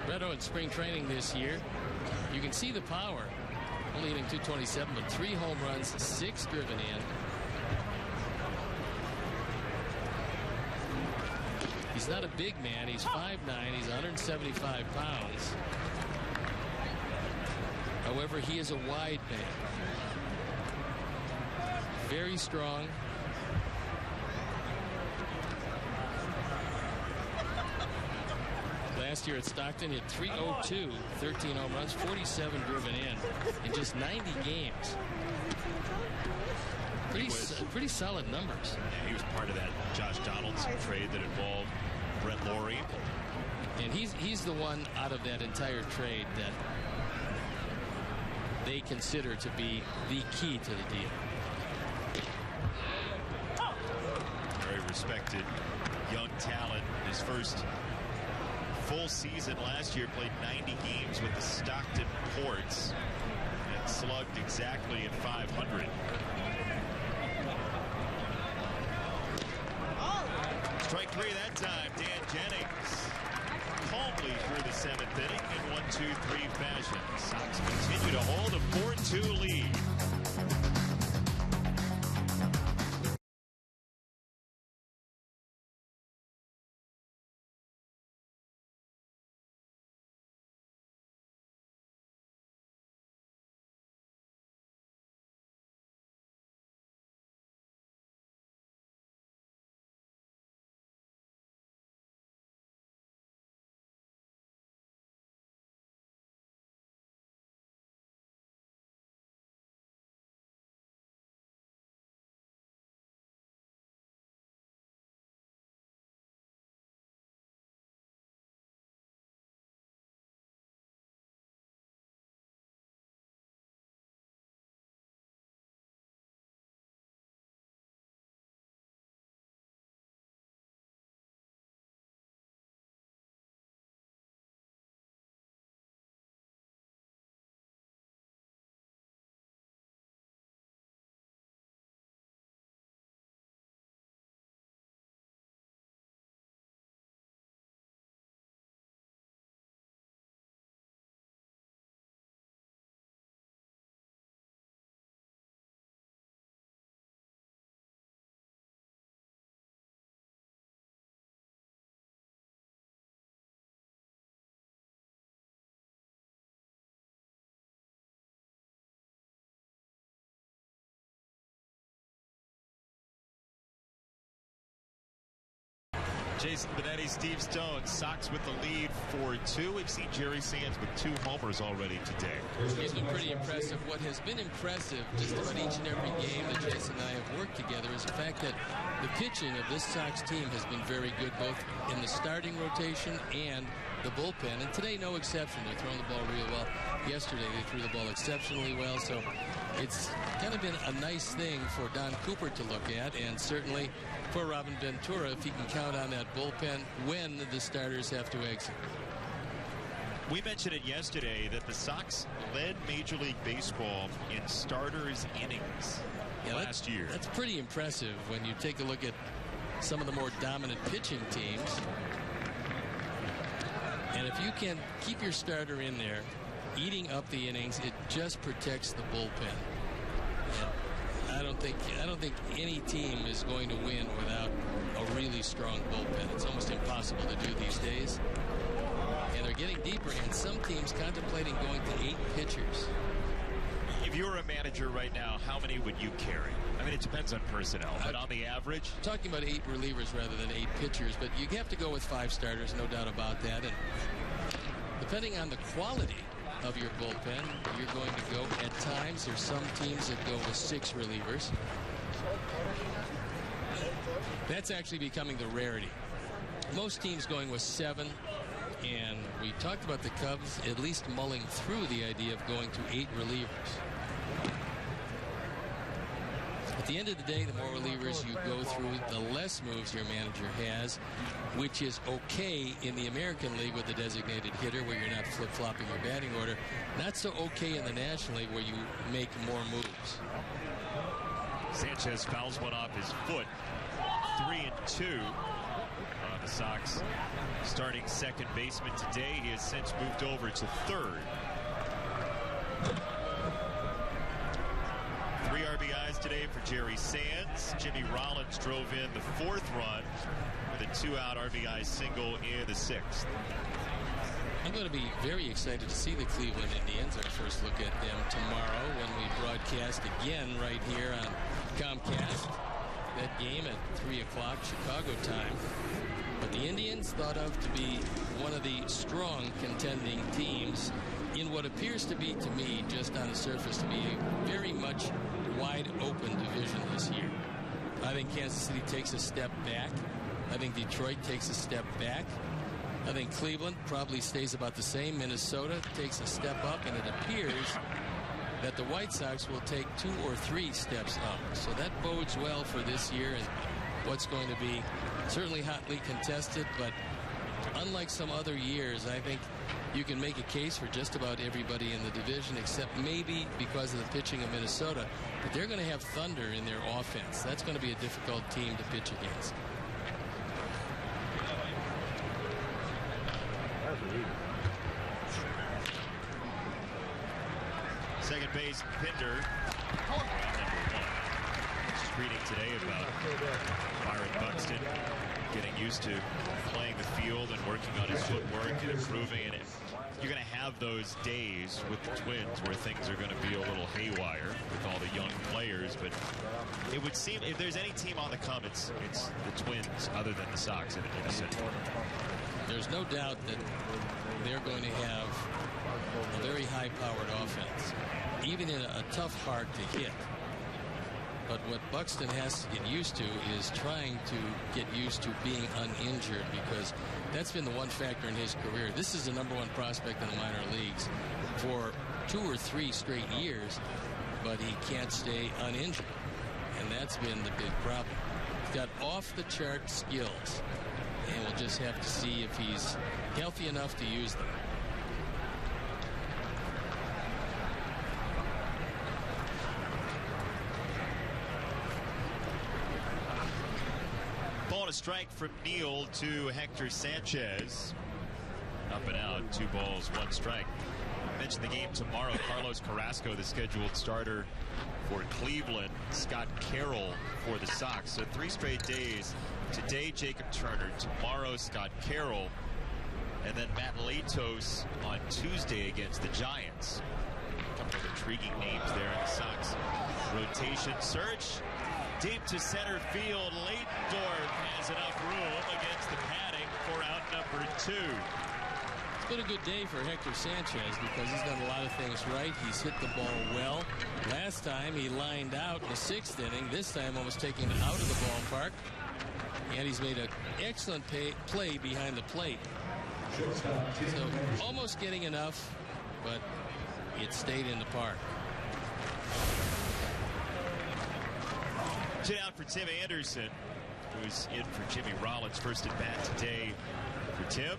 Barreto in spring training this year. You can see the power. Only hitting .227, but 3 home runs, 6 driven in. He's not a big man. He's 5'9". He's 175 pounds. However, he is a wide man. Very strong. Last year at Stockton, he had .302, 13 home runs, 47 driven in just 90 games. Pretty solid numbers. Yeah, he was part of that Josh Donaldson trade that involved Brett Laurie. And he's the one out of that entire trade that they consider to be the key to the deal. Very respected young talent. His first full season last year, played 90 games with the Stockton Ports and slugged exactly at .500. Strike 3 that time. Dan Jennings calmly through the 7th inning in 1-2-3 fashion. Sox continue to hold a 4-2 lead. Jason Benetti, Steve Stone. Sox with the lead 4-2. We've seen Jerry Sands with 2 homers already today. He's been pretty impressive. What has been impressive just about each and every game that Jason and I have worked together is the fact that the pitching of this Sox team has been very good, both in the starting rotation and the bullpen. And today, no exception. They're throwing the ball real well. Yesterday, they threw the ball exceptionally well. So it's kind of been a nice thing for Don Cooper to look at, and certainly for Robin Ventura if he can count on that bullpen when the starters have to exit. We mentioned it yesterday that the Sox led Major League Baseball in starters innings last year. That's pretty impressive when you take a look at some of the more dominant pitching teams. And if you can keep your starter in there, eating up the innings, it just protects the bullpen. And I don't think any team is going to win without a really strong bullpen. It's almost impossible to do these days. And they're getting deeper, and some teams contemplating going to 8 pitchers. If you were a manager right now, how many would you carry? I mean, it depends on personnel, but on the average? Talking about 8 relievers rather than 8 pitchers, but you have to go with 5 starters, no doubt about that. And depending on the quality of your bullpen, you're going to go at times. There's some teams that go with 6 relievers. That's actually becoming the rarity. Most teams going with 7. And we talked about the Cubs at least mulling through the idea of going to 8 relievers. At the end of the day, the more relievers you go through, the less moves your manager has, which is okay in the American League with the designated hitter where you're not flip-flopping your batting order. Not so okay in the National League where you make more moves. Sanchez fouls one off his foot. 3-2. The Sox starting second baseman today. He has since moved over to third. 3 RBIs today for Jerry Sands. Jimmy Rollins drove in the 4th run with a 2-out RBI single in the 6th. I'm going to be very excited to see the Cleveland Indians. Our first look at them tomorrow when we broadcast again right here on Comcast. That game at 3 o'clock Chicago time. But the Indians thought of to be one of the strong contending teams in what appears to be, to me, just on the surface, to be a very much wide open division this year. I think Kansas City takes a step back. I think Detroit takes a step back. I think Cleveland probably stays about the same. Minnesota takes a step up, and it appears that the White Sox will take 2 or 3 steps up. So that bodes well for this year and what's going to be certainly hotly contested, but unlike some other years, I think you can make a case for just about everybody in the division, except maybe because of the pitching of Minnesota. But they're going to have thunder in their offense. That's going to be a difficult team to pitch against. Second base, Pinder. Just reading today about Byron Buxton getting used to playing the field and working on his footwork and improving. And you're going to have those days with the Twins where things are going to be a little haywire with all the young players. But it would seem if there's any team on the come, it's the Twins other than the Sox in the Central. There's no doubt that they're going to have a very high-powered offense, even in a tough park to hit. But what Buxton has to get used to is trying to get used to being uninjured, because that's been the one factor in his career. This is the #1 prospect in the minor leagues for 2 or 3 straight years, but he can't stay uninjured. And that's been the big problem. He's got off-the-chart skills, and we'll just have to see if he's healthy enough to use them. Ball to strike from Neal to Hector Sanchez. Up and out, 2 balls, 1 strike. I mentioned the game tomorrow. Carlos Carrasco, the scheduled starter for Cleveland. Scott Carroll for the Sox. So 3 straight days. Today, Jacob Turner. Tomorrow, Scott Carroll. And then Matt Latos on Tuesday against the Giants. A couple of intriguing names there in the Sox rotation. Search Deep to center field. Leitendorf has enough room against the padding for out number 2. It's been a good day for Hector Sanchez because he's done a lot of things right. He's hit the ball well. Last time he lined out in the 6th inning. This time almost taking it out of the ballpark. And he's made an excellent play behind the plate. So almost getting enough, but it stayed in the park. Sit out for Tim Anderson, who's in for Jimmy Rollins. First at bat today for Tim.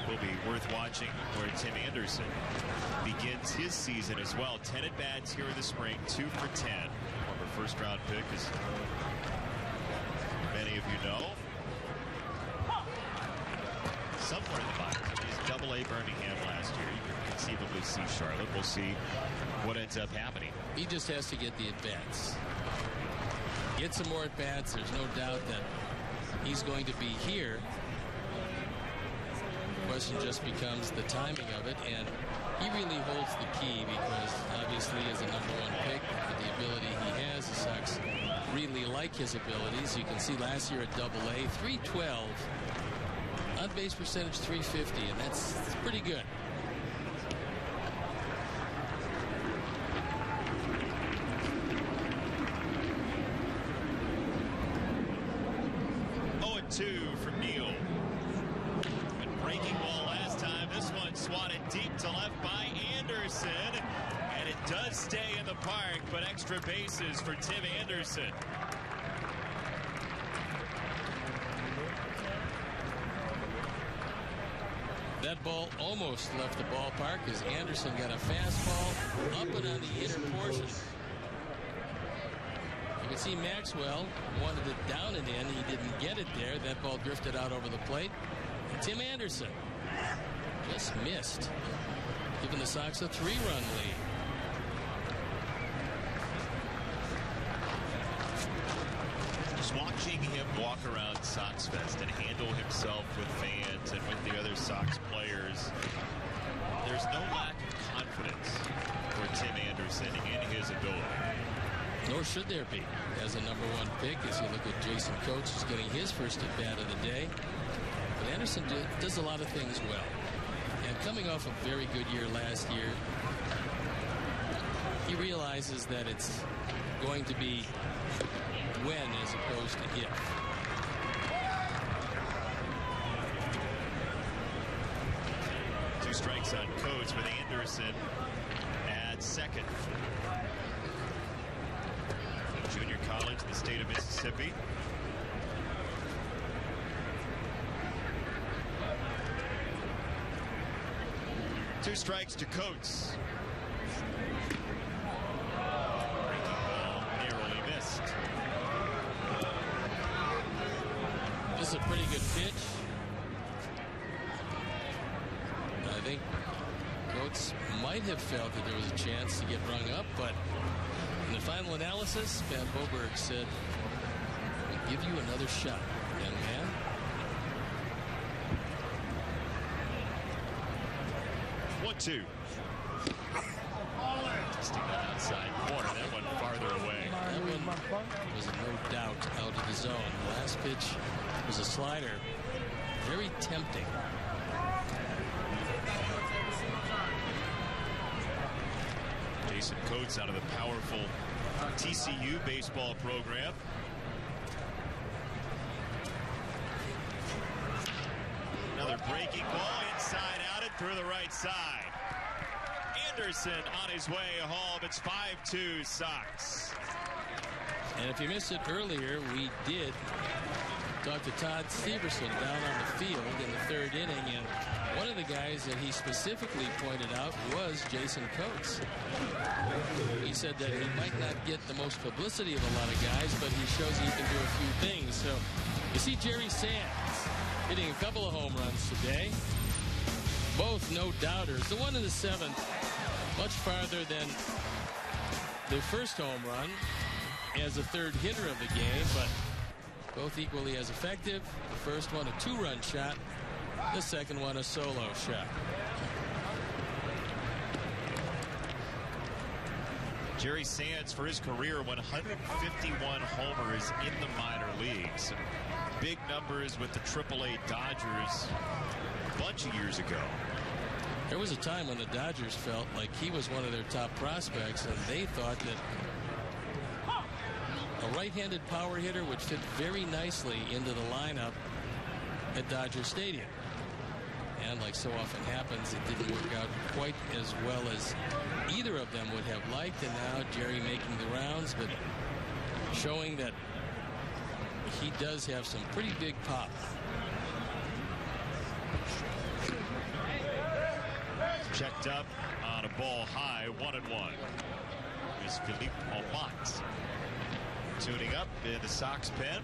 Will be worth watching where Tim Anderson begins his season as well. 10 at bats here in the spring, 2 for 10. Former first-round pick, as many of you know. Somewhere in the box. He's Double-A Birmingham last year. You can conceivably see Charlotte. We'll see what ends up happening. He just has to get the at-bats. Get some more at-bats. There's no doubt that he's going to be here. The question just becomes the timing of it, and he really holds the key because obviously as a #1 pick, with the ability he has, the Sox really like his abilities. You can see last year at Double-A, 312. On base percentage 350, and that's pretty good. Two from Neal. And breaking ball last time. This one swatted deep to left by Anderson. And it does stay in the park, but extra bases for Tim Anderson. That ball almost left the ballpark as Anderson got a fastball up and on the inner portion. You can see Maxwell wanted it down and in. He didn't get it there. That ball drifted out over the plate. And Tim Anderson just missed, giving the Sox a 3-run lead. Just watching him walk around Sox Fest and handle himself with fans and with the other Sox players, there's no lack of confidence for Tim Anderson in his ability. Nor should there be as a #1 pick as you look at Jason Coates, who's getting his first at bat of the day. But Anderson does a lot of things well. And coming off a very good year last year, he realizes that it's going to be when as opposed to if. Two strikes on Coates with Anderson at second. Junior college in the state of Mississippi. Two strikes to Coates. Breaking ball narrowly missed. This is a pretty good pitch. I think Coates might have felt that there was a chance to get rung up, but in the final analysis, Van Boberg said, "We'll give you another shot, young man." One-two. Testing that outside corner. That one farther away. That one was no doubt out of the zone. The last pitch was a slider. Very tempting. Jason Coates out of the powerful TCU baseball program. Another breaking ball inside out and through the right side. Anderson on his way home. It's 5-2 Sox. And if you missed it earlier, we did talk to Todd Severson down on the field in the 3rd inning, and one of the guys that he specifically pointed out was Jason Coates. He said that he might not get the most publicity of a lot of guys, but he shows he can do a few things. So you see Jerry Sands hitting a couple of home runs today. Both no doubters. The one in the 7th, much farther than the first home run as a 3rd hitter of the game, but both equally as effective. The first one a 2-run shot. The second one a solo shot. Jerry Sands, for his career, 151 homers in the minor leagues. Big numbers with the AAA Dodgers a bunch of years ago. There was a time when the Dodgers felt like he was one of their top prospects, and they thought that a right-handed power hitter would fit very nicely into the lineup at Dodger Stadium. And like so often happens, it didn't work out quite as well as either of them would have liked. And now Jerry making the rounds, but showing that he does have some pretty big pop. Checked up on a ball high, 1-1. Here's Philippe Aumont tuning up in the Sox pen.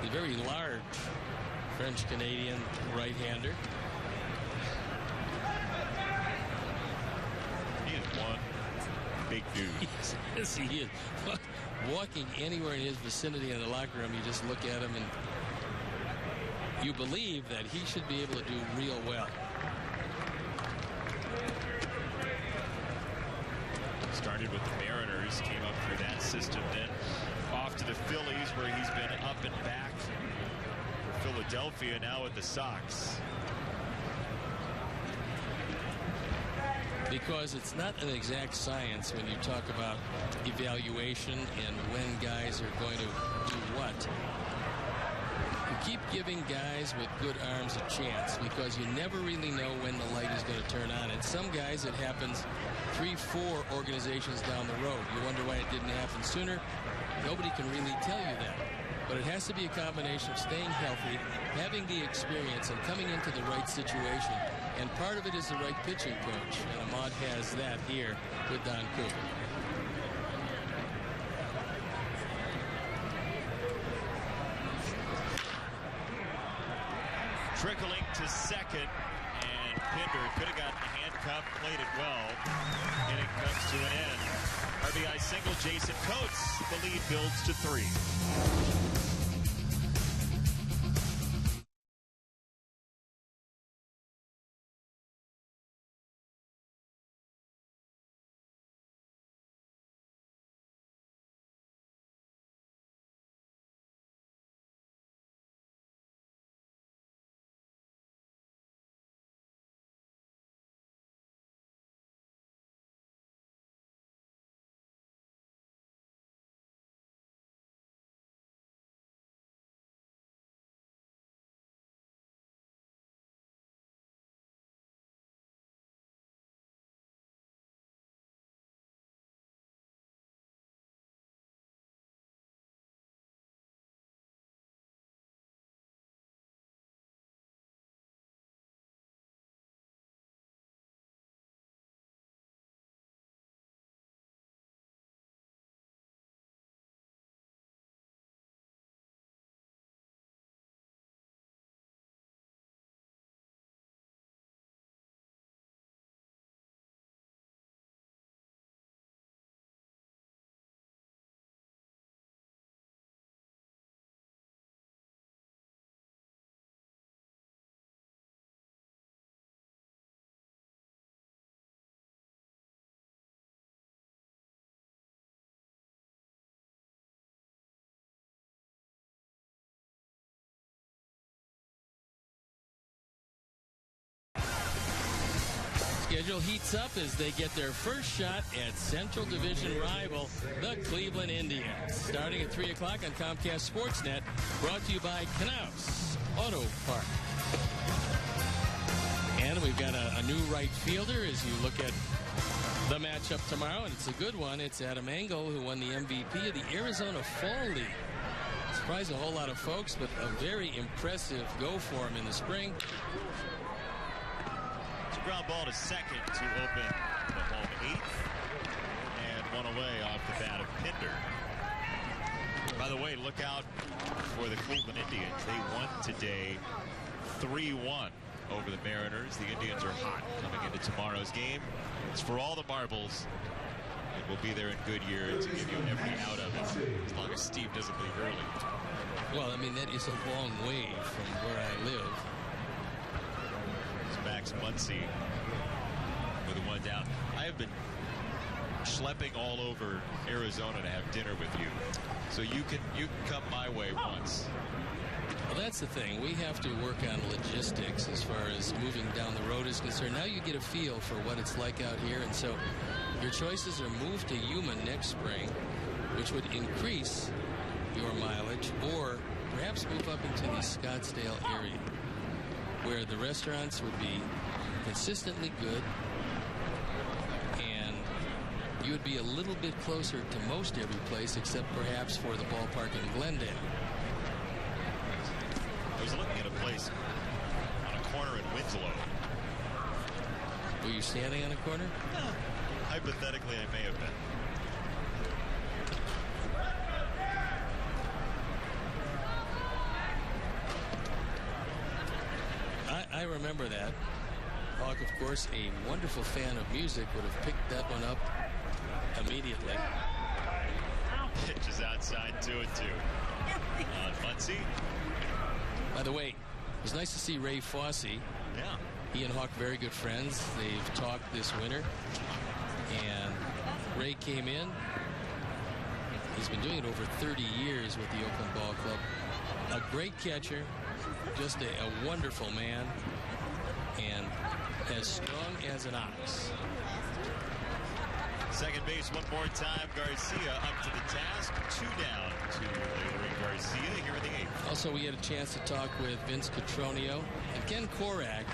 A very large French-Canadian right-hander. He is one big dude. Yes, he is. Walking anywhere in his vicinity in the locker room, you just look at him and you believe that he should be able to do real well. Started with the Mariners, came up through that system, then off to the Phillies, where he's been up and back for Philadelphia, now with the Sox. Because it's not an exact science when you talk about evaluation and when guys are going to do what. You keep giving guys with good arms a chance because you never really know when the light is going to turn on. And some guys, it happens 3-4 organizations down the road. You wonder why it didn't happen sooner. Nobody can really tell you that. But it has to be a combination of staying healthy, having the experience, and coming into the right situation. And part of it is the right pitching coach. And Ahmad has that here with Don Cooper. Trickling to second, and Pinder could have gotten the handcuff, played it well. Inning comes to an end. RBI single, Jason Coates. The lead builds to 3. Schedule heats up as they get their first shot at Central Division rival, the Cleveland Indians. Starting at 3 o'clock on Comcast Sportsnet, brought to you by Knaus Auto Park. And we've got a new right fielder as you look at the matchup tomorrow, and it's a good one. It's Adam Engel, who won the MVP of the Arizona Fall League. Surprised a whole lot of folks, but a very impressive go for him in the spring. Ground ball to second to open the home 8th, and one away off the bat of Pinder. By the way, look out for the Cleveland Indians. They won today 3-1 over the Mariners. The Indians are hot coming into tomorrow's game. It's for all the marbles, and we'll be there in Goodyear to give you every out of it, as long as Steve doesn't leave early. Well, I mean, that is a long way from where I live. Max Muncy with a 1 down. I have been schlepping all over Arizona to have dinner with you. So you can come my way once. Well, that's the thing. We have to work on logistics as far as moving down the road is concerned. Now you get a feel for what it's like out here, and so your choices are move to Yuma next spring, which would increase your mileage, or perhaps move up into the Scottsdale area, where the restaurants would be consistently good, and you would be a little bit closer to most every place except perhaps for the ballpark in Glendale. I was looking at a place on a corner in Winslow. Were you standing on a corner? No. Hypothetically, I may have been. I remember that. Hawk, of course, a wonderful fan of music, would have picked that one up immediately. Pitch is outside 2-2. Muncy. By the way, it was nice to see Ray Fosse. Yeah. He and Hawk very good friends. They've talked this winter. And Ray came in. He's been doing it over 30 years with the Oakland Ball Club. A great catcher. Just a wonderful man. And as strong as an ox. Second base one more time. Garcia up to the task. 2 down to Larry Garcia here in the 8th. Also, we had a chance to talk with Vince Cotroneo and Ken Korak,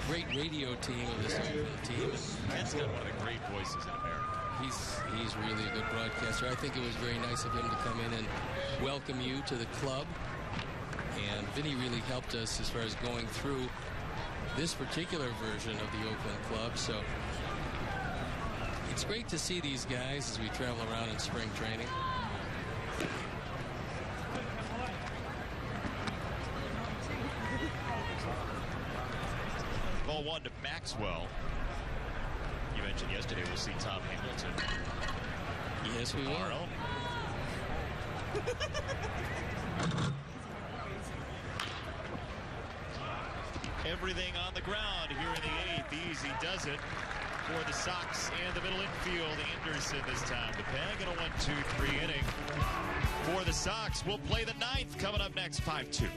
great radio team of this Oakland team. Ken's got one of the great voices in America. He's really a good broadcaster. I think it was very nice of him to come in and welcome you to the club. And Vinny really helped us as far as going through this particular version of the Oakland club. So it's great to see these guys as we travel around in spring training. Ball 1 to Maxwell. You mentioned yesterday we'll see Tom Hamilton. Yes, we will. Everything on the ground here in the 8th. Easy does it for the Sox and the middle infield. Anderson this time. The Peg in a 1-2-3 inning for the Sox. We'll play the 9th coming up next. 5-2.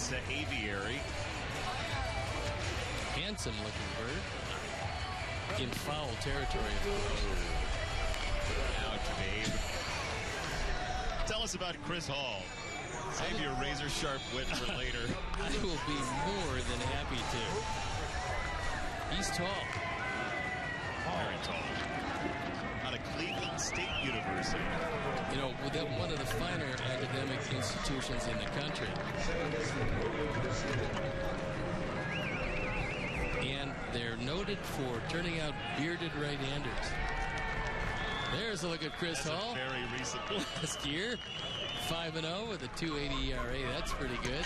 The Aviary. Handsome looking bird. In foul territory, of course. Ouch, babe. Tell us about Chris Hall. Save your razor sharp wit for later. I will be more than happy to. He's tall. Very tall. Out of Cleveland State University. You know, one of the finer academic institutions in the country. And they're noted for turning out bearded right-handers. There's a look at Chris Hall. Very recent. Last year, 5-0 with a 2.80 ERA. That's pretty good.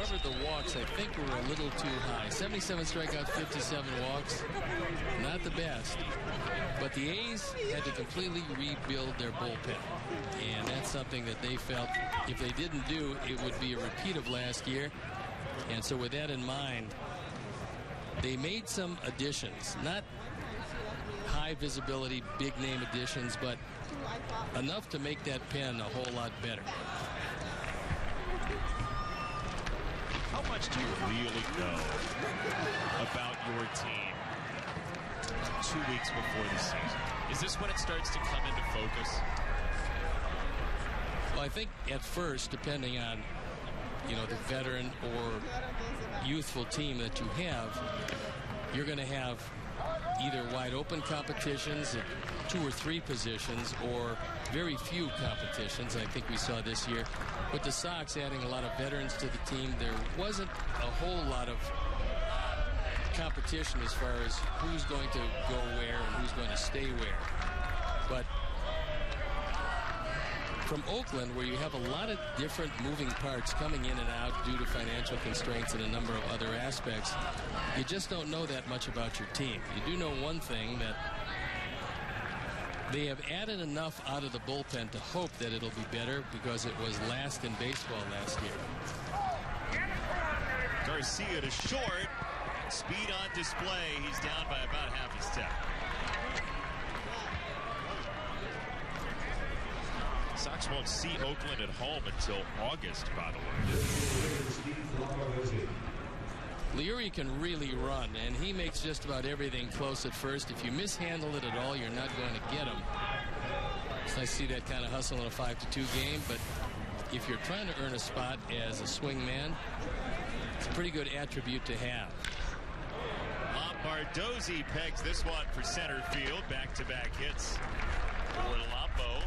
However, the walks, I think, were a little too high. 77 strikeouts, 57 walks. Not the best. But the A's had to completely rebuild their bullpen. And that's something that they felt if they didn't do, it would be a repeat of last year. And so with that in mind, they made some additions. Not high visibility, big name additions, but enough to make that pen a whole lot better. How much do you really know about your team 2 weeks before the season? Is this when it starts to come into focus? Well, I think at first, depending on, the veteran or youthful team that you have, you're going to have either wide open competitions at 2 or 3 positions or very few competitions. I think we saw this year with the Sox adding a lot of veterans to the team. There wasn't a whole lot of competition as far as who's going to go where and who's going to stay where. But from Oakland, where you have a lot of different moving parts coming in and out due to financial constraints and a number of other aspects, you just don't know that much about your team. You do know one thing, that they have added enough out of the bullpen to hope that it'll be better, because it was last in baseball last year. Garcia to short. Speed on display. He's down by about half a step. Sox won't see Oakland at home until August, by the way. Leury can really run, and he makes just about everything close at first. If you mishandle it at all, you're not going to get him. So I see that kind of hustle in a 5-2 game, but if you're trying to earn a spot as a swing man, it's a pretty good attribute to have. Lombardozzi pegs this one for center field. Back-to-back hits for Lombo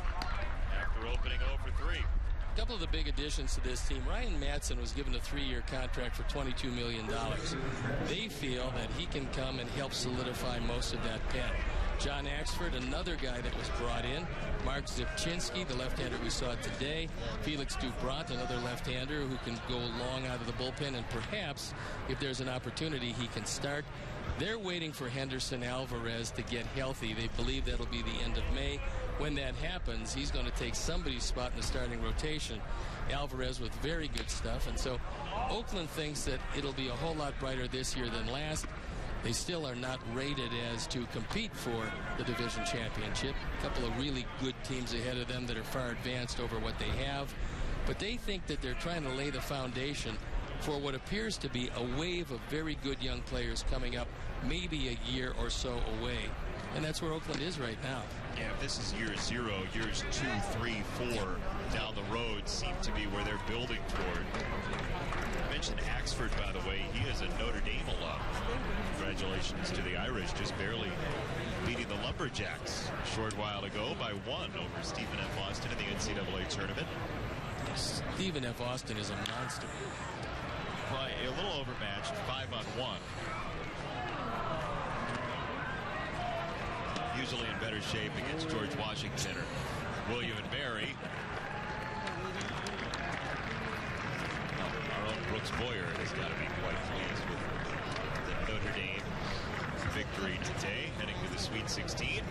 after opening 0 for 3. A couple of the big additions to this team. Ryan Madson was given a 3-year contract for $22 million. They feel that he can come and help solidify most of that pen. John Axford, another guy that was brought in. Mark Zipchinski, the left-hander we saw today. Felix Dubrat, another left-hander who can go long out of the bullpen, and perhaps, if there's an opportunity, he can start. They're waiting for Henderson Alvarez to get healthy. They believe that'll be the end of May. When that happens, he's going to take somebody's spot in the starting rotation. Alvarez with very good stuff. And so Oakland thinks that it'll be a whole lot brighter this year than last. They still are not rated as to compete for the division championship. A couple of really good teams ahead of them that are far advanced over what they have. But they think that they're trying to lay the foundation for what appears to be a wave of very good young players coming up, maybe a year or so away. And that's where Oakland is right now. Yeah, if this is year 0, years 2, 3, 4 down the road seem to be where they're building toward. I mentioned Axford, by the way. He is a Notre Dame alum. Congratulations to the Irish, just barely beating the Lumberjacks a short while ago by 1 over Stephen F. Austin in the NCAA tournament. Stephen F. Austin is a monster. By a little overmatched, 5-on-1. Usually in better shape against George Washington or William and Mary. Our own Brooks Boyer has got to be quite pleased with the Notre Dame victory today, heading to the Sweet 16.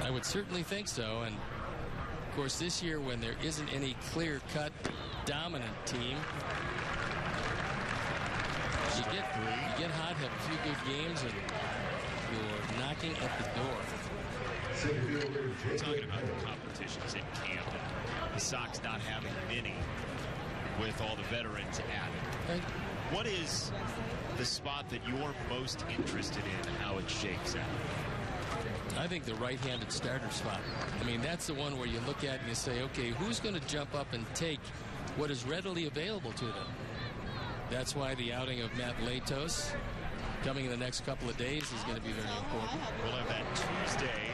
I would certainly think so. And of course, this year, when there isn't any clear-cut dominant team, you get hot, have a few good games, and you're knocking at the door. We're talking about the competitions in camp and the Sox not having many with all the veterans added. Right. What is the spot that you're most interested in, how it shakes out? I think the right-handed starter spot. I mean, that's the one where you look at and you say, okay, who's going to jump up and take what is readily available to them? That's why the outing of Matt Latos coming in the next couple of days is going to be very important. We'll have that Tuesday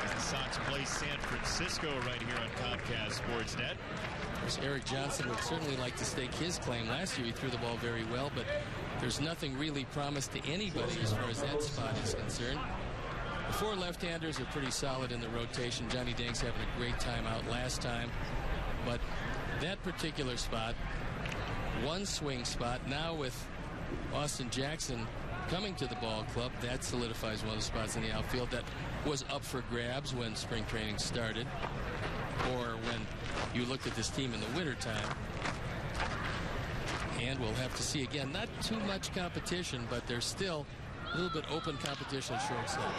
as the Sox play San Francisco right here on Comcast Sportsnet. Of course, Eric Johnson would certainly like to stake his claim. Last year he threw the ball very well, but there's nothing really promised to anybody as far as that spot is concerned. The 4 left-handers are pretty solid in the rotation. Johnny Dank's having a great time out last time. But that particular spot, one swing spot. Now with Austin Jackson coming to the ball club, that solidifies one of the spots in the outfield that was up for grabs when spring training started, or when you looked at this team in the wintertime. And we'll have to see again, not too much competition, but there's still a little bit open competition at shortstop.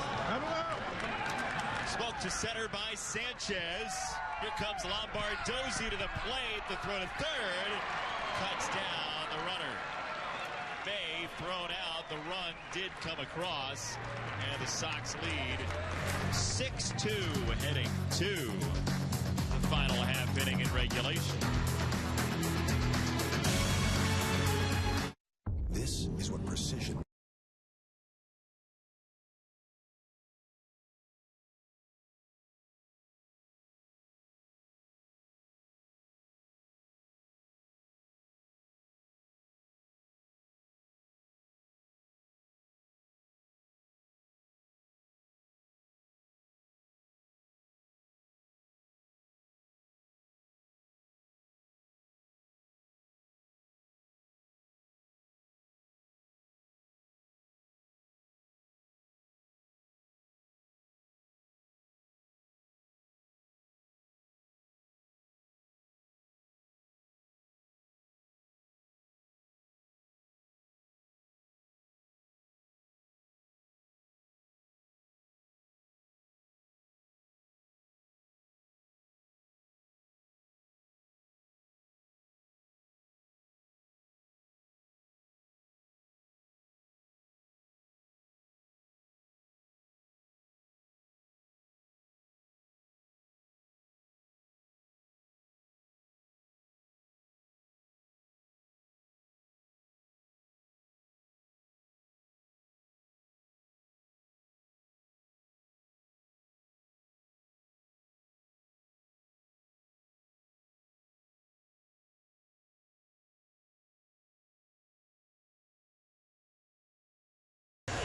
Smoke to center by Sanchez. Here comes Lombardozzi to the plate. The throw to third. Cuts down the runner. May thrown out. The run did come across. And the Sox lead 6-2 heading to the final half inning in regulation. This is what precision.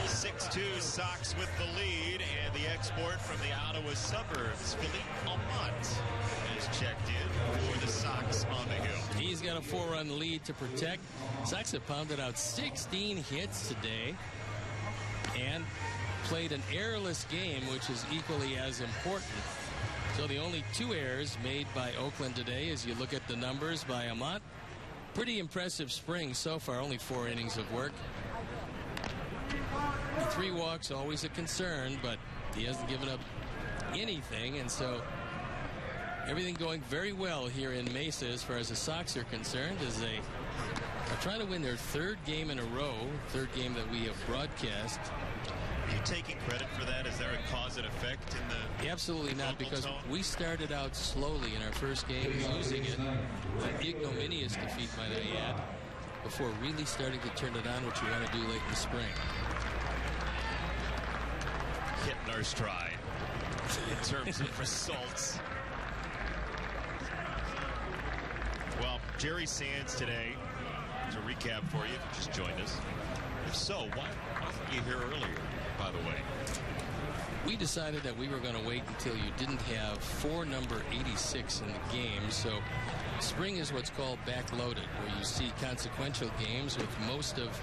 Six-2 Sox with the lead, and the export from the Ottawa suburbs, Philippe Almont, has checked in for the Sox on the hill. He's got a 4-run lead to protect. Sox have pounded out 16 hits today and played an errorless game, which is equally as important. So the only 2 errors made by Oakland today, as you look at the numbers by Almont. Pretty impressive spring so far, only 4 innings of work. 3 walks, always a concern, but he hasn't given up anything, and so everything going very well here in Mesa as far as the Sox are concerned, as they are trying to win their 3rd game in a row, 3rd game that we have broadcast. Are you taking credit for that? Is there a cause and effect in the... Absolutely not, because we started out slowly in our first game, losing it. An ignominious defeat, might I add, before really starting to turn it on, which we want to do late in the spring. Hitting our stride in terms of results. Well, Jerry Sands today, to recap for you, just joined us. If so, why weren't you here earlier, by the way? We decided that we were going to wait until you didn't have 4 number 86 in the game. So spring is what's called backloaded, where you see consequential games with most of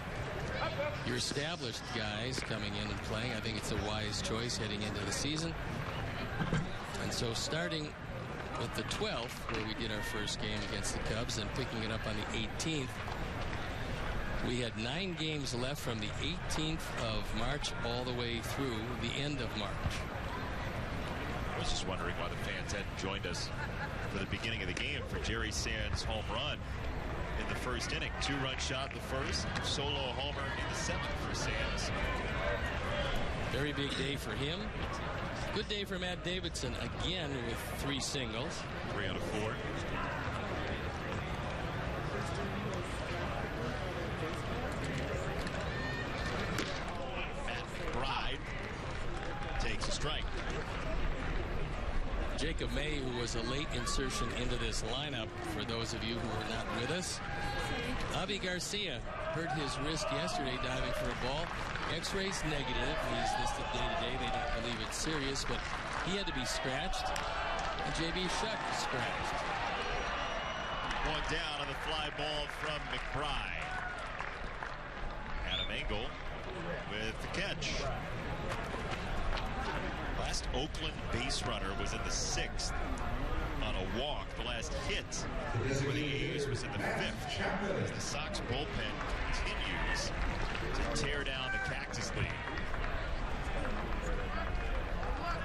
your established guys coming in and playing. I think it's a wise choice heading into the season. And so starting with the 12th, where we did our first game against the Cubs, and picking it up on the 18th, we had 9 games left from the 18th of March all the way through the end of March. I was just wondering why the fans hadn't joined us for the beginning of the game for Jerry Sands' home run in the first inning. 2-run shot in the first, solo homer in the 7th for Sands. Very big day for him. Good day for Matt Davidson, again with 3 singles. 3 out of 4. Matt Bride takes a strike. Jacob May, who was a late insertion into this lineup, for those of you who were not with us. Avi Garcia hurt his wrist yesterday diving for a ball. X-rays negative. He's listed day-to-day. They don't believe it's serious, but he had to be scratched. And J.B. Shuck scratched. One down on the fly ball from McBride. Adam Engel with the catch. Last Oakland base runner was in the 6th on a walk. The last hit for the A's was in the 5th. As the Sox bullpen continues to tear down the Cactus League.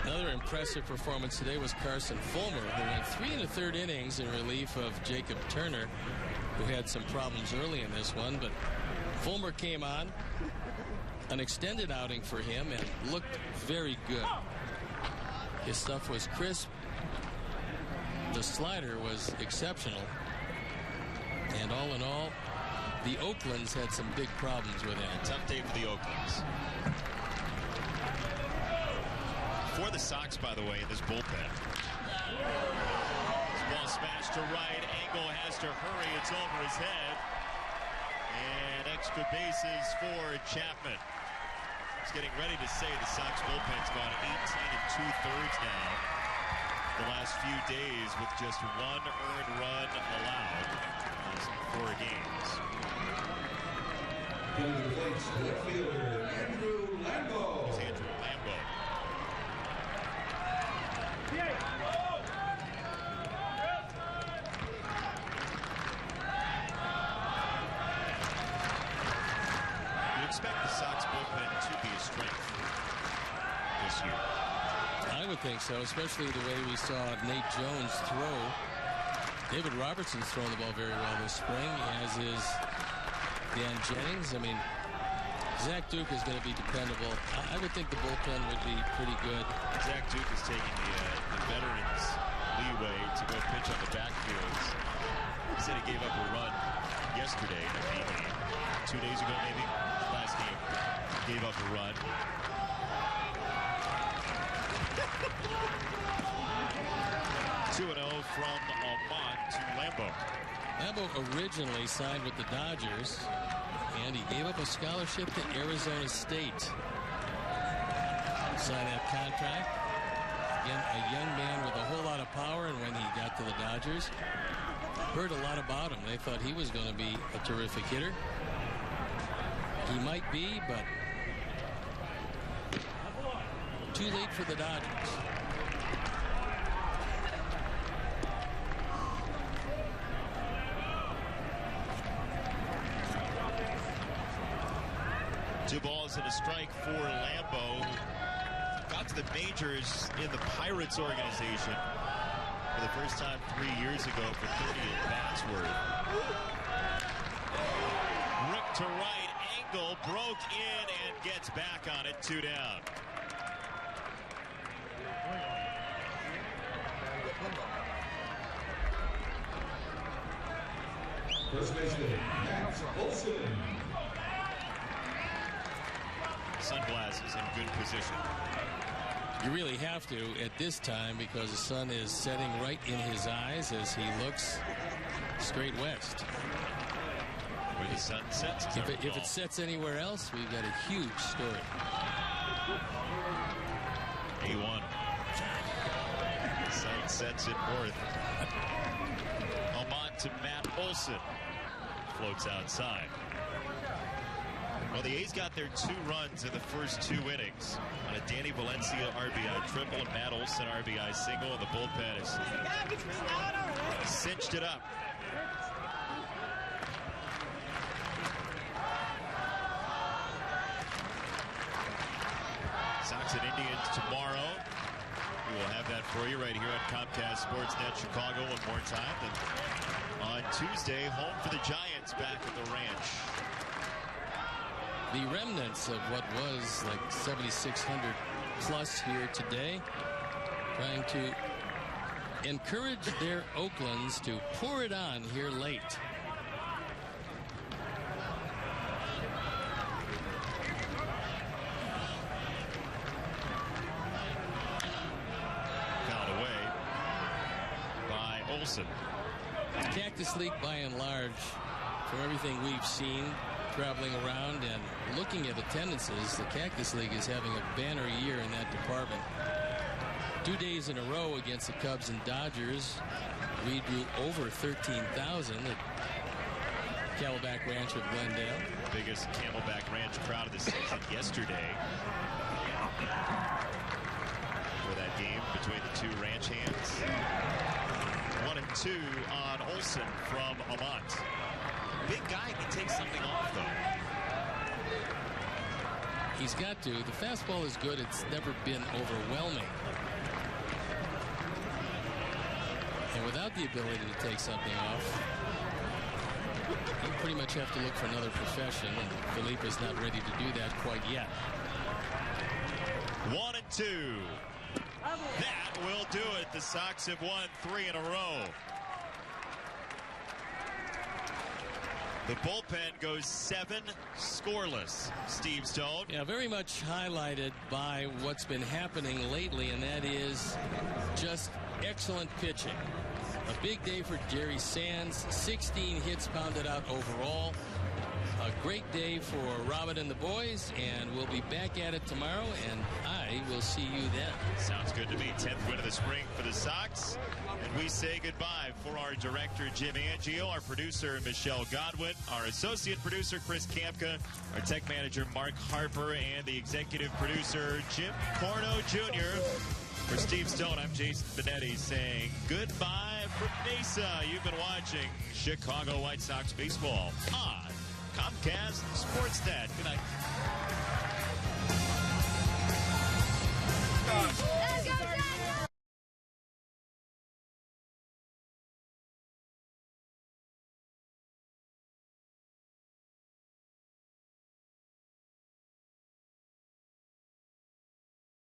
Another impressive performance today was Carson Fulmer, who went 3 1/3 innings in relief of Jacob Turner, who had some problems early in this one. But Fulmer came on, an extended outing for him, and looked very good. His stuff was crisp. The slider was exceptional. And all in all, the Oaklands had some big problems with him. Tough day for the Oaklands. For the Sox, by the way, in this bullpen. This ball smashed to right. Engel has to hurry. It's over his head. And extra bases for Chapman. He's getting ready to say the Sox bullpen's gone 18 2/3 now. The last few days with just 1 earned run allowed in 4 games. Left fielder Andrew Lambo. It's Andrew Lambo. You expect the Sox bullpen to be a strength this year. I would think so, especially the way we saw Nate Jones throw. David Robertson's thrown the ball very well this spring, as is Dan Jennings. I mean, Zach Duke is going to be dependable. I would think the bullpen would be pretty good. Zach Duke is taking the veterans leeway to go pitch on the backfields. He said he gave up a run yesterday in a game. 2 days ago, maybe. Last game. Gave up a run. 2-0 from Almont to Lambo. Lambo originally signed with the Dodgers, and he gave up a scholarship to Arizona State. Signed that contract. Again, a young man with a whole lot of power, and when he got to the Dodgers, heard a lot about him. They thought he was going to be a terrific hitter. He might be, but too late for the Dodgers. Two balls and a strike for Lambo. Got to the majors in the Pirates organization for the first time 3 years ago for 30 at-bats worth. Ripped to right, Engel broke in and gets back on it, 2 down. First baseman, Matt Olson. Sunglasses in good position. You really have to at this time, because the sun is setting right in his eyes as he looks straight west. Where the sun sets. If it sets anywhere else, we've got a huge story. A1. Sun sets it north. Almont to Matt Olson. Floats outside. Well, the A's got their 2 runs in the first 2 innings on a Danny Valencia RBI triple and Matt Olson RBI single, and the bullpen has cinched it up. Sox and Indians tomorrow. We will have that for you right here on Comcast Sportsnet Chicago one more time. And on Tuesday, home for the Giants back at the Ranch. The remnants of what was like 7,600 plus here today, trying to encourage their Oaklands to pour it on here late. Fouled away by Olson. The Cactus League, by and large, from everything we've seen traveling around and looking at attendances, the Cactus League is having a banner year in that department. 2 days in a row against the Cubs and Dodgers, we drew over 13,000 at Camelback Ranch of Glendale. Biggest Camelback Ranch crowd of the season yesterday for that game between the two ranch hands. 1-2 on Olsen from Amont. Big guy can take something off, though. He's got to. The fastball is good. It's never been overwhelming. And without the ability to take something off, you pretty much have to look for another profession, and Philippe is not ready to do that quite yet. 1-2. That will do it. The Sox have won 3 in a row. The bullpen goes 7 scoreless. Steve Stone. Yeah, very much highlighted by what's been happening lately, and that is just excellent pitching. A big day for Jerry Sands. 16 hits pounded out overall. A great day for Robin and the boys, and we'll be back at it tomorrow, and I will see you then. Sounds good to me. 10th win of the spring for the Sox. And we say goodbye for our director, Jim Angio, our producer, Michelle Godwin, our associate producer, Chris Kamka, our tech manager, Mark Harper, and the executive producer, Jim Corno Jr. For Steve Stone, I'm Jason Benetti saying goodbye from Mesa. You've been watching Chicago White Sox baseball on Comcast Sportsnet. Good night.